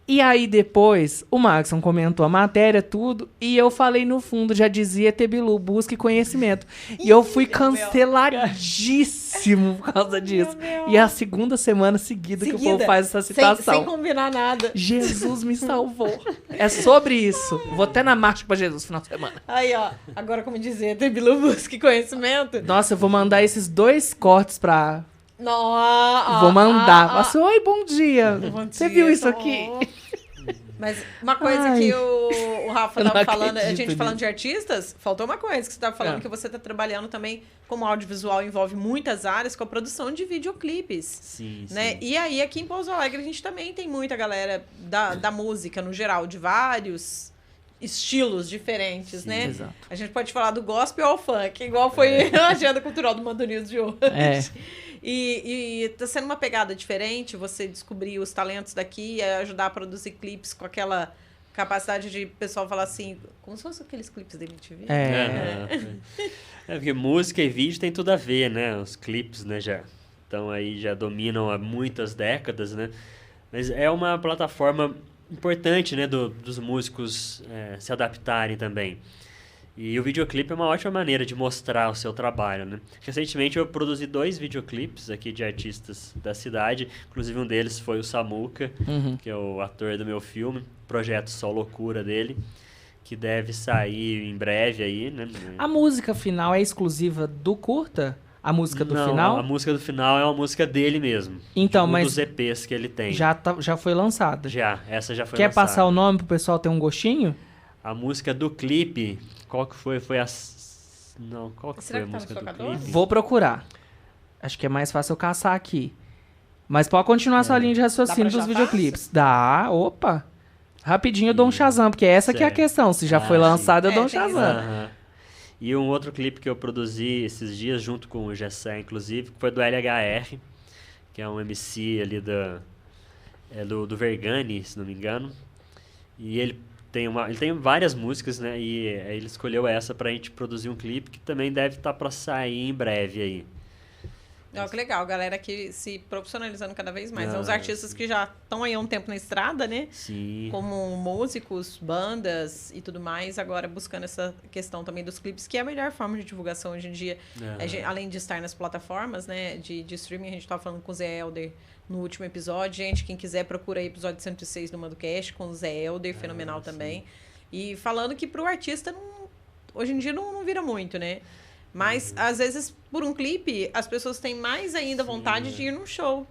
E aí depois o Maxon comentou a matéria, tudo, e eu falei no fundo, já dizia Tebilu, busque conhecimento. E eu fui canceladíssimo por causa disso. E é a segunda semana seguida que o povo faz essa citação. Sem combinar nada. Jesus me salvou. É sobre isso. Vou até na marcha pra Jesus no final de semana. Aí, ó. Agora, como dizer, Tebilu, busque conhecimento. Nossa, eu vou mandar esses 2 cortes pra... Não, vou mandar. Assim, oi, bom dia. Bom Você dia, viu isso tá aqui? bom. Mas uma coisa Ai. que o Rafa Eu não tava falando, a acredito gente falando nisso. de artistas, faltou uma coisa, que você tava falando que você tá trabalhando também, como audiovisual envolve muitas áreas, com a produção de videoclipes. Sim, Né? sim. E aí, aqui em Pouso Alegre, a gente também tem muita galera da música, no geral, de vários estilos diferentes, Sim, né? exato. A gente pode falar do gospel ao funk, igual foi a agenda cultural do Mando News de hoje. E tá sendo uma pegada diferente, você descobrir os talentos daqui e ajudar a produzir clipes com aquela capacidade de o pessoal falar assim, como se fossem aqueles clipes da MTV. Porque música e vídeo tem tudo a ver, né? Os clipes, né, já dominam há muitas décadas, né? Mas é uma plataforma importante, né, dos músicos se adaptarem também. E o videoclipe é uma ótima maneira de mostrar o seu trabalho, né? Recentemente eu produzi 2 videoclipes aqui de artistas da cidade, inclusive um deles foi o Samuca, que é o ator do meu filme, projeto Só Loucura dele, que deve sair em breve aí, né? A música final é exclusiva do curta? A música do Não, final? a música do final é uma música dele mesmo. Então, um mas dos EPs que ele tem. já foi lançada. Essa já foi Quer lançada. passar o nome pro pessoal ter um gostinho? A música do clipe, qual que foi? Foi a... Não, qual que Será foi a que tá no música do tocador? clipe? Vou procurar. Acho que é mais fácil eu caçar aqui. Mas pode continuar sua linha de raciocínio Dá pra dos já videoclipes. Dá, opa. Rapidinho eu dou um Shazam, porque essa que é a Certo. questão. Se já foi sim. lançado, eu dou um tem Shazam. Aham. E um outro clipe que eu produzi esses dias, junto com o Gessé, inclusive, que foi do LHR, que é um MC ali do Vergani, se não me engano. E ele tem várias músicas, né? E ele escolheu essa pra gente produzir um clipe que também deve estar pra sair em breve aí. Não, que legal, galera que se profissionalizando cada vez mais. Os artistas que já estão aí há um tempo na estrada, né? Sim. Como músicos, bandas e tudo mais, agora buscando essa questão também dos clipes, que é a melhor forma de divulgação hoje em dia. Além de estar nas plataformas, né, de streaming, a gente estava falando com o Zé Helder no último episódio. Gente, quem quiser, procura aí episódio 106 do MandoCast com o Zé Helder, fenomenal também. E falando que pro artista, hoje em dia não vira muito, né? Mas, às vezes, por um clipe, as pessoas têm mais ainda vontade de ir num show.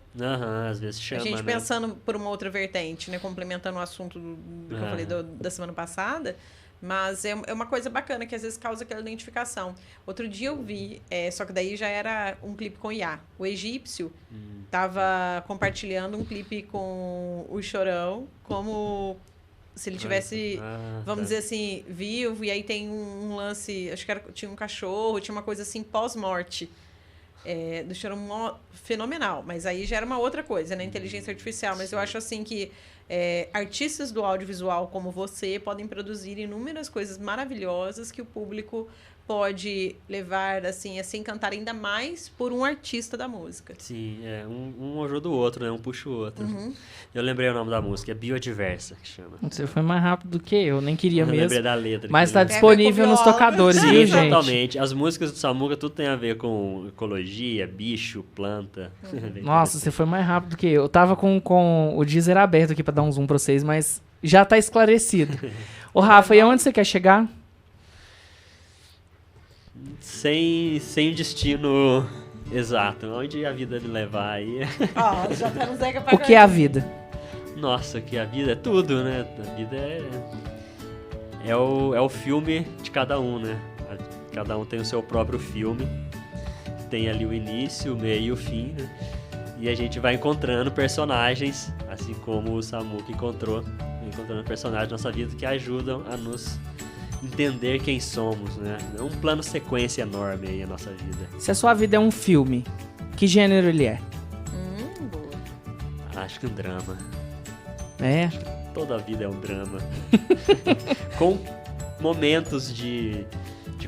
Às vezes chama, A gente né? pensando por uma outra vertente, né? Complementando o assunto do que eu falei da semana passada. Mas é uma coisa bacana que às vezes causa aquela identificação. Outro dia eu vi, só que daí já era um clipe com IA. O Egípcio estava compartilhando um clipe com o Chorão como se ele tivesse, vamos tá. dizer assim, vivo, e aí tem um lance, acho que tinha um cachorro, tinha uma coisa assim, pós-morte. Deixaram fenomenal, mas aí já era uma outra coisa, né? Inteligência artificial. Mas eu acho assim que artistas do audiovisual como você podem produzir inúmeras coisas maravilhosas que o público pode levar assim, a se encantar ainda mais por um artista da música. Sim, um ajuda o outro, né? Um puxa o outro. Eu lembrei o nome da música, é Biodiversa, que chama. Você foi mais rápido do que eu, nem queria mesmo. Lembrei da letra. Mas tá disponível nos tocadores, viu, gente? Totalmente. As músicas do Samuca tudo tem a ver com ecologia, bicho, planta. Nossa, você foi mais rápido do que eu. Eu tava com o Deezer aberto aqui pra dar um zoom pra vocês, mas já tá esclarecido. Ô, Rafa, e aonde você quer chegar? Sem destino exato. Onde a vida me levar aí. Já tá no Zeca O que é a vida? Nossa, que a vida é tudo, né? A vida é o filme de cada um, né? Cada um tem o seu próprio filme. Tem ali o início, o meio e o fim, né? E a gente vai encontrando personagens, assim como o Samuca encontrando personagens na nossa vida que ajudam a nos entender quem somos, né? É um plano sequência enorme aí a nossa vida. Se a sua vida é um filme, que gênero ele é? Boa. Acho que um drama. É? Toda a vida é um drama. Com momentos de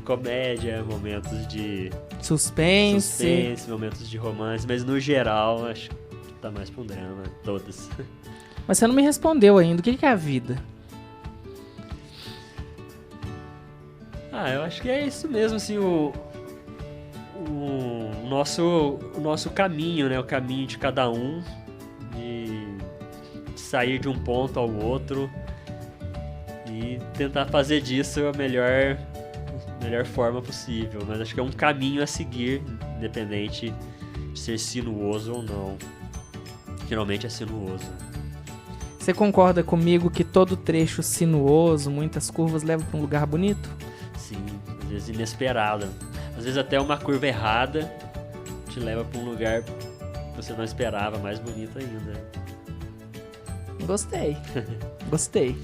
comédia, momentos de Suspense, momentos de romance, mas no geral acho que tá mais pra um drama, todos. Mas você não me respondeu ainda. O que é a vida? Eu acho que é isso mesmo, assim, o nosso caminho, né? O caminho de cada um, de sair de um ponto ao outro e tentar fazer disso a melhor forma possível. Mas acho que é um caminho a seguir, independente de ser sinuoso ou não. Geralmente é sinuoso. Você concorda comigo que todo trecho sinuoso, muitas curvas, leva para um lugar bonito? Sim, às vezes inesperado. Às vezes até uma curva errada te leva para um lugar que você não esperava, mais bonito ainda. Gostei. Gostei.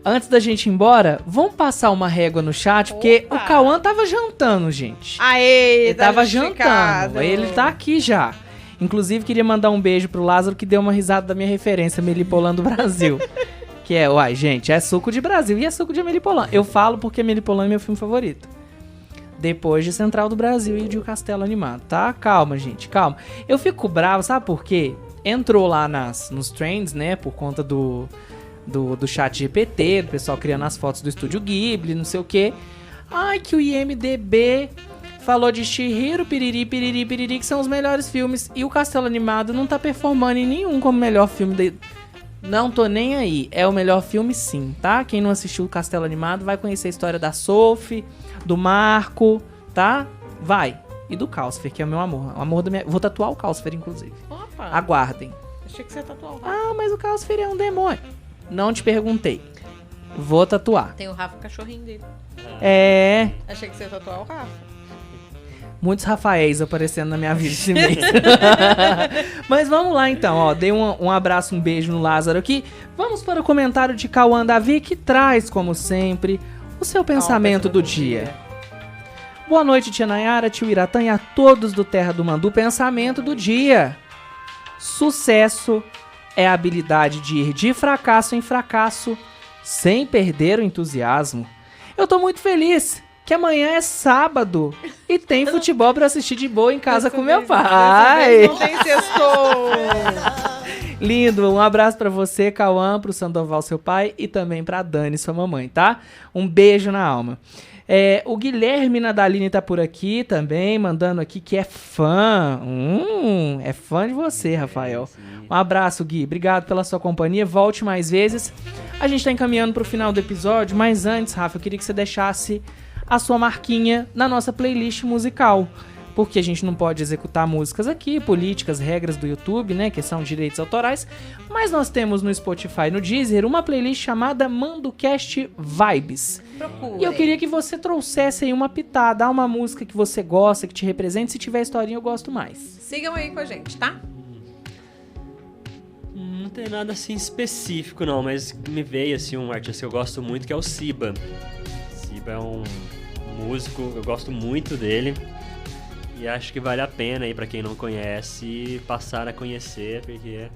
Antes da gente ir embora, vamos passar uma régua no chat, porque o Cauã tava jantando, gente. Aê, ele tava jantando. Ele tá aqui já. Inclusive, queria mandar um beijo pro Lázaro, que deu uma risada da minha referência, Melipolã do Brasil. Que gente, é suco de Brasil e é suco de Melipolã. Eu falo porque Melipolã é meu filme favorito. Depois de Central do Brasil e de O Castelo Animado, tá? Calma, gente, calma. Eu fico bravo, sabe por quê? Entrou lá nos trends, né, por conta do chat GPT, do pessoal criando as fotos do Estúdio Ghibli, não sei o quê. Ai, que o IMDB falou de Chihiro, Piriri, Piriri, Piriri, que são os melhores filmes. E o Castelo Animado não tá performando em nenhum como melhor filme dele. Não tô nem aí. É o melhor filme sim, tá? Quem não assistiu o Castelo Animado vai conhecer a história da Sophie, do Marco, tá? Vai. E do Calcifer, que é o meu amor. O amor da minha... Vou tatuar o Calcifer, inclusive. Opa. Aguardem. Achei que você ia tatuar o Rafa. Ah, mas o Calcifer é um demônio. Não te perguntei. Vou tatuar. Tem o Rafa, o cachorrinho dele. É... Achei que você ia tatuar o Rafa. Muitos Rafaéis aparecendo na minha vida esse mês. Mas vamos lá então, ó. Dei um abraço, um beijo no Lázaro aqui. Vamos para o comentário de Cauã Davi, que traz, como sempre, o seu pensamento do dia. Boa noite, tia Nayara, tio Iratã e a todos do Terra do Mandu. Pensamento do dia. Sucesso é a habilidade de ir de fracasso em fracasso sem perder o entusiasmo. Eu tô muito feliz que amanhã é sábado e tem futebol pra assistir de boa em casa com meu pai. Não tem sextou. Lindo, um abraço pra você, Cauã, pro Sandoval, seu pai, e também pra Dani, sua mamãe, tá? Um beijo na alma. O Guilherme Nadalini tá por aqui também, mandando aqui que é fã. É fã de você, Rafael. Um abraço, Gui. Obrigado pela sua companhia. Volte mais vezes. A gente tá encaminhando pro final do episódio, mas antes, Rafa, eu queria que você deixasse a sua marquinha na nossa playlist musical, porque a gente não pode executar músicas aqui, políticas, regras do YouTube, né, que são direitos autorais, mas nós temos no Spotify, no Deezer, uma playlist chamada ManduCast Vibes. Procure. E eu queria que você trouxesse aí uma pitada, uma música que você gosta, que te represente. Se tiver historinha, eu gosto mais. Sigam aí com a gente, tá? Não tem nada assim específico não, mas me veio assim um artista que eu gosto muito, que é o Siba. Siba é um músico, eu gosto muito dele. E acho que vale a pena aí pra quem não conhece passar a conhecer, porque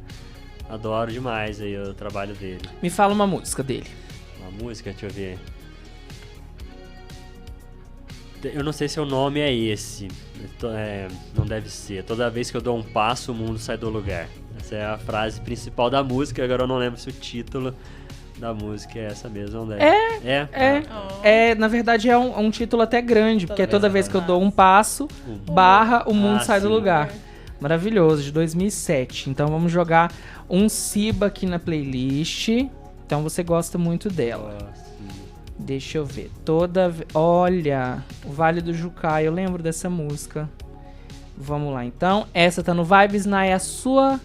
adoro demais aí o trabalho dele. Me fala uma música dele. Uma música, deixa eu ver. Eu não sei se o nome é esse. Não deve ser. Toda vez que eu dou um passo, o mundo sai do lugar. Essa é a frase principal da música. Agora eu não lembro se o título da música é essa mesmo. Não deve. Na verdade é um título até grande, porque é toda vez que eu dou um passo, o mundo sai do lugar. Maravilhoso, de 2007. Então vamos jogar um Siba aqui na playlist. Então você gosta muito dela. Deixa eu ver. Olha, o Vale do Jucá, eu lembro dessa música. Vamos lá, então. Essa tá no Vibes, é a sua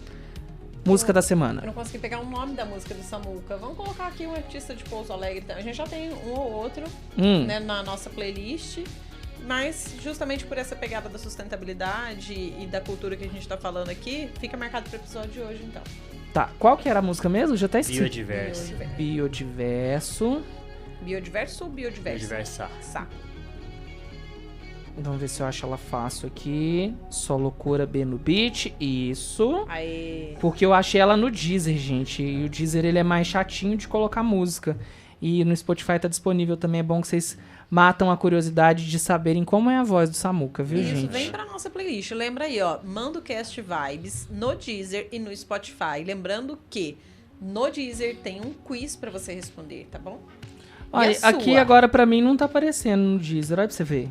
música da semana. Eu não consegui pegar o nome da música do Samuca. Vamos colocar aqui um artista de Pouso Alegre. A gente já tem um ou outro né, na nossa playlist. Mas, justamente por essa pegada da sustentabilidade e da cultura que a gente tá falando aqui, fica marcado pro episódio de hoje, então. Tá, qual que era a música mesmo? Já tá escrito. Biodiverso. Biodiverso ou biodiversa? Biodiversa. Vamos ver se eu acho ela fácil aqui. Só Loucura B no beat. Isso. Aê. Porque eu achei ela no Deezer, gente. E o Deezer, ele é mais chatinho de colocar música. E no Spotify tá disponível também. É bom que vocês matam a curiosidade de saberem como é a voz do Samuca, viu, gente? Isso, vem pra nossa playlist. Lembra aí, ó. Manda o Cast Vibes no Deezer e no Spotify. Lembrando que no Deezer tem um quiz pra você responder, tá bom? Olha, aqui agora pra mim não tá aparecendo no Deezer. Olha pra você ver.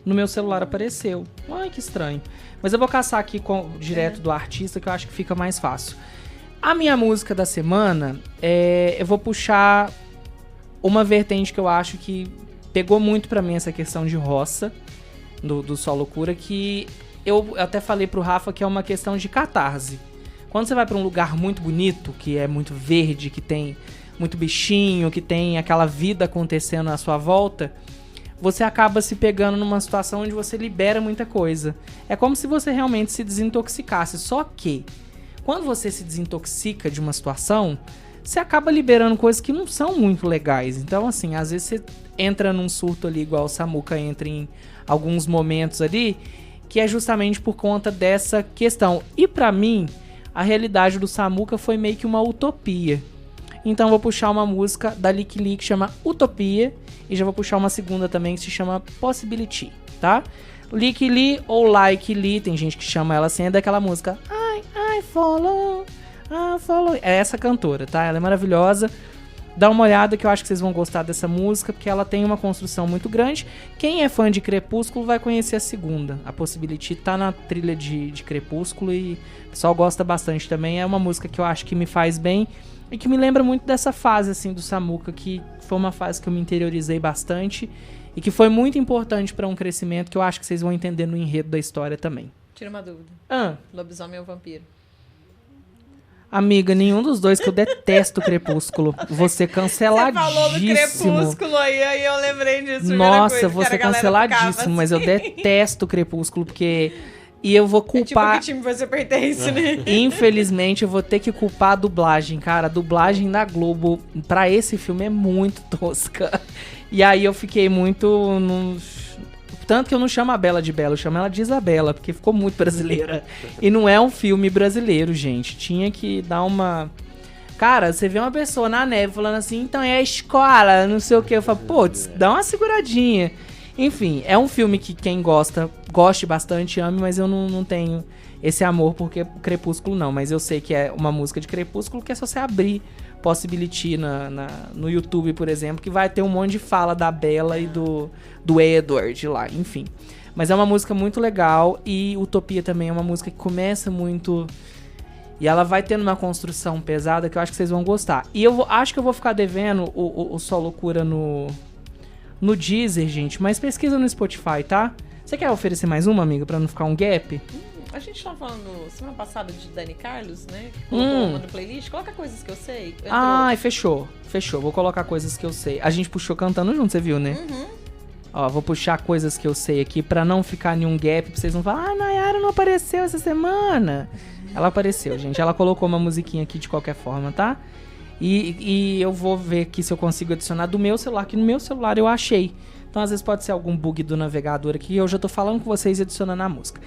No meu celular apareceu. Ai, que estranho. Mas eu vou caçar aqui direto do artista, que eu acho que fica mais fácil. A minha música da semana, eu vou puxar uma vertente que eu acho que pegou muito pra mim essa questão de roça, do Só Loucura, que eu até falei pro Rafa que é uma questão de catarse. Quando você vai pra um lugar muito bonito, que é muito verde, que tem muito bichinho, que tem aquela vida acontecendo à sua volta, você acaba se pegando numa situação onde você libera muita coisa. É como se você realmente se desintoxicasse. Só que, quando você se desintoxica de uma situação, você acaba liberando coisas que não são muito legais. Então, assim, às vezes você entra num surto ali, igual o Samuca entra em alguns momentos ali, que é justamente por conta dessa questão. E pra mim, a realidade do Samuca foi meio que uma utopia. Então eu vou puxar uma música da Lick Lee que chama Utopia. E já vou puxar uma segunda também que se chama Possibility, tá? Lick Lee ou Like Lee, tem gente que chama ela assim, é daquela música I follow. É essa cantora, tá? Ela é maravilhosa. Dá uma olhada que eu acho que vocês vão gostar dessa música, porque ela tem uma construção muito grande. Quem é fã de Crepúsculo vai conhecer a segunda. A Possibility tá na trilha de Crepúsculo e o pessoal gosta bastante também. É uma música que eu acho que me faz bem e que me lembra muito dessa fase, assim, do Samuca, que foi uma fase que eu me interiorizei bastante e que foi muito importante pra um crescimento que eu acho que vocês vão entender no enredo da história também. Tira uma dúvida. Lobisomem ou vampiro? Amiga, nenhum dos dois, que eu detesto Crepúsculo. Vou ser canceladíssimo. Você falou do Crepúsculo aí eu lembrei disso. Nossa, vou ser canceladíssimo, mas eu detesto Crepúsculo, porque... E eu vou culpar... É tipo que time você pertence, né? Infelizmente, eu vou ter que culpar a dublagem, cara. A dublagem da Globo pra esse filme é muito tosca. E aí eu fiquei muito... Tanto que eu não chamo a Bela de Bela, eu chamo ela de Isabela, porque ficou muito brasileira. E não é um filme brasileiro, gente. Tinha que dar uma... Cara, você vê uma pessoa na neve falando assim, então é a escola, não sei o que. Eu falo, putz, dá uma seguradinha. Enfim, é um filme que quem gosta, goste bastante, ame, mas eu não tenho esse amor porque Crepúsculo não. Mas eu sei que é uma música de Crepúsculo que é só você abrir Possibility no YouTube, por exemplo, que vai ter um monte de fala da Bella e do Edward lá, enfim. Mas é uma música muito legal e Utopia também é uma música que começa muito... E ela vai tendo uma construção pesada que eu acho que vocês vão gostar. E eu acho que eu vou ficar devendo o Só Loucura no Deezer, gente, mas pesquisa no Spotify, tá? Você quer oferecer mais uma, amiga, pra não ficar um gap? A gente tava falando semana passada de Dani Carlos, né? Que colocou uma no playlist. Coloca coisas que eu sei. Ai, fechou. Vou colocar coisas que eu sei. A gente puxou cantando junto, você viu, né? Ó, vou puxar coisas que eu sei aqui pra não ficar nenhum gap, pra vocês não falarem, Nayara não apareceu essa semana. Ela apareceu, gente. Ela colocou uma musiquinha aqui de qualquer forma, tá? E eu vou ver aqui se eu consigo adicionar do meu celular, que no meu celular eu achei. Então, às vezes pode ser algum bug do navegador aqui. Eu já tô falando com vocês e adicionando a música.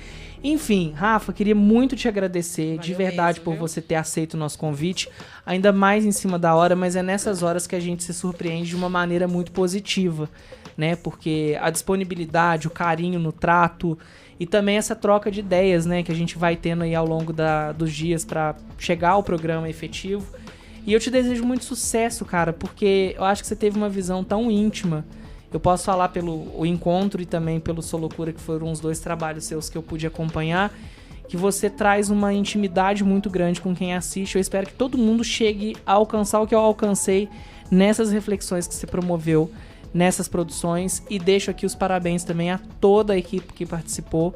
Enfim, Rafa, queria muito te agradecer, de verdade, mesmo, por viu? você ter aceito o nosso convite. Ainda mais em cima da hora, mas é nessas horas que a gente se surpreende de uma maneira muito positiva, né? Porque a disponibilidade, o carinho no trato e também essa troca de ideias, né? Que a gente vai tendo aí ao longo dos dias para chegar ao programa efetivo. E eu te desejo muito sucesso, cara, porque eu acho que você teve uma visão tão íntima. Eu posso falar pelo o encontro e também pelo Solocura, que foram os 2 trabalhos seus que eu pude acompanhar, que você traz uma intimidade muito grande com quem assiste. Eu espero que todo mundo chegue a alcançar o que eu alcancei nessas reflexões que você promoveu nessas produções. E deixo aqui os parabéns também a toda a equipe que participou.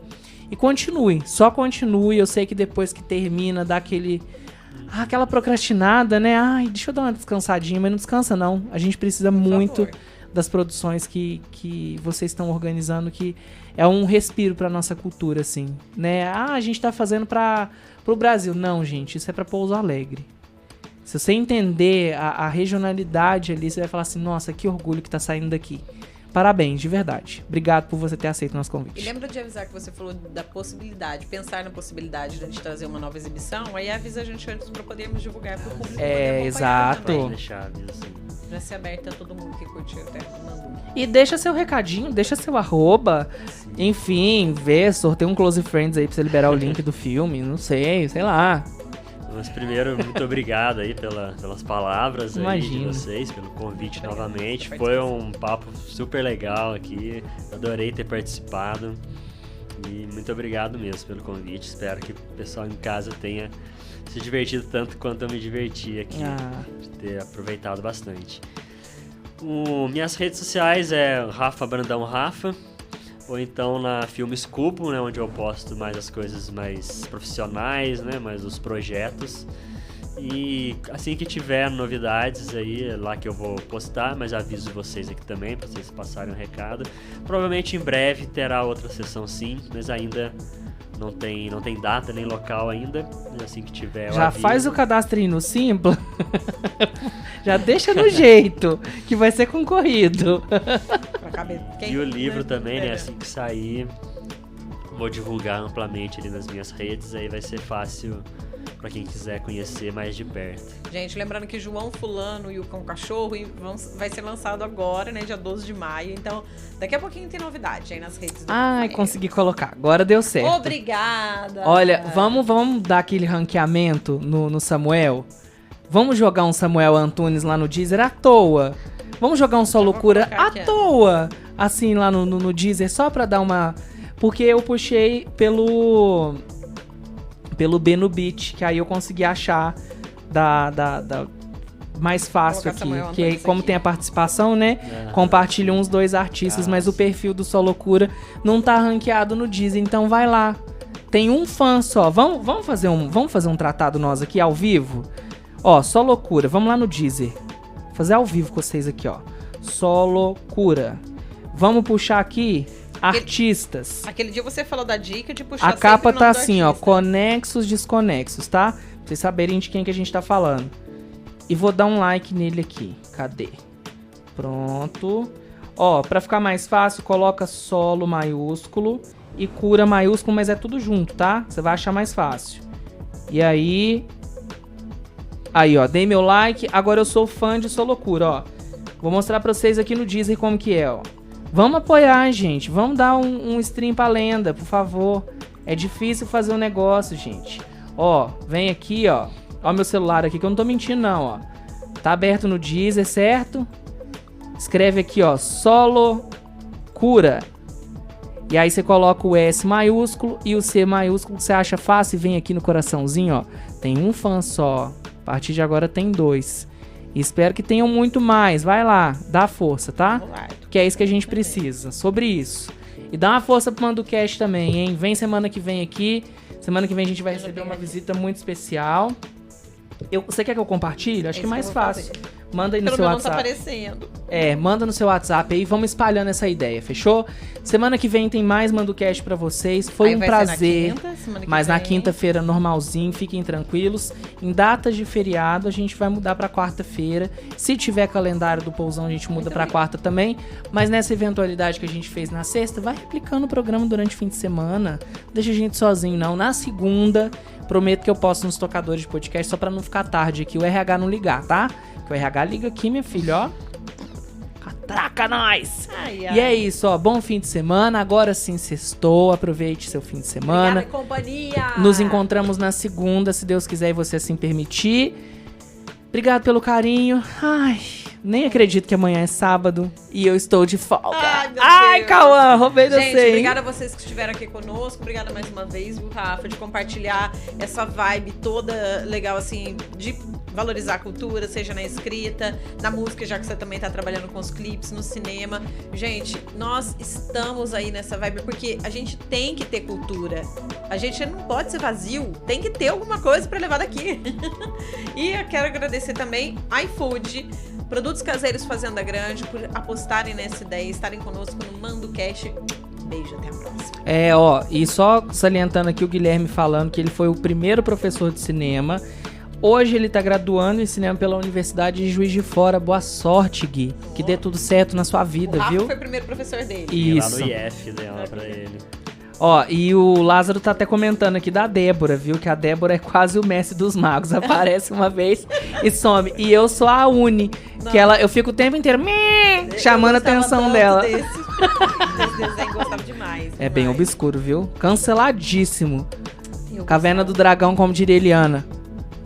E continue, só continue. Eu sei que depois que termina, dá aquela procrastinada, né? Ai, deixa eu dar uma descansadinha, mas não descansa não. A gente precisa muito das produções que vocês estão organizando, que é um respiro pra nossa cultura, assim, né? A gente tá fazendo pro Brasil. Não, gente, isso é pra Pouso Alegre. Se você entender a regionalidade ali, você vai falar assim, nossa, que orgulho que tá saindo daqui. Parabéns, de verdade. Obrigado por você ter aceito o nosso convite. E lembra de avisar que você falou da possibilidade, pensar na possibilidade de a gente trazer uma nova exibição, aí avisa a gente antes pra podermos divulgar pro público. Exato. Também. Deixar assim. Pra ser aberta a todo mundo que curtiu o Terra do Mangu. E deixa seu recadinho, deixa seu arroba. Enfim, sorteia um Close Friends aí pra você liberar o link do filme. Não sei lá. Mas primeiro, muito obrigado aí pelas palavras aí de vocês, pelo convite novamente. Foi um papo super legal aqui, adorei ter participado. E muito obrigado mesmo pelo convite. Espero que o pessoal em casa tenha se divertido tanto quanto eu me diverti aqui, de ter aproveitado bastante. Minhas redes sociais é Rafa Brandão Rafa, ou então na Filmes Cubo, né, onde eu posto mais as coisas mais profissionais, né, mais os projetos. E assim que tiver novidades aí, é lá que eu vou postar, mas aviso vocês aqui também, para vocês passarem o recado. Provavelmente em breve terá outra sessão sim, mas ainda não tem data nem local ainda. Assim que tiver, já faz o cadastro aí no Simpla. Já deixa no jeito, que vai ser concorrido. E o livro também, né? Assim que sair, vou divulgar amplamente ali nas minhas redes, aí vai ser fácil pra quem quiser conhecer mais de perto. Gente, lembrando que João Fulano e o Cão Cachorro vai ser lançado agora, né, dia 12 de maio. Então, daqui a pouquinho tem novidade aí nas redes do Rafael. Consegui colocar. Agora deu certo. Obrigada! Olha, vamos dar aquele ranqueamento no Samuel? Vamos jogar um Samuel Antunes lá no Deezer à toa? Vamos jogar um Solocura à toa? Assim, lá no Deezer, só pra dar uma... Porque eu puxei pelo B no Beat, que aí eu consegui achar mais fácil aqui. Que aí, como tem a participação, né? Compartilha uns 2 artistas, mas o perfil do Solocura não tá ranqueado no Deezer, então vai lá. Tem um fã só. Vamos fazer um tratado nós aqui ao vivo? Ó, Solocura, vamos lá no Deezer. Fazer ao vivo com vocês aqui, ó. Solocura. Vamos puxar aqui artistas. Aquele dia você falou da dica de puxar. A capa tá assim, ó, conexos, desconexos, tá? Pra vocês saberem de quem que a gente tá falando. E vou dar um like nele aqui. Cadê? Pronto. Ó, pra ficar mais fácil, coloca solo maiúsculo e cura maiúsculo, mas é tudo junto, tá? Você vai achar mais fácil. E aí... Aí, ó, dei meu like. Agora eu sou fã de Solocura, ó. Vou mostrar pra vocês aqui no Deezer como que é, ó. Vamos apoiar, gente. Vamos dar um stream pra lenda, por favor. É difícil fazer um negócio, gente. Ó, vem aqui, ó. Ó meu celular aqui, que eu não tô mentindo, não, ó. Tá aberto no Deezer, certo? Escreve aqui, ó, Solocura. E aí você coloca o S maiúsculo e o C maiúsculo. Você acha fácil e vem aqui no coraçãozinho, ó. Tem um fã só. A partir de agora tem 2. E espero que tenham muito mais. Vai lá, dá força, tá? Que é isso que a gente precisa. Sobre isso. E dá uma força pro Manducast também, hein? Vem semana que vem aqui. Semana que vem a gente vai receber uma visita muito especial. Você quer que eu compartilhe? Acho que é mais fácil. Manda aí no Pelo seu menos não tá WhatsApp. aparecendo. Manda no seu WhatsApp aí, vamos espalhando essa ideia, fechou? Semana que vem tem mais MandoCast pra vocês. Foi Aí um vai ser na prazer. quinta, semana que Mas na vem. quinta-feira, normalzinho, fiquem tranquilos. Em datas de feriado, a gente vai mudar pra quarta-feira. Se tiver calendário do Pousão, a gente muda pra quarta também. Mas nessa eventualidade que a gente fez na sexta, vai replicando o programa durante o fim de semana. Não deixa a gente sozinho, não. Na segunda, prometo que eu posto nos tocadores de podcast só pra não ficar tarde aqui, o RH não ligar, tá? Que o RH liga aqui, minha filha, ó. Catraca nós! Ai, E é isso, ó. Bom fim de semana. Agora sim, sextou. Aproveite seu fim de semana. Obrigada, companhia. Nos encontramos na segunda, se Deus quiser e você assim permitir. Obrigado pelo carinho. Ai, nem acredito que amanhã é sábado e eu estou de folga. Ai, meu Deus. Cauã, roubei de Gente, você, hein? obrigada a vocês que estiveram aqui conosco. Obrigada mais uma vez, viu, Rafa, de compartilhar essa vibe toda legal, assim, de valorizar a cultura, seja na escrita, na música, já que você também tá trabalhando com os clipes, no cinema. Gente, nós estamos aí nessa vibe porque a gente tem que ter cultura. A gente não pode ser vazio, tem que ter alguma coisa pra levar daqui. E eu quero agradecer também iFood, Produtos Caseiros Fazenda Grande, por apostarem nessa ideia e estarem conosco no MandoCast. Beijo, até a próxima. E só salientando aqui o Guilherme falando que ele foi o primeiro professor de cinema. Hoje ele tá graduando em cinema pela Universidade de Juiz de Fora. Boa sorte, Gui. Que dê tudo certo na sua vida, O Rafa viu? foi o primeiro professor dele. E lá Isso. no IF dei aula pra ele. E o Lázaro tá até comentando aqui da Débora, viu? Que a Débora é quase o mestre dos magos. Aparece uma vez e some. E eu sou a Uni. Que eu fico o tempo inteiro chamando a atenção dela. Desse desenho, gostava demais. É bem demais. obscuro, viu? Canceladíssimo. Eu Caverna do gostava. Dragão, como diria Eliana.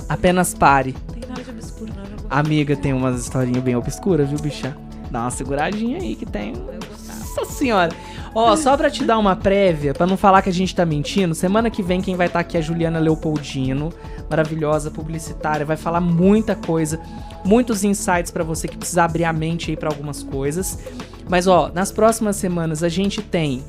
Apenas pare. Não tem nada de obscuro, não. Eu gostava. Amiga, tem umas historinhas bem obscuras, viu, bicha? Dá uma seguradinha aí que tem. Eu gostava. Nossa senhora. Só pra te dar uma prévia, pra não falar que a gente tá mentindo, semana que vem quem vai estar aqui é a Juliana Leopoldino, maravilhosa, publicitária, vai falar muita coisa, muitos insights pra você que precisa abrir a mente aí pra algumas coisas. Mas nas próximas semanas a gente tem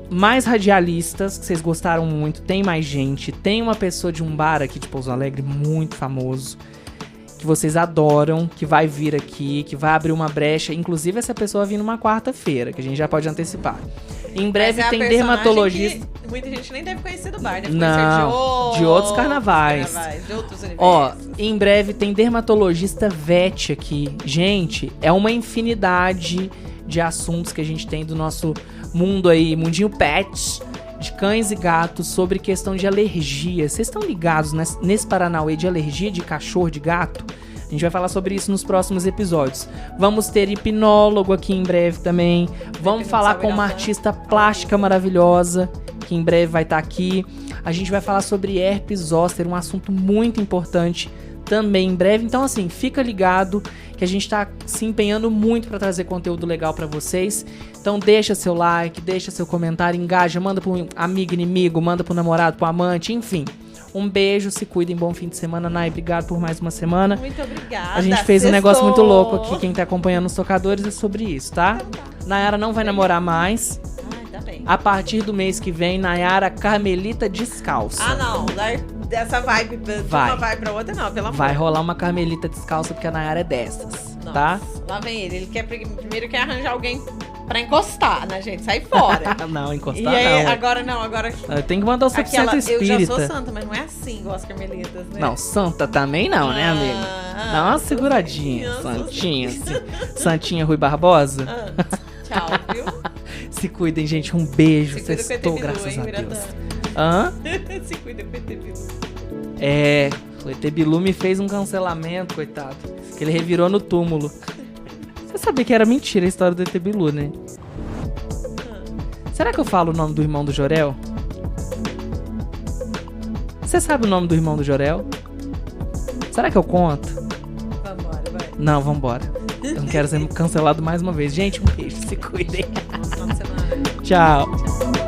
mais radialistas, que vocês gostaram muito, tem mais gente, tem uma pessoa de um bar aqui de Pouso Alegre muito famoso, que vocês adoram, que vai vir aqui, que vai abrir uma brecha. Inclusive, essa pessoa vai vir numa quarta-feira, que a gente já pode antecipar. Em breve Mas é a tem personagem dermatologista. que muita gente nem deve conhecer do bar, deve Não, conhecer de outros carnavais. De outros universos. Em breve tem dermatologista vet aqui. Gente, é uma infinidade de assuntos que a gente tem do nosso mundo aí, mundinho pet, de cães e gatos, sobre questão de alergia. Vocês estão ligados nesse Paranauê de alergia de cachorro, de gato? A gente vai falar sobre isso nos próximos episódios. Vamos ter hipnólogo aqui em breve também. Vamos falar com uma artista plástica maravilhosa, que em breve vai estar aqui. A gente vai falar sobre herpes zoster, um assunto muito importante também em breve. Então, assim, fica ligado que a gente tá se empenhando muito pra trazer conteúdo legal pra vocês. Então, deixa seu like, deixa seu comentário, engaja, manda pro amigo, inimigo, manda pro namorado, pro amante, enfim. Um beijo, se cuidem, bom fim de semana. Nai, obrigado por mais uma semana. Muito obrigada. A gente fez um negócio muito louco aqui, quem tá acompanhando os tocadores é sobre isso, tá? Nayara não vai namorar mais. Tá bem. A partir do mês que vem, Nayara Carmelita descalça. Ah, não. Dessa vibe, de Vai. uma vibe pra outra, não, pelo amor. Vai rolar uma Carmelita descalça, porque a Nayara é dessas, Nossa, tá? Lá vem ele. Ele quer primeiro quer arranjar alguém pra encostar, né, gente? Sai fora. Não, E encostar aí, não. agora não, agora. Tem que mandar o seu Aquela, centro eu já espírita. sou santa, mas não é assim igual as carmelitas, né? Não, santa também não, né, amiga? Dá uma seguradinha, sim, santinha, assim. Santinha Rui Barbosa. Tchau, viu? Se cuidem, gente. Um beijo. Se cuida com o Sextou, ET Bilu, graças hein, a Deus. Miratã? Hã? Se cuida com o ET Bilu. O ET Bilu me fez um cancelamento, coitado. Que ele revirou no túmulo. Você sabia que era mentira a história do ET Bilu, né? Será que eu falo o nome do irmão do Jorel? Você sabe o nome do irmão do Jorel? Será que eu conto? Vambora, vai. Não, vambora. Eu não quero ser cancelado mais uma vez. Gente, um beijo. Se cuidem. Bom final de semana. Tchau.